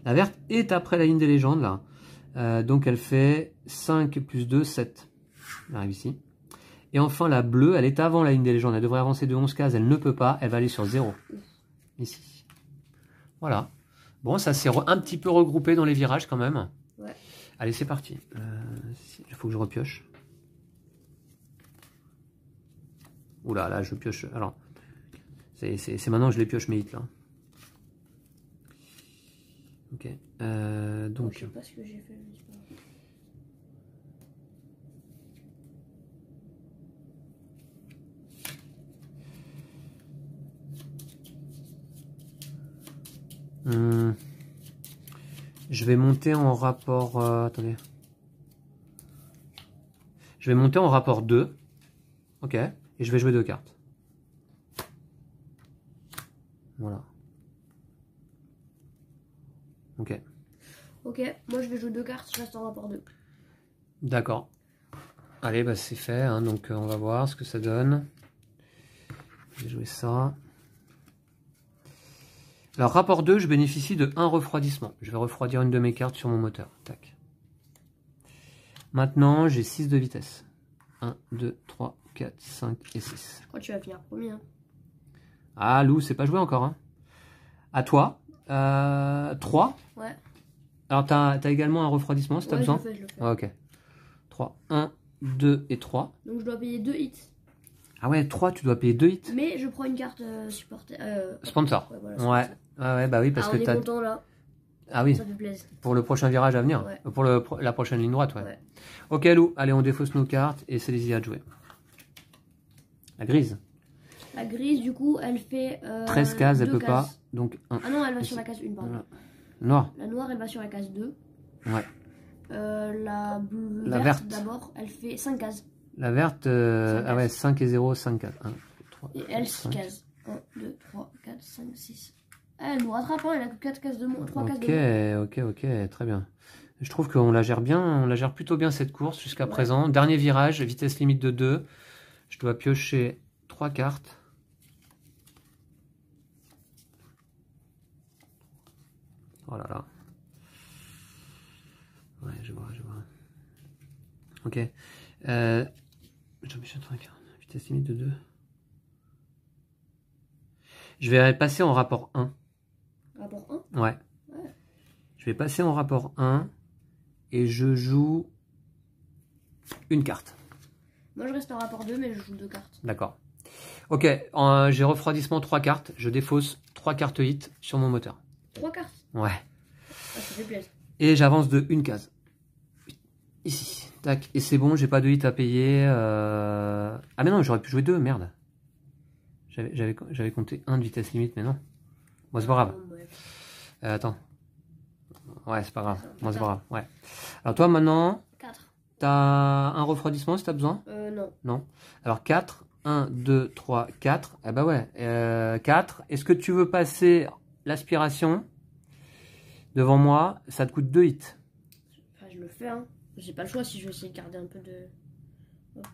Speaker 1: La verte est après la ligne des légendes, là. Donc elle fait 5 plus 2, 7. Elle arrive ici. Et enfin, la bleue, elle est avant la ligne des légendes. Elle devrait avancer de 11 cases, elle ne peut pas. Elle va aller sur 0. Ici. Voilà. Bon, ça s'est un petit peu regroupé dans les virages quand même.
Speaker 2: Ouais.
Speaker 1: Allez, c'est parti. Il faut que je repioche. Oula, là, je pioche. Alors, c'est maintenant que je les pioche mes hits, là. Ok. Donc.
Speaker 2: Je sais pas ce que j'ai fait, je sais pas.
Speaker 1: Je vais monter en rapport... attendez. Je vais monter en rapport 2. Ok. Et je vais jouer 2 cartes. Voilà. Ok.
Speaker 2: Ok, moi je vais jouer 2 cartes, je reste en rapport 2.
Speaker 1: D'accord. Allez, bah c'est fait. Hein, donc on va voir ce que ça donne. Je vais jouer ça. Alors, rapport 2, je bénéficie de 1 refroidissement. Je vais refroidir une de mes cartes sur mon moteur. Tac. Maintenant, j'ai 6 de vitesse. 1, 2, 3, 4, 5 et 6.
Speaker 2: Je crois que tu vas finir premier. Hein.
Speaker 1: Ah, Lou, c'est pas joué encore. Hein. À toi. 3.
Speaker 2: Ouais.
Speaker 1: Alors, t'as également un refroidissement si t'as besoin?
Speaker 2: Je le fais.
Speaker 1: Ouais, ok. 3, 1, 2 et 3.
Speaker 2: Donc, je dois payer 2 hits.
Speaker 1: Ah ouais, 3, tu dois payer 2 hits.
Speaker 2: Mais je prends une carte supporter.
Speaker 1: Sponsor.
Speaker 2: Ouais, voilà,
Speaker 1: ouais. Ah ouais, bah oui, parce que
Speaker 2: on
Speaker 1: t'as...
Speaker 2: est content là.
Speaker 1: Ah oui,
Speaker 2: Ça fait plaisir.
Speaker 1: pour le prochain virage à venir.
Speaker 2: Ouais.
Speaker 1: Pour la prochaine ligne droite, ouais.
Speaker 2: Ouais.
Speaker 1: Ok, Lou, allez, on défausse nos cartes et c'est les à de jouer. La grise.
Speaker 2: La grise, du coup, elle fait
Speaker 1: 13 cases, elle peut
Speaker 2: cases.
Speaker 1: pas. Donc 1.
Speaker 2: Ah non, elle va sur la case 1, pardon.
Speaker 1: Voilà. Noir.
Speaker 2: La noire, elle va sur la case 2.
Speaker 1: Ouais.
Speaker 2: La
Speaker 1: verte.
Speaker 2: d'abord, elle fait 5 cases.
Speaker 1: La verte, ah ouais, 5 et 0, 5 cases. 1, 2, 3,
Speaker 2: Et elle, 6 cases. 1, 2, 3, 4, 5, 6. Elle nous rattrape, hein, elle a que 4 cases de moins. 3 cases de moins.
Speaker 1: Ok, très bien. Je trouve qu'on la gère bien, on la gère plutôt bien cette course jusqu'à présent. Dernier virage, vitesse limite de 2. Je dois piocher 3 cartes. Oh là là. Ok. Vitesse limite de 2. Je vais passer en rapport 1.
Speaker 2: Rapport
Speaker 1: 1? Ouais. Je vais passer en rapport 1 et je joue une carte.
Speaker 2: Moi je reste en rapport 2 mais je joue 2 cartes.
Speaker 1: D'accord. Ok, j'ai refroidissement 3 cartes. Je défausse 3 cartes hit sur mon moteur.
Speaker 2: 3 cartes?
Speaker 1: Ouais.
Speaker 2: Ah, ça fait plaisir.
Speaker 1: Et j'avance de une case. Ici. Tac. Et c'est bon, j'ai pas de hit à payer. Ah mais non, j'aurais pu jouer 2, merde. J'avais compté 1 de vitesse limite, mais non. Moi c'est pas grave.
Speaker 2: Ouais.
Speaker 1: Attends. Ouais, c'est pas grave. Moi c'est pas grave. Ouais. Alors toi maintenant,
Speaker 2: 4.
Speaker 1: t'as un refroidissement si t'as besoin?
Speaker 2: Non.
Speaker 1: Non. Alors 4. 1, 2, 3, 4. Eh bah ouais. 4. Est-ce que tu veux passer l'aspiration devant moi? Ça te coûte 2 hits.
Speaker 2: Enfin, je le fais, hein. J'ai pas le choix si je veux essayer de garder un peu de... Hop.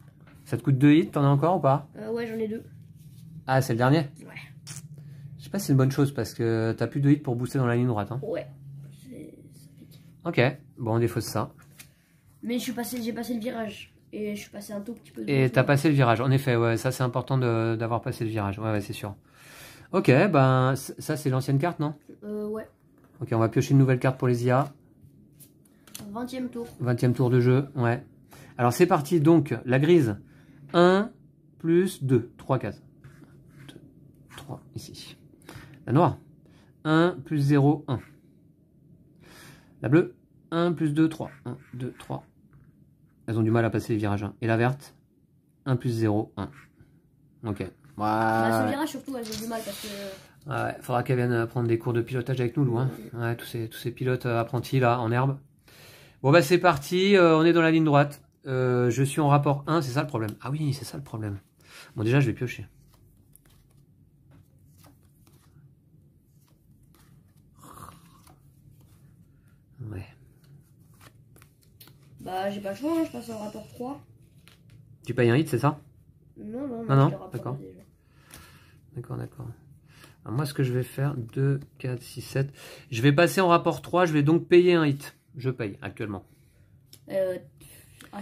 Speaker 1: Ça te coûte 2 hits, t'en as encore ou pas?
Speaker 2: Ouais, j'en ai 2.
Speaker 1: Ah, c'est le dernier?
Speaker 2: Ouais.
Speaker 1: Je sais pas si c'est une bonne chose parce que t'as plus de hits pour booster dans la ligne droite. Hein.
Speaker 2: Ouais.
Speaker 1: Ok, bon, on défausse ça.
Speaker 2: Mais j'ai passé le virage. Et je suis passé un tout petit peu.
Speaker 1: Et t'as passé le virage, en effet, ouais, ça c'est important d'avoir passé le virage. Ouais, c'est sûr. Ok, ben, ça c'est l'ancienne carte, non?
Speaker 2: Ouais.
Speaker 1: Ok, on va piocher une nouvelle carte pour les IA.
Speaker 2: 20e tour.
Speaker 1: 20e tour de jeu, ouais. Alors c'est parti, donc, la grise. 1 plus 2, 3 cases. 2, 3, ici. La noire. 1 plus 0, 1. La bleue. 1 plus 2, 3. 1, 2, 3. Elles ont du mal à passer les virages. Et la verte. 1 plus 0, 1. Ok.
Speaker 2: Bah, ce virage surtout, elles ont du mal parce que...
Speaker 1: Ouais, faudra qu'elle vienne prendre des cours de pilotage avec nous, Lou. Hein. Ouais, tous ces pilotes apprentis là, en herbe. Bon bah c'est parti, on est dans la ligne droite. Je suis en rapport 1, c'est ça le problème. Ah oui, c'est ça le problème. Bon déjà je vais piocher. Ouais.
Speaker 2: Bah j'ai pas le choix, hein, je passe en rapport 3.
Speaker 1: Tu payes un hit, c'est ça?
Speaker 2: Non,
Speaker 1: d'accord. D'accord. Alors moi ce que je vais faire, 2, 4, 6, 7. Je vais passer en rapport 3, je vais donc payer un hit. Je paye actuellement.
Speaker 2: Je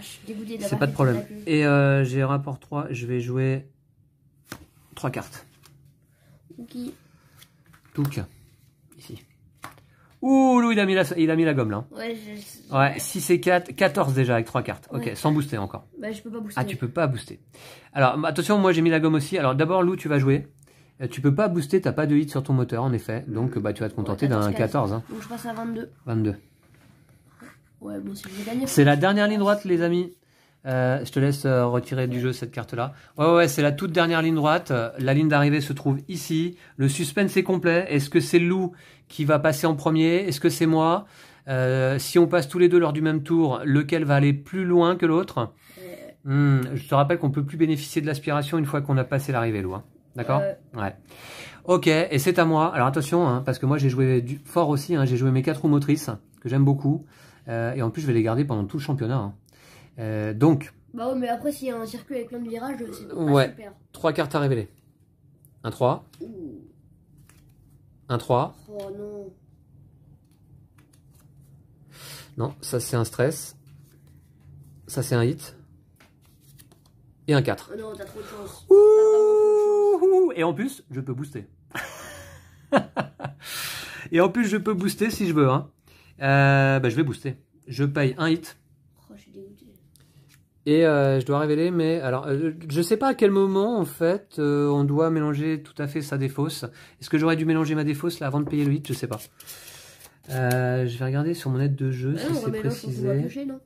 Speaker 2: suis dégoûté d'avoir.
Speaker 1: C'est pas de problème. Et j'ai rapport 3, je vais jouer 3 cartes.
Speaker 2: Ok.
Speaker 1: Touk. Ici. Ouh, Lou, il a mis la gomme là.
Speaker 2: Ouais,
Speaker 1: 6 et 4, 14 déjà avec 3 cartes. Ok,
Speaker 2: ouais.
Speaker 1: Sans booster encore.
Speaker 2: Bah je peux pas booster.
Speaker 1: Ah, tu peux pas booster. Alors, attention, moi j'ai mis la gomme aussi. Alors d'abord, Lou, tu vas jouer. Tu peux pas booster, t'as pas de hit sur ton moteur en effet. Donc bah tu vas te contenter d'un 14. Hein.
Speaker 2: Donc je passe à 22.
Speaker 1: 22.
Speaker 2: Ouais, bon, si je vais gagner.
Speaker 1: C'est la dernière ligne droite, les amis. Je te laisse retirer du jeu cette carte-là. Ouais, c'est la toute dernière ligne droite. La ligne d'arrivée se trouve ici. Le suspense est complet. Est-ce que c'est Lou qui va passer en premier? Est-ce que c'est moi? Si on passe tous les deux lors du même tour, lequel va aller plus loin que l'autre? Je te rappelle qu'on peut plus bénéficier de l'aspiration une fois qu'on a passé l'arrivée, Lou. Hein. D'accord? Ouais. Ok, et c'est à moi. Alors attention, hein, parce que moi j'ai joué fort aussi. Hein, j'ai joué mes 4 roues motrices, que j'aime beaucoup. Et en plus, je vais les garder pendant tout le championnat. Hein. Donc...
Speaker 2: Bah ouais, mais après, s'il y a un circuit avec plein de virages, c'est
Speaker 1: pas
Speaker 2: super.
Speaker 1: 3 cartes à révéler. Un 3. Un 3.
Speaker 2: Oh non.
Speaker 1: Non, ça c'est un stress. Ça c'est un hit. Et un 4.
Speaker 2: Oh non, t'as trop de chance.
Speaker 1: Ouh, et en plus, je peux booster. Et en plus, je peux booster si je veux. Hein. Je vais booster. Je paye un hit.
Speaker 2: Oh, je suis dégoûté.
Speaker 1: Et je dois révéler, mais alors, je sais pas à quel moment en fait on doit mélanger tout à fait sa défausse. Est-ce que j'aurais dû mélanger ma défausse là avant de payer le hit? Je sais pas. Je vais regarder sur mon aide de jeu si c'est précisé.
Speaker 2: Piocher, non?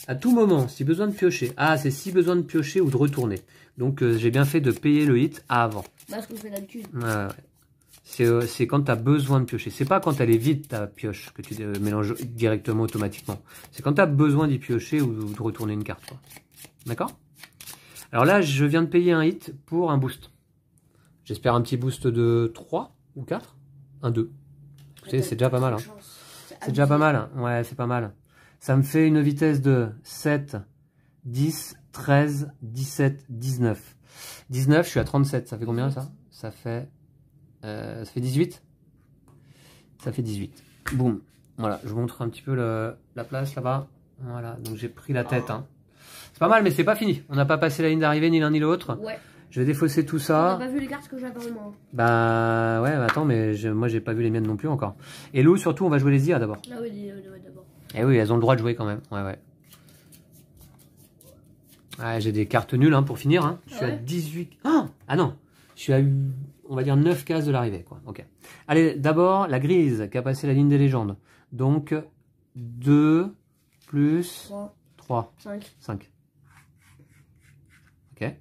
Speaker 1: À tout moment, si besoin de piocher. Ah, c'est si besoin de piocher ou de retourner. Donc j'ai bien fait de payer le hit avant.
Speaker 2: Bah, ce qu'on fait d'habitude.
Speaker 1: Ouais. C'est quand tu as besoin de piocher. C'est pas quand elle est vide ta pioche que tu mélanges directement automatiquement. C'est quand tu as besoin d'y piocher ou de retourner une carte. D'accord? Alors là, je viens de payer un hit pour un boost. J'espère un petit boost de 3 ou 4. Un 2. C'est déjà pas mal. Hein. C'est déjà pas mal. Ouais, c'est pas mal. Ça me fait une vitesse de 7, 10, 13, 17, 19. 19, je suis à 37. Ça fait combien ça? Ça fait 18. Ça fait 18. Boum. Voilà, je vous montre un petit peu la place là-bas. Voilà, donc j'ai pris la tête. Hein. C'est pas mal, mais c'est pas fini. On n'a pas passé la ligne d'arrivée ni l'un ni l'autre.
Speaker 2: Ouais.
Speaker 1: Je vais défausser tout ça.
Speaker 2: T'as pas vu les cartes que j'avais en main.
Speaker 1: Bah ouais, attends, mais moi j'ai pas vu les miennes non plus encore. Et Lou, surtout, on va jouer les IA d'abord.
Speaker 2: Ah oui, d'abord.
Speaker 1: Eh oui, elles ont le droit de jouer quand même. Ouais, ouais. Ouais, j'ai des cartes nulles hein, pour finir. Hein. Je suis à 18... Ah non, je suis à, on va dire, 9 cases de l'arrivée. Quoi. Ok. Allez, d'abord, la grise qui a passé la ligne des légendes. Donc, 2 plus 3. 5. Ok.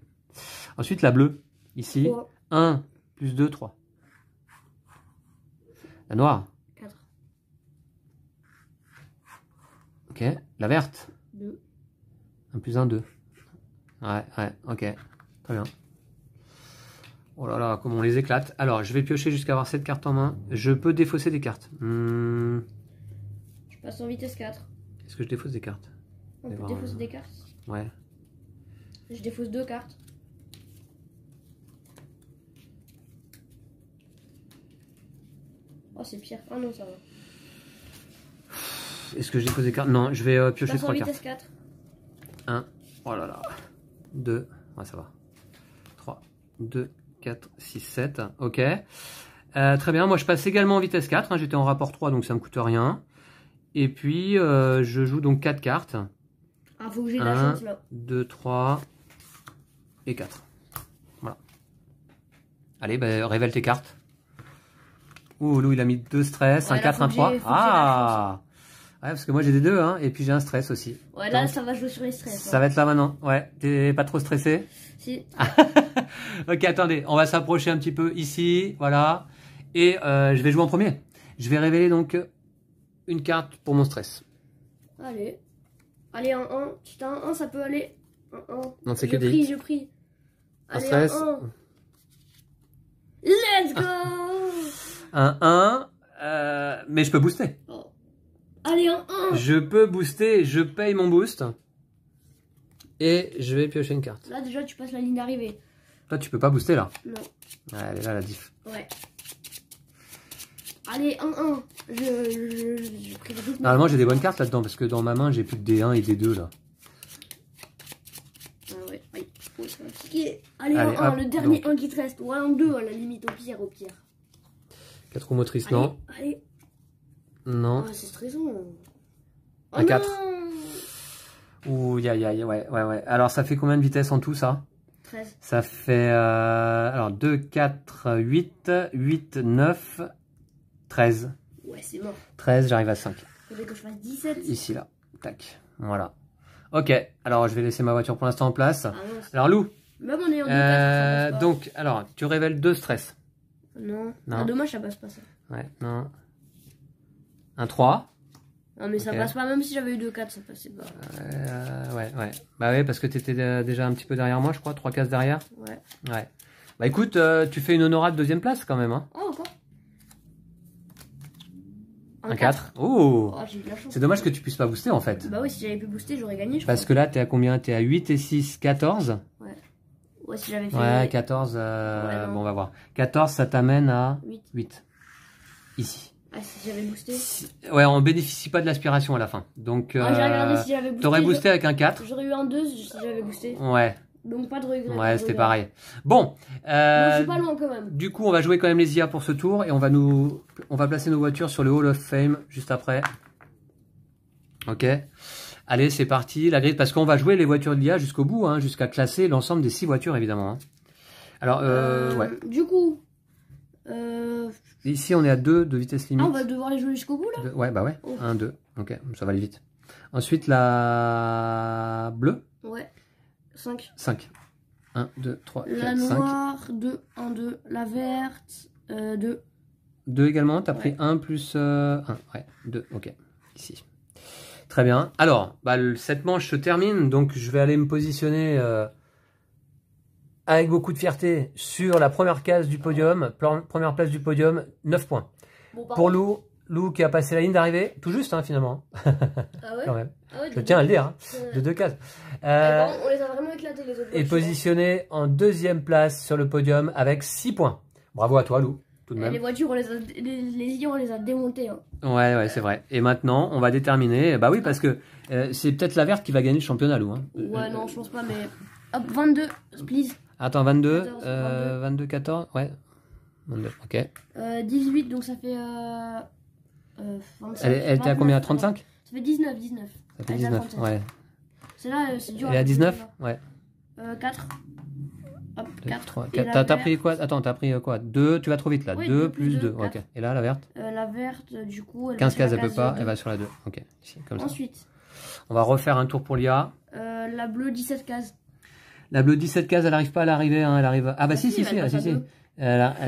Speaker 1: Ensuite, la bleue, ici.
Speaker 2: 3.
Speaker 1: 1 plus 2, 3. La noire.
Speaker 2: 4.
Speaker 1: Ok. La verte.
Speaker 2: 2.
Speaker 1: 1 plus 1, 2. Ouais, ok. Très bien. Oh là là, comme on les éclate. Alors, je vais piocher jusqu'à avoir 7 cartes en main. Je peux défausser des cartes.
Speaker 2: Je passe en vitesse 4.
Speaker 1: Est-ce que je défausse des cartes?
Speaker 2: On peut défausser des cartes.
Speaker 1: Ouais.
Speaker 2: Je défausse 2 cartes. Oh, c'est pire. Ah non, ça va.
Speaker 1: Est-ce que je défausse des cartes? Non, je vais piocher 3
Speaker 2: cartes.
Speaker 1: vitesse 4. 1. Oh là là. 2. Ouais, ça va. 3, 2, 4, 6, 7. Ok. Très bien. Moi, je passe également en vitesse 4. Hein. J'étais en rapport 3, donc ça me coûte rien. Et puis, je joue donc 4 cartes.
Speaker 2: Ah, faut que j'ai de la chance là.
Speaker 1: 2, 3 et 4. Voilà. Allez, bah, révèle tes cartes. Ouh, Lou, il a mis 2 stress,
Speaker 2: ouais,
Speaker 1: un 4, un 3. Ah! Ouais, parce que moi j'ai des 2, hein, et puis j'ai un stress aussi.
Speaker 2: Ouais, là, donc, ça va jouer sur les stress.
Speaker 1: Ça va être là maintenant. Ouais, t'es pas trop stressé?
Speaker 2: Si.
Speaker 1: Ok, attendez, on va s'approcher un petit peu ici, voilà. Et je vais jouer en premier. Je vais révéler donc une carte pour mon stress.
Speaker 2: Allez. Allez, un 1. Si t'as un 1, ça peut aller. Un 1.
Speaker 1: Non, c'est que des...
Speaker 2: Je prie.
Speaker 1: Un
Speaker 2: allez,
Speaker 1: stress.
Speaker 2: Un 1. Let's go.
Speaker 1: Un 1, mais je peux booster.
Speaker 2: Oh. Allez, un 1.
Speaker 1: Je peux booster, je paye mon boost. Et je vais piocher une carte.
Speaker 2: Là, déjà, tu passes la ligne d'arrivée.
Speaker 1: Toi, tu peux pas booster là.
Speaker 2: Non.
Speaker 1: Ouais, elle est là, la diff.
Speaker 2: Ouais. Allez, 1-1. Je prie le rythme.
Speaker 1: Normalement, j'ai des bonnes cartes là-dedans, parce que dans ma main, j'ai plus de D1 et D2 là.
Speaker 2: Ah ouais, oui. Oh, ça va piquer. Allez,
Speaker 1: Allez,
Speaker 2: 1-1,
Speaker 1: hop,
Speaker 2: le dernier
Speaker 1: donc.
Speaker 2: 1 qui te reste. Ou un 2 à la limite, au pire, au pire.
Speaker 1: 4 roues motrices,
Speaker 2: Allez,
Speaker 1: non.
Speaker 2: allez.
Speaker 1: Non.
Speaker 2: Ah, c'est stressant.
Speaker 1: Un 4. Ouh, ouais. Alors, ça fait combien de vitesse en tout, ça?
Speaker 2: 13.
Speaker 1: Ça fait, alors, 2, 4, 8, 8, 9, 13.
Speaker 2: Ouais, c'est mort.
Speaker 1: 13, j'arrive à 5.
Speaker 2: Il faudrait que je fasse 17.
Speaker 1: Ici, là. Tac. Voilà. Ok. Alors, je vais laisser ma voiture pour l'instant en place.
Speaker 2: Ah, non,
Speaker 1: alors, Lou.
Speaker 2: même on est en 2 ça passe pas.
Speaker 1: Donc, alors, tu révèles 2 stress.
Speaker 2: Non.
Speaker 1: Non.
Speaker 2: Ah, dommage, ça passe pas ça.
Speaker 1: Ouais, non. Un 3.
Speaker 2: Non, mais ça passe pas, même si j'avais eu 2-4, ça passait pas.
Speaker 1: Ouais. Bah ouais, parce que t'étais déjà un petit peu derrière moi, je crois, 3 cases derrière.
Speaker 2: Ouais.
Speaker 1: Ouais. Bah écoute, tu fais une honorable deuxième place quand même, hein.
Speaker 2: Oh, encore.
Speaker 1: Un 4. Oh,
Speaker 2: j'ai eu de la chance.
Speaker 1: c'est dommage que tu puisses pas booster en fait.
Speaker 2: Bah oui, si j'avais pu booster, j'aurais gagné, je
Speaker 1: Parce que là, t'es à combien? T'es à 8 et 6, 14.
Speaker 2: Ouais. Ouais, si j'avais fait...
Speaker 1: Ouais, 14, bon, on va voir. 14, ça t'amène à 8. Ici.
Speaker 2: Ah, si j'avais boosté.
Speaker 1: Ouais, on bénéficie pas de l'aspiration à la fin. Donc,
Speaker 2: j'ai regardé si j'avais boosté.
Speaker 1: t'aurais boosté avec un 4.
Speaker 2: J'aurais eu un 2 si j'avais boosté.
Speaker 1: Ouais.
Speaker 2: Donc pas de regret.
Speaker 1: Ouais, c'était pareil. Bon.
Speaker 2: Je suis pas loin quand même.
Speaker 1: Du coup, on va jouer quand même les IA pour ce tour. Et on va placer nos voitures sur le Hall of Fame juste après. Ok. Allez, c'est parti. La grille, parce qu'on va jouer les voitures de l'IA jusqu'au bout, hein, jusqu'à classer l'ensemble des 6 voitures, évidemment. Hein. Alors, ouais.
Speaker 2: Du coup...
Speaker 1: Ici, on est à 2 de vitesse limite.
Speaker 2: Ah, on va devoir les jouer jusqu'au bout, là?
Speaker 1: Ouais, bah ouais. 1, 2. Ok, ça va aller vite. Ensuite, la bleue.
Speaker 2: Ouais. 5.
Speaker 1: 5. 1, 2, 3, 4, 5.
Speaker 2: La noire, 2, 1, 2. La verte, 2.
Speaker 1: 2 également, t'as pris 1 plus 1. Ouais, 2, ok. Ici. Très bien. Alors, bah, cette manche se termine, donc je vais aller me positionner avec beaucoup de fierté sur la première case du podium. Première place du podium, 9 points. Bon, pour Lou qui a passé la ligne d'arrivée, tout juste hein, finalement. Ah
Speaker 2: ouais.
Speaker 1: Quand même.
Speaker 2: Ah ouais,
Speaker 1: je tiens à le dire, hein, de 2 cases.
Speaker 2: On les a vraiment éclatés les autres.
Speaker 1: Et positionné en 2e place sur le podium avec 6 points. Bravo à toi Lou. tout de
Speaker 2: Les
Speaker 1: même.
Speaker 2: voitures, les idiots, on les a démontées. Hein.
Speaker 1: Ouais, c'est vrai. Et maintenant, on va déterminer. Bah oui, parce que c'est peut-être la verte qui va gagner le championnat, Lou. Hein.
Speaker 2: Ouais, non, je pense pas, mais. Hop, 22, please.
Speaker 1: Attends, 22,
Speaker 2: 14,
Speaker 1: 22, 14, ouais. 22, ok.
Speaker 2: 18, donc ça fait. 25,
Speaker 1: Elle était à combien? À 35?
Speaker 2: Ça fait 19, 19.
Speaker 1: Ça fait 19, ouais.
Speaker 2: C'est là, c'est dur.
Speaker 1: Elle est à 19? Ouais.
Speaker 2: 4. Hop,
Speaker 1: 2,
Speaker 2: 4.
Speaker 1: 3, 4. T'as pris quoi? Attends, t'as pris quoi? 2, tu vas trop vite là.
Speaker 2: Oui,
Speaker 1: 2
Speaker 2: 2
Speaker 1: plus 2,
Speaker 2: 4.
Speaker 1: ok. Et là, la verte?
Speaker 2: La verte, du coup, elle
Speaker 1: 15
Speaker 2: va
Speaker 1: cases,
Speaker 2: sur
Speaker 1: elle
Speaker 2: la
Speaker 1: peut pas,
Speaker 2: 2.
Speaker 1: elle va sur la 2. Ok, ici, comme ça.
Speaker 2: Ensuite,
Speaker 1: On va refaire un tour pour l'IA.
Speaker 2: la bleue, 17 cases.
Speaker 1: La bleue 17 cases, elle n'arrive pas à l'arrivée, hein, elle arrive. Ah bah si,
Speaker 2: elle passe à
Speaker 1: si.
Speaker 2: 2.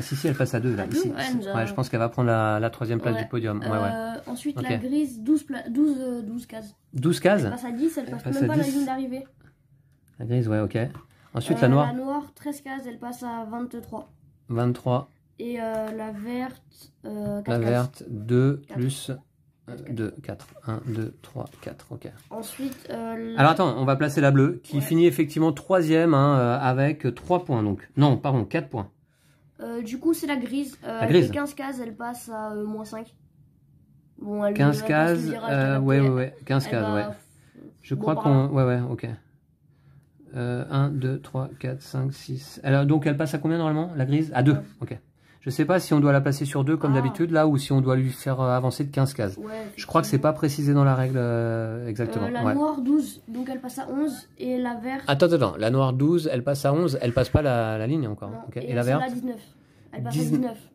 Speaker 1: Si, elle passe à 2 là.
Speaker 2: À 2,
Speaker 1: Ici.
Speaker 2: ouais,
Speaker 1: Ouais, je pense qu'elle va prendre la troisième place
Speaker 2: Ouais.
Speaker 1: du podium. Ouais.
Speaker 2: Ensuite,
Speaker 1: Ok.
Speaker 2: la grise, 12 cases.
Speaker 1: 12 cases.
Speaker 2: Elle passe à 10, elle
Speaker 1: Elle
Speaker 2: passe
Speaker 1: passe
Speaker 2: même
Speaker 1: à
Speaker 2: pas la
Speaker 1: 10.
Speaker 2: ligne d'arrivée.
Speaker 1: La grise, ouais, ok. Ensuite, la noire,
Speaker 2: La noire, 13 cases, elle passe à 23.
Speaker 1: 23.
Speaker 2: Et la verte, 4
Speaker 1: La
Speaker 2: cases.
Speaker 1: verte, 2
Speaker 2: 4.
Speaker 1: plus
Speaker 2: 4.
Speaker 1: 2, 4. 1, 2, 3, 4, ok.
Speaker 2: Ensuite,
Speaker 1: Alors attends, on va placer la bleue, qui finit effectivement 3ème avec 3 points donc. Non, pardon, 4 points.
Speaker 2: du coup, c'est la grise.
Speaker 1: La grise.
Speaker 2: Elle fait 15 cases, elle passe à moins 5. Bon, elle
Speaker 1: 15
Speaker 2: elle passe le
Speaker 1: cases,
Speaker 2: virage,
Speaker 1: ouais, 15
Speaker 2: elle
Speaker 1: cases,
Speaker 2: va-
Speaker 1: ouais. Je
Speaker 2: bon,
Speaker 1: crois
Speaker 2: par
Speaker 1: qu'on... Ouais, ok. 1, 2, 3, 4, 5, 6... Alors, donc elle passe à combien normalement, la grise? À 2,
Speaker 2: Ouais.
Speaker 1: ok. Je sais pas si on doit la placer sur 2 comme
Speaker 2: Ah.
Speaker 1: d'habitude là, ou si on doit lui faire avancer de 15 cases.
Speaker 2: Ouais,
Speaker 1: Je crois que c'est pas précisé dans la règle exactement.
Speaker 2: la
Speaker 1: ouais.
Speaker 2: noire, 12, donc elle passe à 11. Et la verte...
Speaker 1: Attends, la noire 12, elle passe à 11, elle passe pas la ligne encore.
Speaker 2: non,
Speaker 1: Ok.
Speaker 2: et
Speaker 1: Et la verte?
Speaker 2: celle-là, 19. Elle passe
Speaker 1: 19.
Speaker 2: à 19.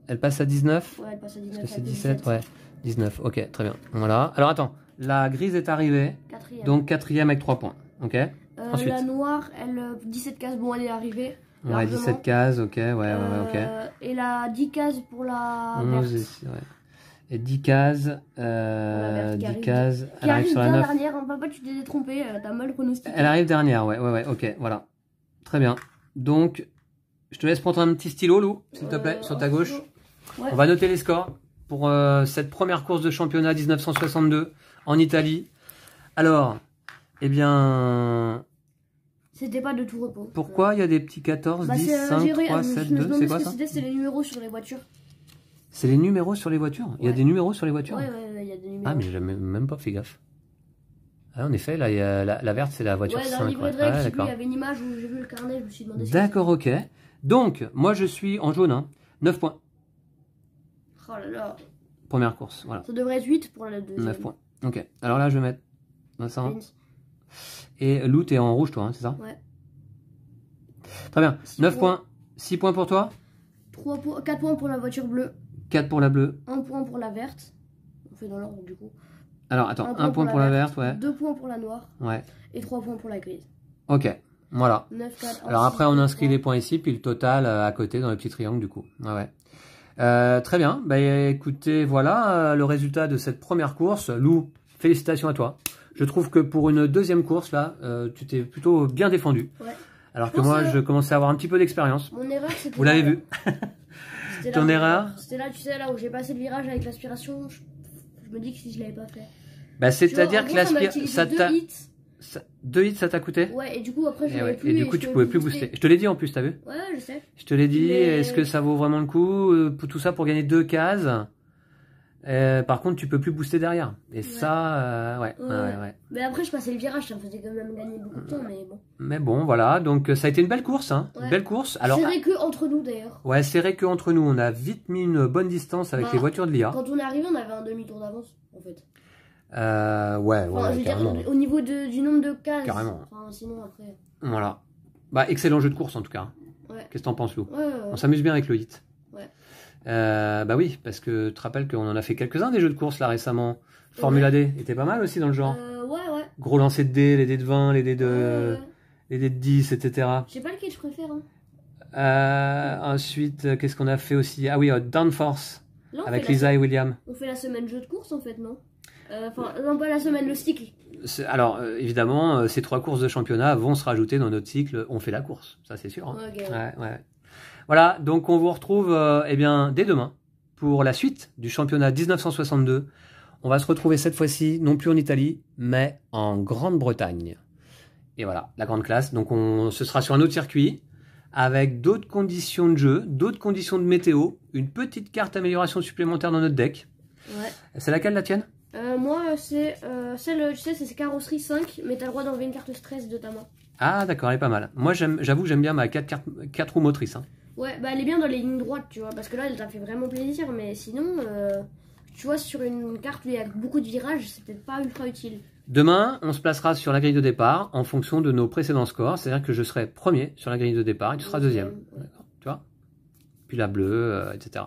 Speaker 1: Elle passe à 19?
Speaker 2: Ouais, elle passe à 19.
Speaker 1: Parce que c'est
Speaker 2: elle fait
Speaker 1: 17, ouais. 19, ok, très bien. Voilà. Alors attends, la grise est arrivée,
Speaker 2: Quatrième.
Speaker 1: donc 4ème avec 3 points. Ok. Ensuite.
Speaker 2: La noire, elle 17 cases, bon, elle est arrivée.
Speaker 1: Ouais,
Speaker 2: largement.
Speaker 1: 17 cases, ok, ouais, ok.
Speaker 2: Et la 10 cases pour la
Speaker 1: 11
Speaker 2: verte.
Speaker 1: ici, ouais. Et 10 cases,
Speaker 2: verte
Speaker 1: 10
Speaker 2: qui
Speaker 1: cases,
Speaker 2: Qui
Speaker 1: elle arrive
Speaker 2: arrive
Speaker 1: sur la
Speaker 2: bien
Speaker 1: 9.
Speaker 2: dernière, hein, papa, tu t'es trompé, t'as mal pronostiqué.
Speaker 1: Elle arrive dernière, ouais, ok, voilà. Très bien. Donc, je te laisse prendre un petit stylo, Lou, s'il te plaît, sur ta gauche.
Speaker 2: Ouais.
Speaker 1: On va noter les scores pour cette première course de championnat 1962 en Italie. Alors, eh bien,
Speaker 2: C'était pas de tout repos.
Speaker 1: pourquoi il y a des petits 14, 10, 5, 3, 7, 2, c'est quoi ça?
Speaker 2: C'est les numéros sur les voitures.
Speaker 1: C'est les numéros sur les voitures? Il y a des numéros sur les voitures?
Speaker 2: Ouais, il y a des numéros.
Speaker 1: Ah, mais j'ai même pas fait gaffe. Ah, en effet, là, il y a la verte, c'est la voiture
Speaker 2: Ouais, dans
Speaker 1: 5.
Speaker 2: le livret de
Speaker 1: Ouais.
Speaker 2: règles,
Speaker 1: Ah,
Speaker 2: il y
Speaker 1: d'accord.
Speaker 2: avait une image où j'ai vu le carnet, je me suis demandé si...
Speaker 1: D'accord, ok. Donc, moi, je suis en jaune, hein. 9 points.
Speaker 2: Oh là là.
Speaker 1: Première course, voilà.
Speaker 2: Ça devrait être 8 pour la deuxième.
Speaker 1: 9 points. Ok. Alors là, je vais mettre Vincent.
Speaker 2: Vince.
Speaker 1: Et Lou, t'es en rouge, toi, hein, c'est ça?
Speaker 2: Ouais.
Speaker 1: Très bien.
Speaker 2: 6
Speaker 1: 9
Speaker 2: points.
Speaker 1: points. 6 points pour toi.
Speaker 2: 4 points pour la voiture bleue.
Speaker 1: 4 pour la bleue.
Speaker 2: 1 point pour la verte. On fait dans l'ordre du coup.
Speaker 1: Alors, attends. 1 point pour la verte, ouais.
Speaker 2: 2 points pour la noire.
Speaker 1: Ouais.
Speaker 2: Et 3 points pour la grise.
Speaker 1: Ok. Voilà.
Speaker 2: 9, 4,
Speaker 1: Alors après, on inscrit les points ici, puis le total à côté dans le petit triangle, du coup. Ouais. Très bien. Bah, écoutez, voilà le résultat de cette première course. Lou, félicitations à toi. Je trouve que pour une deuxième course, là, tu t'es plutôt bien défendu.
Speaker 2: Ouais.
Speaker 1: Alors que moi, je commençais à avoir un petit peu d'expérience.
Speaker 2: Mon erreur, c'était...
Speaker 1: Vous l'avez vu. Ton erreur?
Speaker 2: C'était là, tu sais, là où j'ai passé le virage avec l'aspiration. Je me dis que si je l'avais pas fait.
Speaker 1: Bah, c'est-à-dire que l'aspiration...
Speaker 2: ça t'a...
Speaker 1: 2 hits, ça t'a coûté?
Speaker 2: Ouais, et du coup, après, je
Speaker 1: Et,
Speaker 2: l'avais
Speaker 1: ouais.
Speaker 2: plus.
Speaker 1: Et du coup, tu pouvais plus booster. Je te l'ai dit en plus, t'as vu?
Speaker 2: Ouais, je sais.
Speaker 1: Je te l'ai dit.
Speaker 2: Mais...
Speaker 1: Est-ce que ça vaut vraiment le coup pour tout ça pour gagner 2 cases? Par contre, tu peux plus booster derrière. Et ça, ouais.
Speaker 2: Mais après, je passais le virage, ça me faisait quand même gagner beaucoup de temps, mais bon.
Speaker 1: Mais bon, voilà. Donc, ça a été une belle course, hein.
Speaker 2: Ouais.
Speaker 1: Belle course. Alors,
Speaker 2: serré que entre nous, d'ailleurs.
Speaker 1: Ouais, serré que entre nous. On a vite mis une bonne distance avec les voitures de l'IA.
Speaker 2: Quand on est arrivé, on avait un demi-tour d'avance, en fait.
Speaker 1: Ouais,
Speaker 2: Enfin, je veux
Speaker 1: carrément.
Speaker 2: dire, au niveau du nombre de cases.
Speaker 1: Carrément.
Speaker 2: Enfin, sinon, après.
Speaker 1: Voilà. Bah, excellent jeu de course, en tout cas.
Speaker 2: Ouais.
Speaker 1: Qu'est-ce que t'en penses, Lou?
Speaker 2: Ouais.
Speaker 1: On s'amuse bien avec le hit.
Speaker 2: Ouais.
Speaker 1: Bah oui, parce que tu te rappelles qu'on en a fait quelques-uns des jeux de course là récemment. Formula D était pas mal aussi dans le genre.
Speaker 2: Ouais.
Speaker 1: Gros lancer de dés, les dés de 20, les dés de, les dés de 10, etc.
Speaker 2: Je sais pas lequel je préfère. Hein.
Speaker 1: Ensuite, qu'est-ce qu'on a fait aussi? Ah oui, Downforce
Speaker 2: Là, on
Speaker 1: avec
Speaker 2: fait
Speaker 1: Lisa et William.
Speaker 2: On fait la semaine jeu de course en fait, non? Enfin, non, pas la semaine, le cycle.
Speaker 1: Alors, évidemment, ces 3 courses de championnat vont se rajouter dans notre cycle. On fait la course, ça c'est sûr. Hein.
Speaker 2: Okay.
Speaker 1: Ouais. Voilà, donc on vous retrouve eh bien, dès demain pour la suite du championnat 1962. On va se retrouver cette fois-ci, non plus en Italie, mais en Grande-Bretagne. Et voilà, la grande classe. Donc ce sera sur un autre circuit, avec d'autres conditions de jeu, d'autres conditions de météo, une petite carte amélioration supplémentaire dans notre deck.
Speaker 2: Ouais.
Speaker 1: C'est laquelle la tienne?
Speaker 2: Moi, c'est celle, tu sais, c'est carrosserie 5, mais t'as le droit d'enlever une carte stress de ta main.
Speaker 1: Ah d'accord, elle est pas mal. Moi j'avoue que j'aime bien ma 4 roues motrices. Hein.
Speaker 2: Ouais, bah elle est bien dans les lignes droites, tu vois, parce que là elle t'a fait vraiment plaisir, mais sinon, tu vois, sur une carte où il y a beaucoup de virages, c'est peut-être pas ultra utile.
Speaker 1: Demain, on se placera sur la grille de départ en fonction de nos précédents scores, c'est-à-dire que je serai premier sur la grille de départ et tu seras deuxième.
Speaker 2: Ouais.
Speaker 1: Tu vois? Puis la bleue, etc.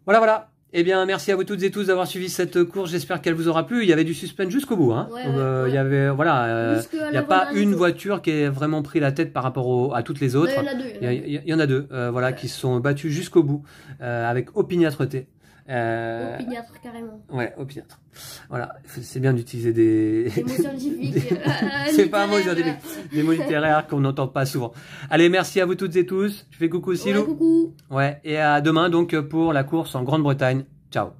Speaker 1: Voilà. Eh bien, merci à vous toutes et tous d'avoir suivi cette course. J'espère qu'elle vous aura plu. Il y avait du suspense jusqu'au bout. Hein.
Speaker 2: Ouais.
Speaker 1: Il y avait, voilà, il n'y a pas une voiture qui ait vraiment pris la tête par rapport à toutes les autres.
Speaker 2: Il
Speaker 1: y en a deux, voilà, qui se sont battus jusqu'au bout avec opiniâtreté.
Speaker 2: Opiniâtre, carrément.
Speaker 1: Ouais, opiniâtre. Voilà, c'est bien d'utiliser des
Speaker 2: mots scientifiques.
Speaker 1: C'est pas un mot scientifique, des mots littéraires qu'on n'entend pas souvent. Allez, merci à vous toutes et tous. Tu fais coucou, Silou?
Speaker 2: Ouais, coucou.
Speaker 1: Ouais, et à demain donc pour la course en Grande-Bretagne. Ciao.